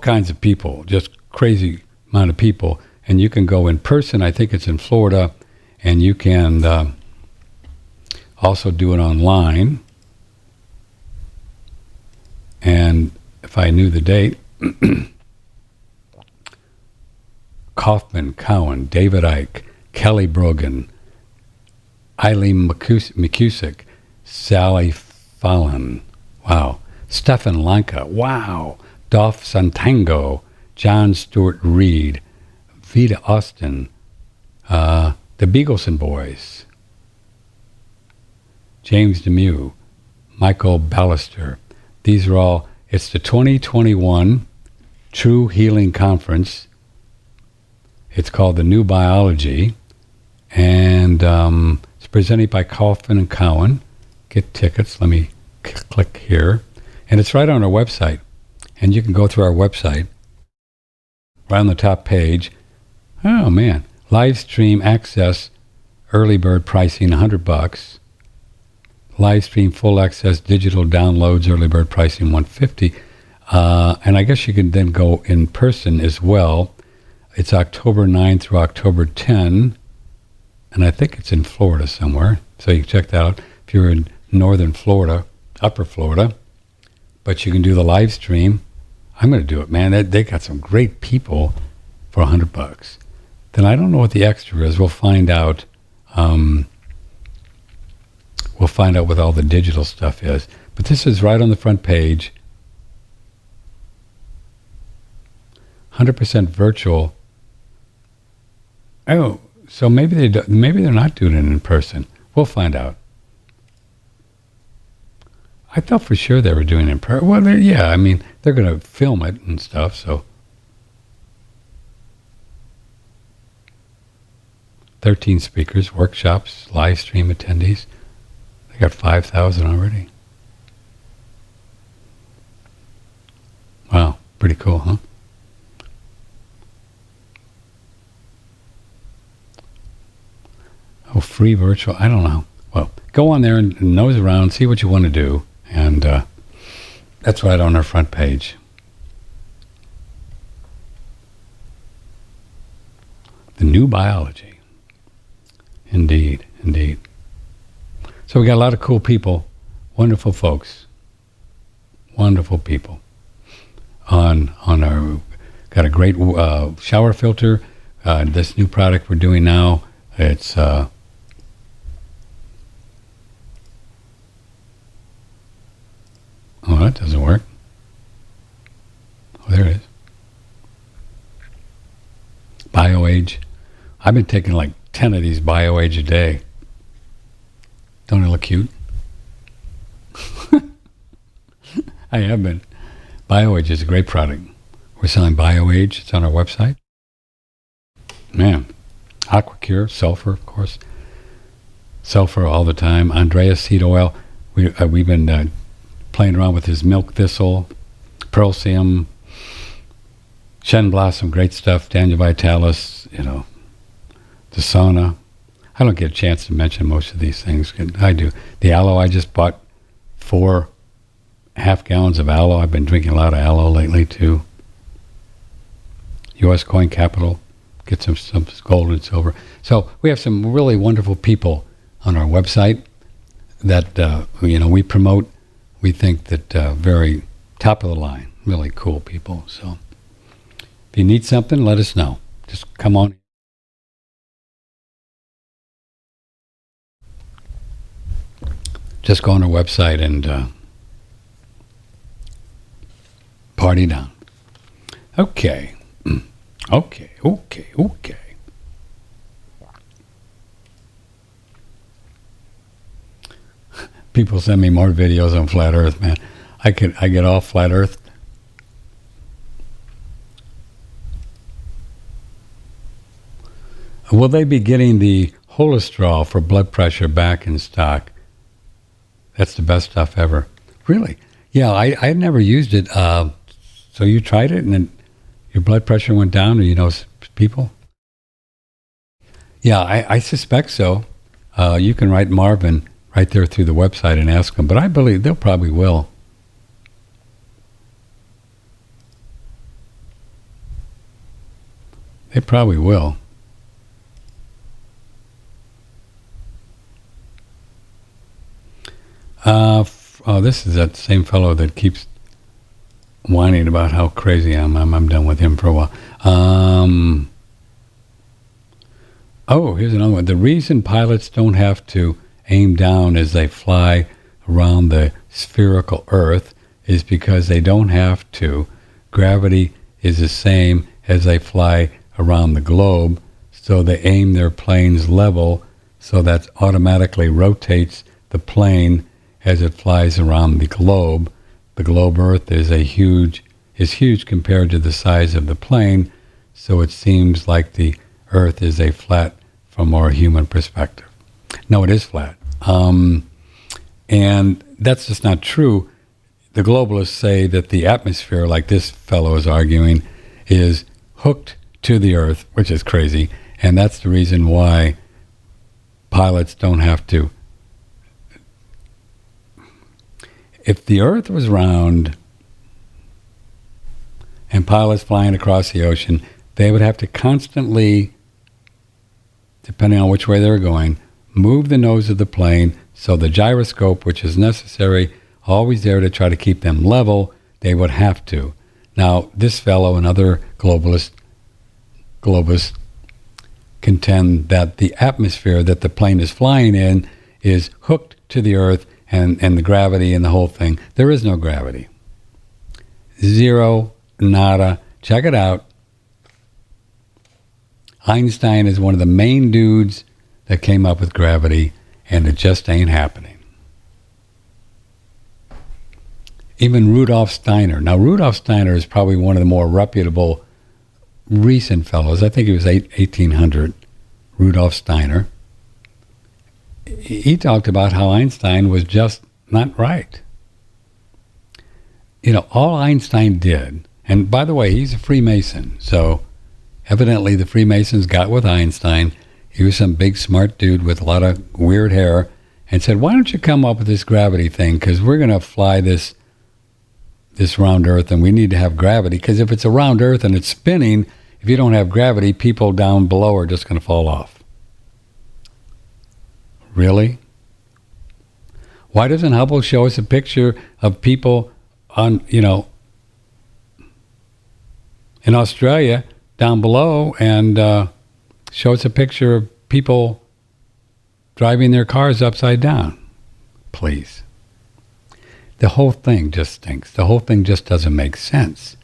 kinds of people, just crazy amount of people. And you can go in person, I think it's in Florida, and you can also do it online. And if I knew the date, Kaufman, Cowan, David Icke, Kelly Brogan, Eileen McCusick, Sally Fallon, wow, Stefan Lanka, wow, Dolph Santango, John Stewart Reed, Vita Austin, the Beagleson Boys, James Demew, Michael Ballister. These are all, it's the 2021 True Healing Conference. It's called The New Biology, and it's presented by Kaufman and Cowan. Get tickets. Let me click here. And it's right on our website. And you can go through our website, right on the top page. Oh, man. Live stream access, early bird pricing, $100. Live stream full access, digital downloads, early bird pricing, $150. And I guess you can then go in person as well. It's October 9 through October 10. And I think it's in Florida somewhere. So you can check that out if you're in northern Florida, upper Florida. But you can do the live stream. I'm going to do it, man. They got some great people for $100. Then I don't know what the extra is. We'll find out. We'll find out what all the digital stuff is. But this is right on the front page. 100% virtual. Oh, so maybe they're not doing it in person. We'll find out. I thought for sure they were doing it in person. Well, yeah, I mean, they're going to film it and stuff, so. 13 speakers, workshops, live stream attendees. They got 5,000 already. Wow, pretty cool, huh? Oh, free virtual, I don't know. Well, go on there and nose around, see what you want to do. And that's right on our front page. The New Biology. Indeed, indeed. So we got a lot of cool people, wonderful folks, wonderful people. On our, got a great shower filter. This new product we're doing now, it's oh, that doesn't work. Oh, there it is. BioAge. I've been taking like 10 of these BioAge a day. Don't it look cute? I have been. BioAge is a great product. We're selling BioAge. It's on our website. Man. AquaCure, sulfur, of course. Sulfur all the time. Andreas seed oil. We've been playing around with his milk thistle, pearlsium, Shen blossom, great stuff. Daniel Vitalis, the sauna. I don't get a chance to mention most of these things. I do. The aloe, I just bought 4 half gallons of aloe. I've been drinking a lot of aloe lately too. U.S. Coin Capital, get some gold and silver. So we have some really wonderful people on our website that we promote. We think that very top of the line, really cool people. So if you need something, let us know. Just come on. Just go on our website and party down. Okay. Okay. People send me more videos on flat Earth, man. I get off flat Earth. Will they be getting the Holostrol for blood pressure back in stock? That's the best stuff ever. Really? Yeah, I had never used it. So you tried it and then your blood pressure went down, or you know people? Yeah, I suspect so. You can write Marvin right there through the website and ask them, but I believe they'll probably will. They probably will. This is that same fellow that keeps whining about how crazy I am. I'm done with him for a while. Here's another one. The reason pilots don't have to aim down as they fly around the spherical Earth is because they don't have to. Gravity is the same as they fly around the globe, so they aim their planes level, so that automatically rotates the plane as it flies around the globe. The globe Earth is huge compared to the size of the plane, so it seems like the Earth is a flat from our human perspective. No, it is flat. And that's just not true. The globalists say that the atmosphere, like this fellow is arguing, is hooked to the Earth, which is crazy, and that's the reason why pilots don't have to. If the Earth was round and pilots flying across the ocean, they would have to constantly, depending on which way they were going, move the nose of the plane so the gyroscope, which is necessary, always there to try to keep them level, they would have to. Now, this fellow and other globalists contend that the atmosphere that the plane is flying in is hooked to the Earth and the gravity and the whole thing. There is no gravity. Zero, nada. Check it out. Einstein is one of the main dudes that came up with gravity, and it just ain't happening. Even Rudolf Steiner. Now, Rudolf Steiner is probably one of the more reputable recent fellows. I think he was 1800, Rudolf Steiner. He talked about how Einstein was just not right. You know, all Einstein did, and by the way, he's a Freemason, so evidently the Freemasons got with Einstein. He was some big smart dude with a lot of weird hair, and said, why don't you come up with this gravity thing, because we're going to fly this round Earth, and we need to have gravity, because if it's a round Earth and it's spinning, if you don't have gravity, people down below are just going to fall off. Really? Why doesn't Hubble show us a picture of people on, in Australia down below and show us a picture of people driving their cars upside down? Please. The whole thing just stinks. The whole thing just doesn't make sense.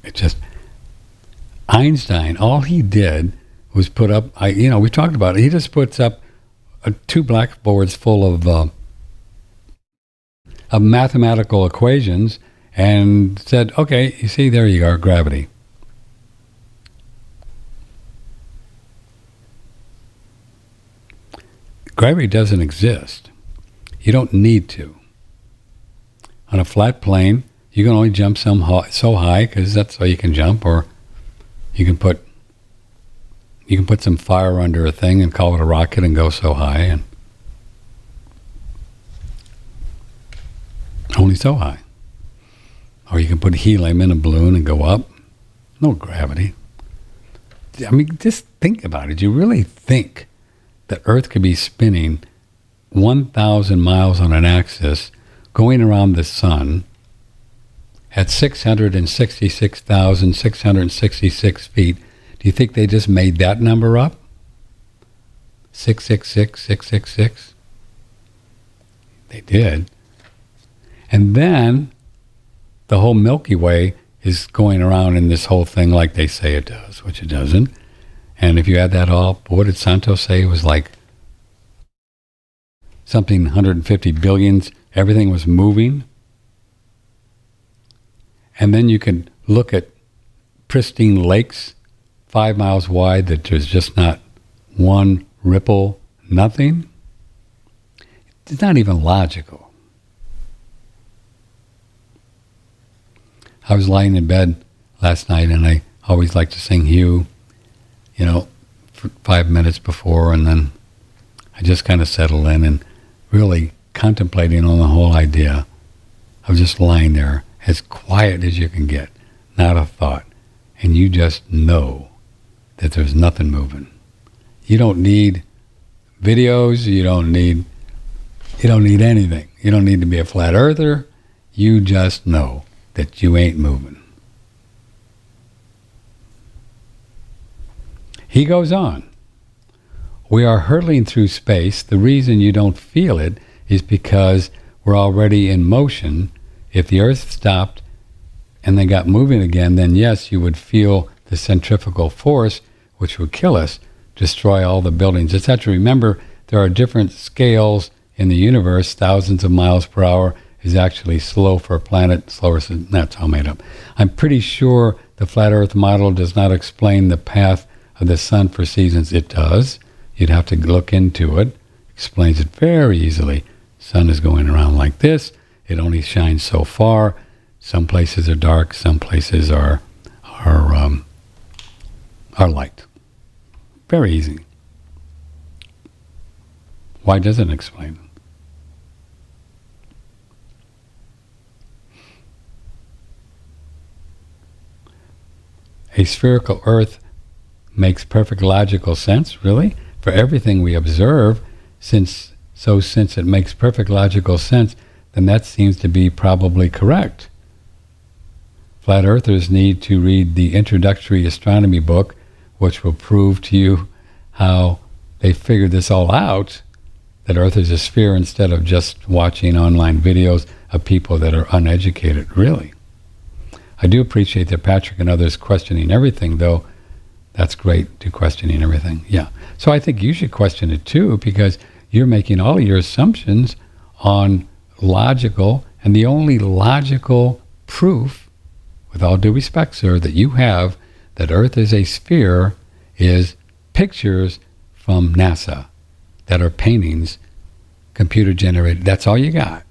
It just... Einstein, all he did was put up, we talked about it, he just puts up 2 blackboards full of mathematical equations and said, okay, you see, there you are, gravity. Gravity doesn't exist. You don't need to. On a flat plane, you can only jump so high because that's all you can jump, or you can put some fire under a thing and call it a rocket and go so high, and only so high. Or you can put helium in a balloon and go up. No gravity. I mean, just think about it. You really think that Earth could be spinning 1,000 miles on an axis going around the sun at 666,666 feet? Do you think they just made that number up? 666, 666? They did. And then the whole Milky Way is going around in this whole thing like they say it does, which it doesn't. And if you add that all up, what did Santos say? It was like something 150 billions. Everything was moving. And then you can look at pristine lakes 5 miles wide that there's just not one ripple, nothing. It's not even logical. I was lying in bed last night, and I always like to sing Hugh, for 5 minutes before, and then I just kind of settled in and really contemplating on the whole idea of just lying there as quiet as you can get, not a thought, and you just know that there's nothing moving. You don't need videos, you don't need anything. You don't need to be a flat earther. You just know that you ain't moving. He goes on. We are hurtling through space. The reason you don't feel it is because we're already in motion. If the Earth stopped and then got moving again, then yes, you would feel the centrifugal force, which would kill us, destroy all the buildings, etc. Remember, there are different scales in the universe. Thousands of miles per hour is actually slow for a planet, slower, that's all made up. I'm pretty sure the flat Earth model does not explain the path of the sun for seasons. It does. You'd have to look into it. Explains it very easily. Sun is going around like this. It only shines so far. Some places are dark. Some places are light. Very easy. Why doesn't it explain it? A spherical Earth makes perfect logical sense, really, for everything we observe. Since it makes perfect logical sense, then that seems to be probably correct. Flat Earthers need to read the introductory astronomy book, which will prove to you how they figured this all out, that Earth is a sphere, instead of just watching online videos of people that are uneducated, really. I do appreciate that Patrick and others questioning everything, though. That's great, to questioning everything. Yeah. So I think you should question it too, because you're making all your assumptions on logical, and the only logical proof, with all due respect, sir, that you have that Earth is a sphere is pictures from NASA that are paintings, computer generated. That's all you got.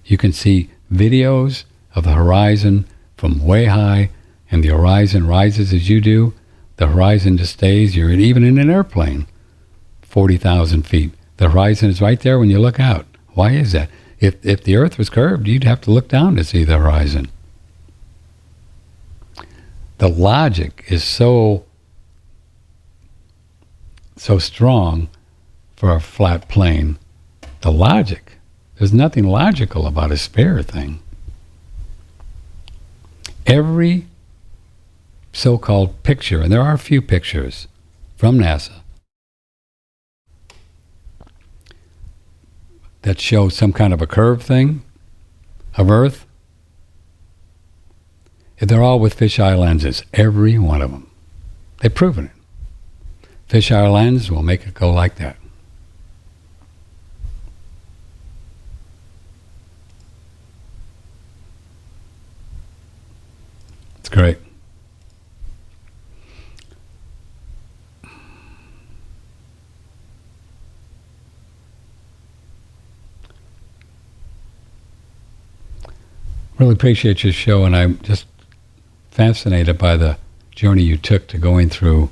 You can see videos of the horizon from way high, and the horizon rises as you do. The horizon just stays. You're even in an airplane, 40,000 feet. The horizon is right there when you look out. Why is that? If the Earth was curved, you'd have to look down to see the horizon. The logic is so strong for a flat plane. The logic. There's nothing logical about a sphere thing. Every so-called picture, and there are a few pictures from NASA that show some kind of a curved thing of Earth, they're all with fisheye lenses, every one of them. They've proven it. Fisheye lens will make it go like that. It's great. Really appreciate your show, and I'm just fascinated by the journey you took to going through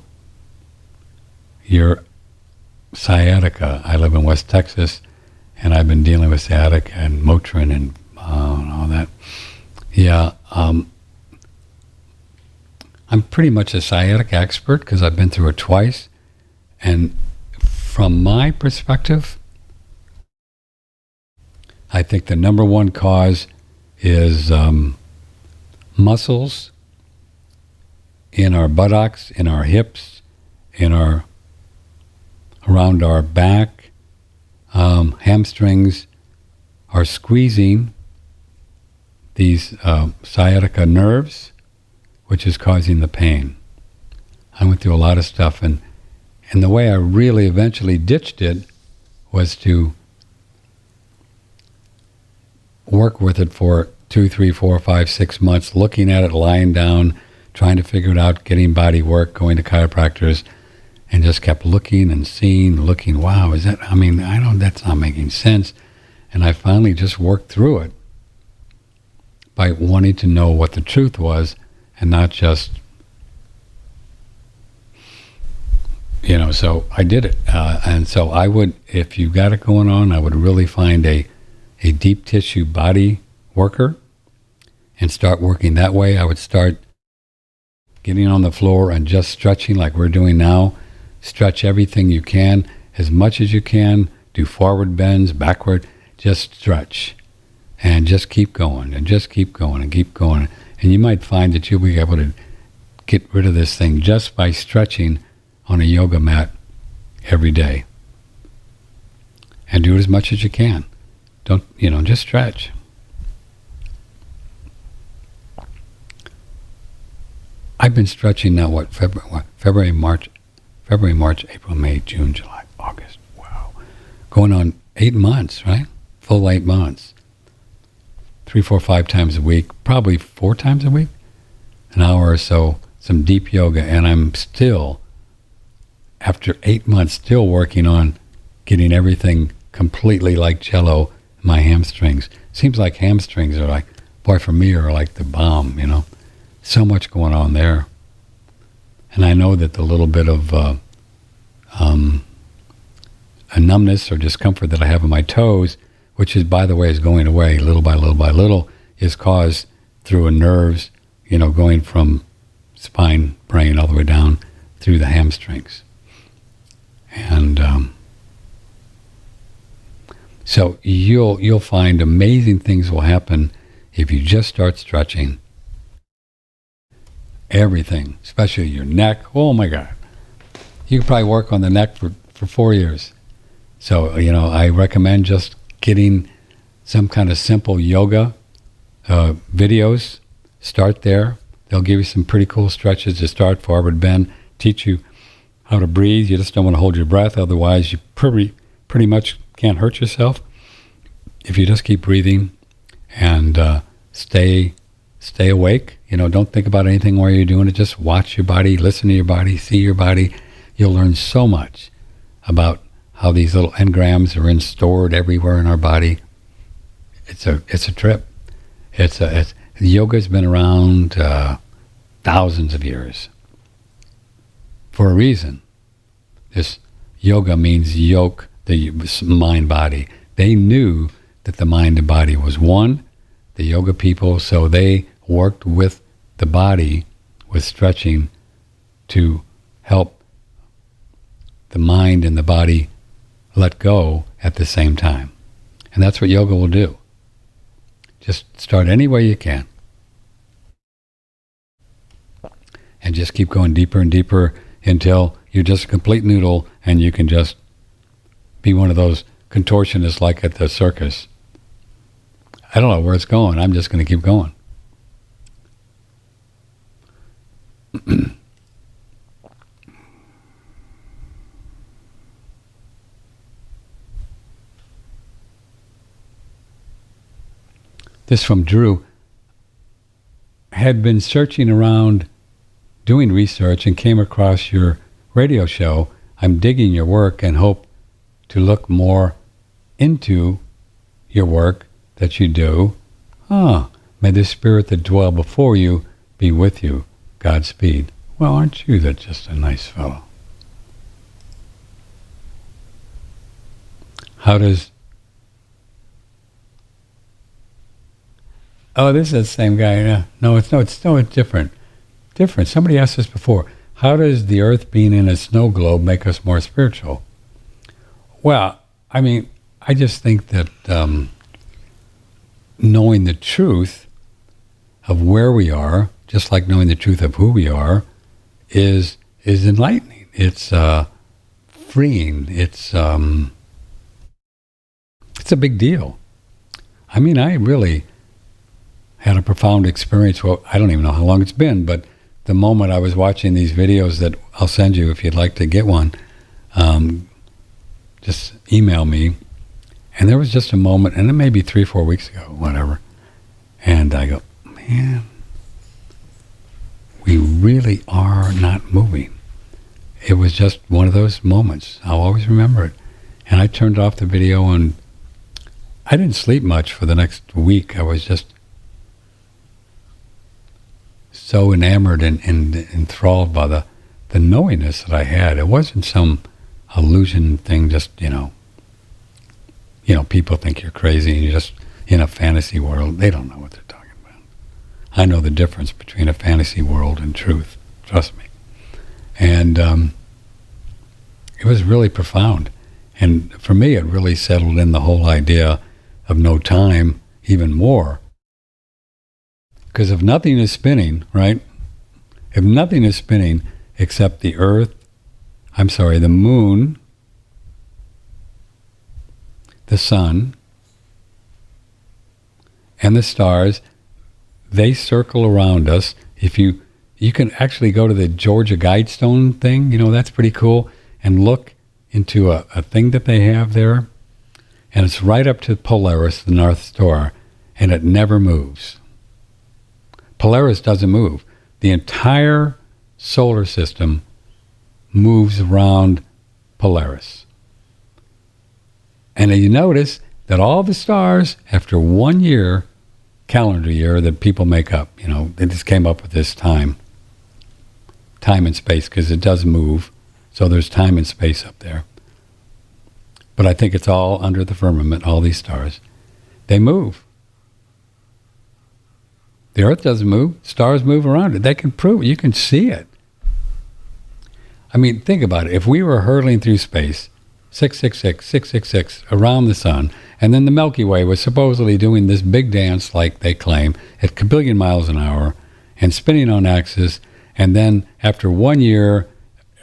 your sciatica. I live in West Texas, and I've been dealing with sciatica and Motrin and all that. Yeah, I'm pretty much a sciatica expert because I've been through it twice. And from my perspective, I think the number one cause is muscles in our buttocks, in our hips, around our back, hamstrings are squeezing these sciatica nerves, which is causing the pain. I went through a lot of stuff, and the way I really eventually ditched it was to work with it for 2, 3, 4, 5, 6 months, looking at it, lying down, trying to figure it out, getting body work, going to chiropractors, and just kept looking and seeing, looking, wow, that's not making sense. And I finally just worked through it by wanting to know what the truth was and not just, so I did it. And so I would, if you got it going on, I would really find a deep tissue body worker and start working that way. I would start getting on the floor and just stretching like we're doing now. Stretch everything you can, as much as you can. Do forward bends, backward. Just stretch. And just keep going, and just keep going, and keep going. And you might find that you'll be able to get rid of this thing just by stretching on a yoga mat every day. And do it as much as you can. Don't, just stretch. I've been stretching now, February, March, April, May, June, July, August. Wow. Going on 8 months, right? Full 8 months. 3, 4, 5 times a week, probably 4 times a week, an hour or so, some deep yoga, and I'm still, after 8 months, still working on getting everything completely like Jello in my hamstrings. Seems like hamstrings are like, boy, for me, are like the bomb, So much going on there. And I know that the little bit of a numbness or discomfort that I have in my toes, which is, by the way, is going away little by little by little, is caused through nerves, going from spine, brain, all the way down through the hamstrings. And so you'll find amazing things will happen if you just start stretching. Everything, especially your neck. Oh my God. You could probably work on the neck for 4 years. So, I recommend just getting some kind of simple yoga videos. Start there. They'll give you some pretty cool stretches to start, forward bend, teach you how to breathe. You just don't want to hold your breath. Otherwise, you pretty much can't hurt yourself if you just keep breathing and stay awake. Don't think about anything while you're doing it. Just watch your body, listen to your body, see your body. You'll learn so much about how these little engrams are stored everywhere in our body. It's a trip. Yoga's been around thousands of years for a reason. This yoga means yoke, the mind-body. They knew that the mind and body was one, the yoga people, so they worked with the body, with stretching, to help the mind and the body let go at the same time. And that's what yoga will do. Just start any way you can. And just keep going deeper and deeper until you're just a complete noodle and you can just be one of those contortionists like at the circus. I don't know where it's going. I'm just going to keep going. This from Drew. Had been searching around, doing research, and came across your radio show. I'm digging your work and hope to look more into your work that you do. May the spirit that dwell before you be with you. Godspeed. Well, aren't you just a nice fellow? How does... Oh, this is the same guy. No, it's different. Different. Somebody asked this before. How does the Earth being in a snow globe make us more spiritual? Well, I just think that knowing the truth of where we are, just like knowing the truth of who we are, is enlightening. It's freeing. It's a big deal. I mean, I really had a profound experience. Well, I don't even know how long it's been, but the moment I was watching these videos that I'll send you if you'd like to get one, just email me. And there was just a moment, and it may be 3-4 weeks ago, whatever. And I go, man, we really are not moving. It was just one of those moments. I'll always remember it. And I turned off the video, and I didn't sleep much for the next week. I was just so enamored and enthralled by the knowingness that I had. It wasn't some illusion thing, just, people think you're crazy and you're just in a fantasy world. They don't know what they're talking about. I know the difference between a fantasy world and truth. Trust me. And it was really profound. And for me, it really settled in the whole idea of no time even more. Because if nothing is spinning, right? If nothing is spinning except the moon, the sun, and the stars, they circle around us. If you can actually go to the Georgia Guidestone thing, that's pretty cool, and look into a thing that they have there, and it's right up to Polaris, the North Star, and it never moves. Polaris doesn't move. The entire solar system moves around Polaris. And you notice that all the stars, after 1 year, calendar year that people make up, they just came up with this time and space, because it does move. So there's time and space up there. But I think it's all under the firmament, all these stars. They move. The Earth doesn't move. Stars move around it. They can prove it. You can see it. I mean, think about it. If we were hurtling through space, 666, 666, around the sun, and then the Milky Way was supposedly doing this big dance, like they claim, at a billion miles an hour, and spinning on axis, and then after 1 year,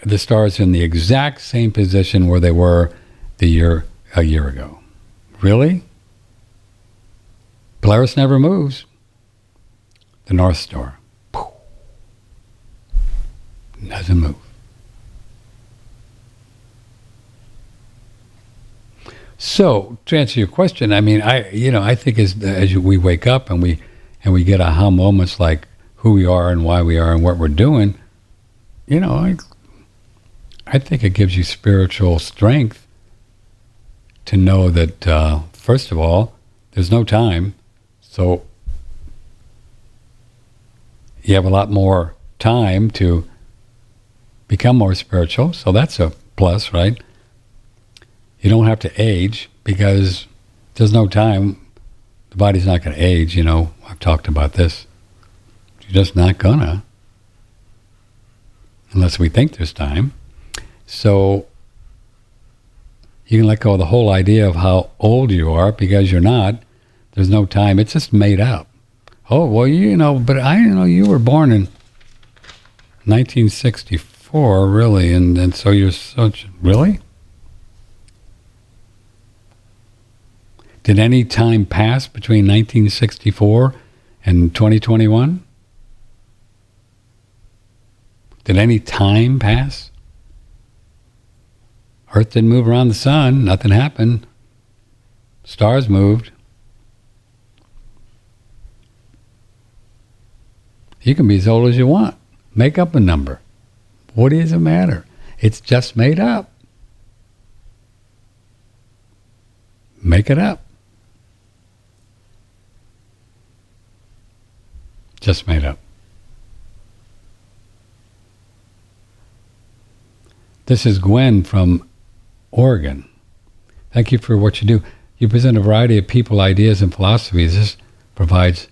the stars in the exact same position where they were a year ago. Really? Polaris never moves. The North Star doesn't move. So, to answer your question, I mean, I think as we wake up and we get aha moments like who we are and why we are and what we're doing, I think it gives you spiritual strength to know that, first of all, there's no time, so you have a lot more time to become more spiritual, so that's a plus, right? You don't have to age because there's no time. The body's not going to age, I've talked about this. You're just not gonna, unless we think there's time. So you can let go of the whole idea of how old you are, because you're not. There's no time. It's just made up. Oh, well, but I you were born in 1964, really, and so you're really? Did any time pass between 1964 and 2021? Did any time pass? Earth didn't move around the sun. Nothing happened. Stars moved. You can be as old as you want. Make up a number. What does it matter? It's just made up. Make it up. Just made up. This is Gwen from Oregon. Thank you for what you do. You present a variety of people, ideas, and philosophies. This provides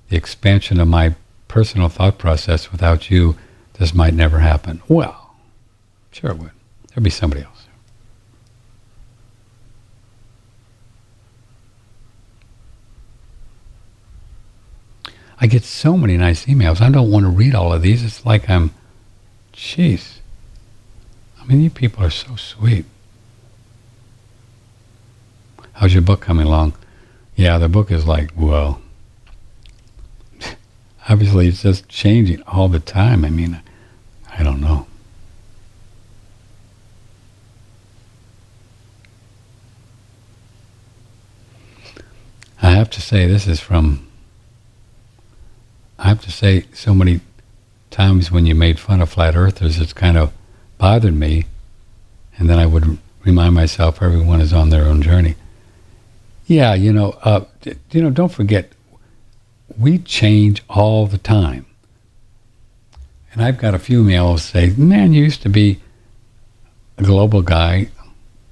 the expansion of my personal thought process. Without you, this might never happen. Well, sure it would. There'd be somebody else. I get so many nice emails. I don't want to read all of these. It's like jeez. I mean, you people are so sweet. How's your book coming along? Yeah, the book is like, well, obviously it's just changing all the time. I mean, I don't know. I have to say, I have to say, so many times when you made fun of flat earthers, it's kind of bothered me. And then I would remind myself everyone is on their own journey. Yeah, don't forget, we change all the time. And I've got a few males say, man, you used to be a global guy.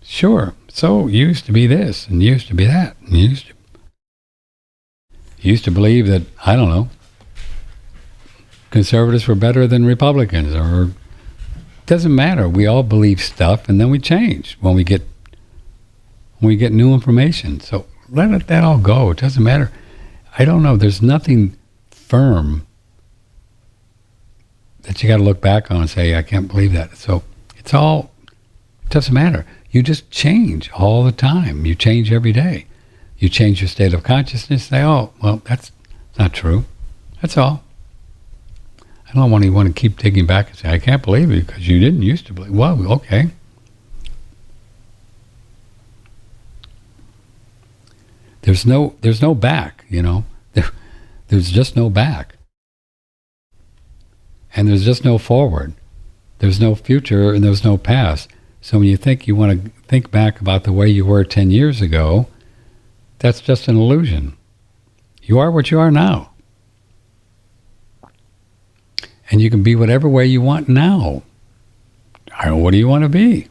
Sure. So you used to be this, and you used to be that, and you used to believe that, I don't know, conservatives were better than Republicans, or it doesn't matter. We all believe stuff, and then we change when we get new information. So let that all go. It doesn't matter. I don't know. There's nothing firm that you got to look back on and say, I can't believe that. So it doesn't matter. You just change all the time. You change every day. You change your state of consciousness. Say, oh, well, that's not true. That's all. I don't want to keep digging back and say, I can't believe it because you didn't used to believe. Well, okay. There's no back, There's just no back. And there's just no forward. There's no future and there's no past. So when you think you want to think back about the way you were 10 years ago, that's just an illusion. You are what you are now. And you can be whatever way you want now. What do you want to be?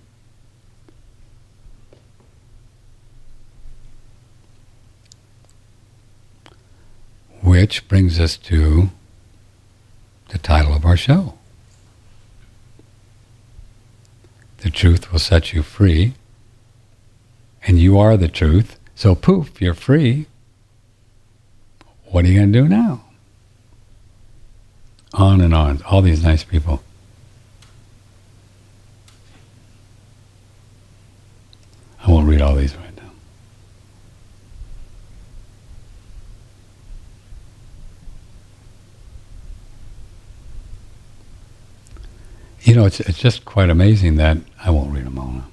Which brings us to the title of our show. The truth will set you free. And you are the truth. So poof, you're free. What are you going to do now? On and on. All these nice people. I won't read all these right now. It's just quite amazing that I won't read them all now.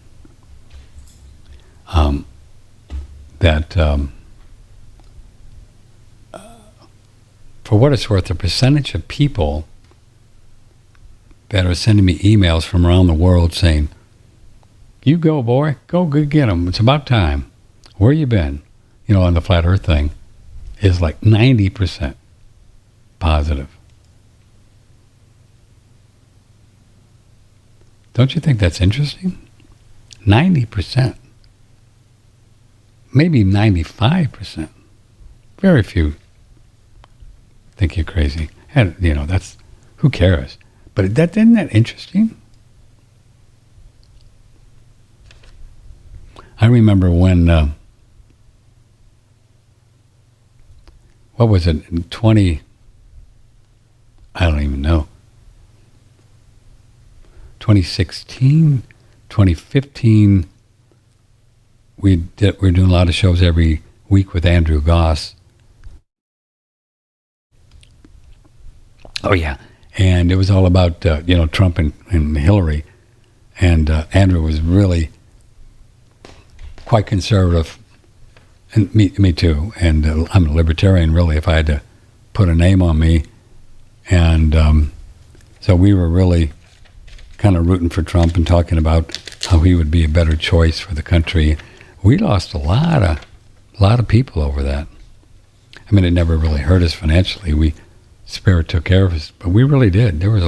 For what it's worth, the percentage of people that are sending me emails from around the world saying, you go, boy, go get them. It's about time. Where you been? On the flat earth thing, is like 90% positive. Don't you think that's interesting? 90%. Maybe 95%. Very few think you're crazy. And, that's, who cares? But isn't that interesting? I remember when, what was it, in I don't even know, 2016, 2015, we're doing a lot of shows every week with Andrew Goss. Oh, yeah. And it was all about, Trump and Hillary. And Andrew was really quite conservative. And me too. And I'm a libertarian, really, if I had to put a name on me. And so we were really kind of rooting for Trump and talking about how he would be a better choice for the country. We lost a lot of people over that. I mean, it never really hurt us financially. Spirit took care of us, but we really did. There was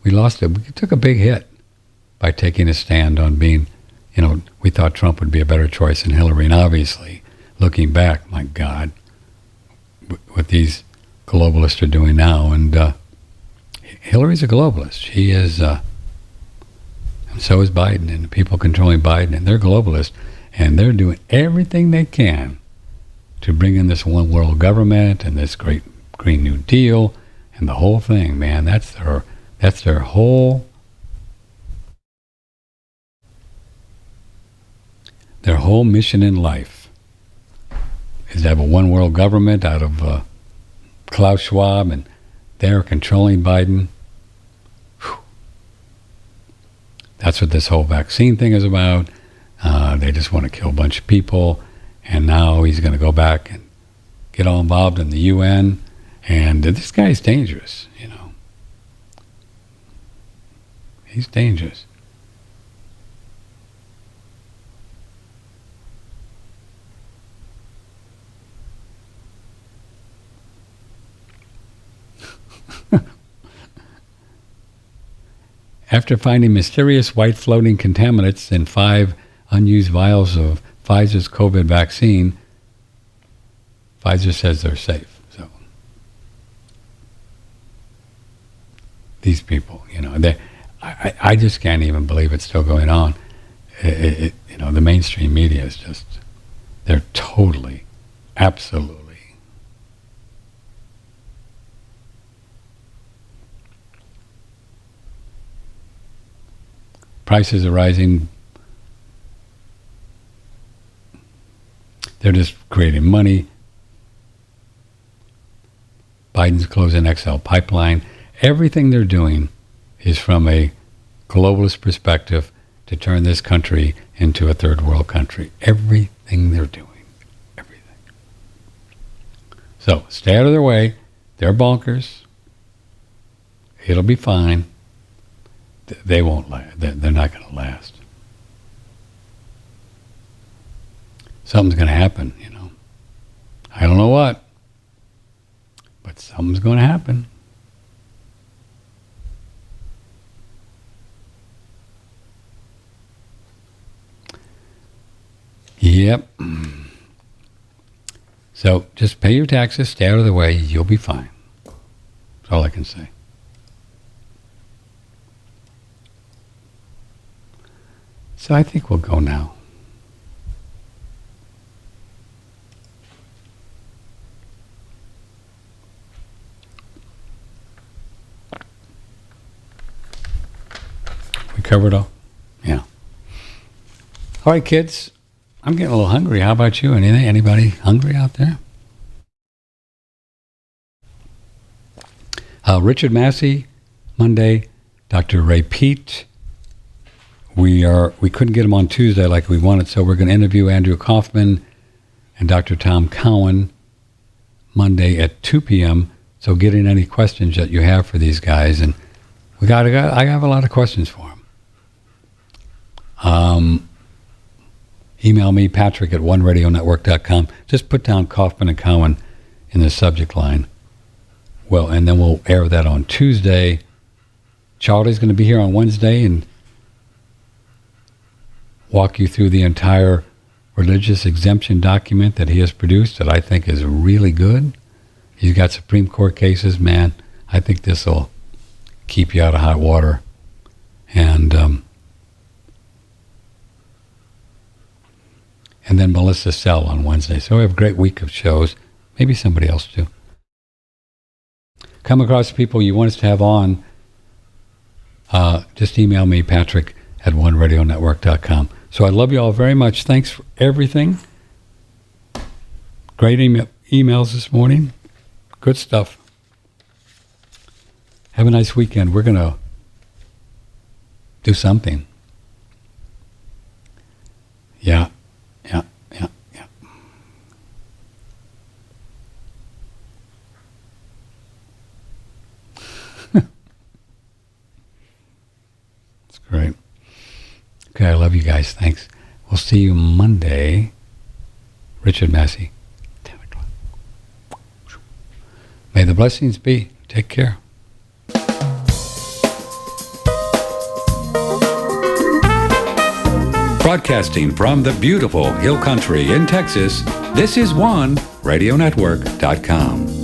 we lost it. We took a big hit by taking a stand on being, we thought Trump would be a better choice than Hillary. And obviously, looking back, my God, what these globalists are doing now. And Hillary's a globalist. She is, and so is Biden, and the people controlling Biden, and they're globalists, and they're doing everything they can to bring in this one world government and this great Green New Deal and the whole thing, man. That's their whole Their whole mission in life is to have a one-world government out of Klaus Schwab, and they're controlling Biden. Whew. That's what this whole vaccine thing is about. They just want to kill a bunch of people, and now he's going to go back and get all involved in the UN, and this guy's dangerous, you know. He's dangerous. After finding mysterious white floating contaminants in 5 unused vials of Pfizer's COVID vaccine, Pfizer says they're safe. So these people, you know, I just can't even believe it's still going on. You know, the mainstream media is just, they're totally, absolutely. Prices are rising. They're just creating money. Biden's closing XL pipeline. Everything they're doing is from a globalist perspective to turn this country into a third world country. Everything they're doing. Everything. So stay out of their way. They're bonkers. It'll be fine. They won't last. They're not going to last. Something's going to happen, you know. I don't know what, but something's going to happen. Yep. So just pay your taxes, stay out of the way, you'll be fine. That's all I can say. So I think we'll go now. We covered all? Yeah. All right, kids. I'm getting a little hungry. How about you? Anybody hungry out there? Richard Massey, Monday. Dr. Ray Pete. We couldn't get him on Tuesday like we wanted, so we're going to interview Andrew Kaufman and Dr. Tom Cowan Monday at 2 p.m. So get in any questions that you have for these guys, and I have a lot of questions for them. Email me, Patrick at oneradionetwork.com. Just put down Kaufman and Cowan in the subject line. Well, and then we'll air that on Tuesday. Charlie's going to be here on Wednesday and walk you through the entire religious exemption document that he has produced that I think is really good. He's got Supreme Court cases, man. I think this will keep you out of hot water. And then Melissa Sell on Wednesday. So we have a great week of shows. Maybe somebody else too. Come across people you want us to have on, just email me, Patrick at oneradionetwork.com. So I love you all very much. Thanks for everything. Great emails this morning. Good stuff. Have a nice weekend. We're going to do something. Yeah. That's great. Okay, I love you guys. Thanks. We'll see you Monday. Richard Massey, 10 o'clock. May the blessings be. Take care. Broadcasting from the beautiful Hill Country in Texas, this is OneRadioNetwork.com.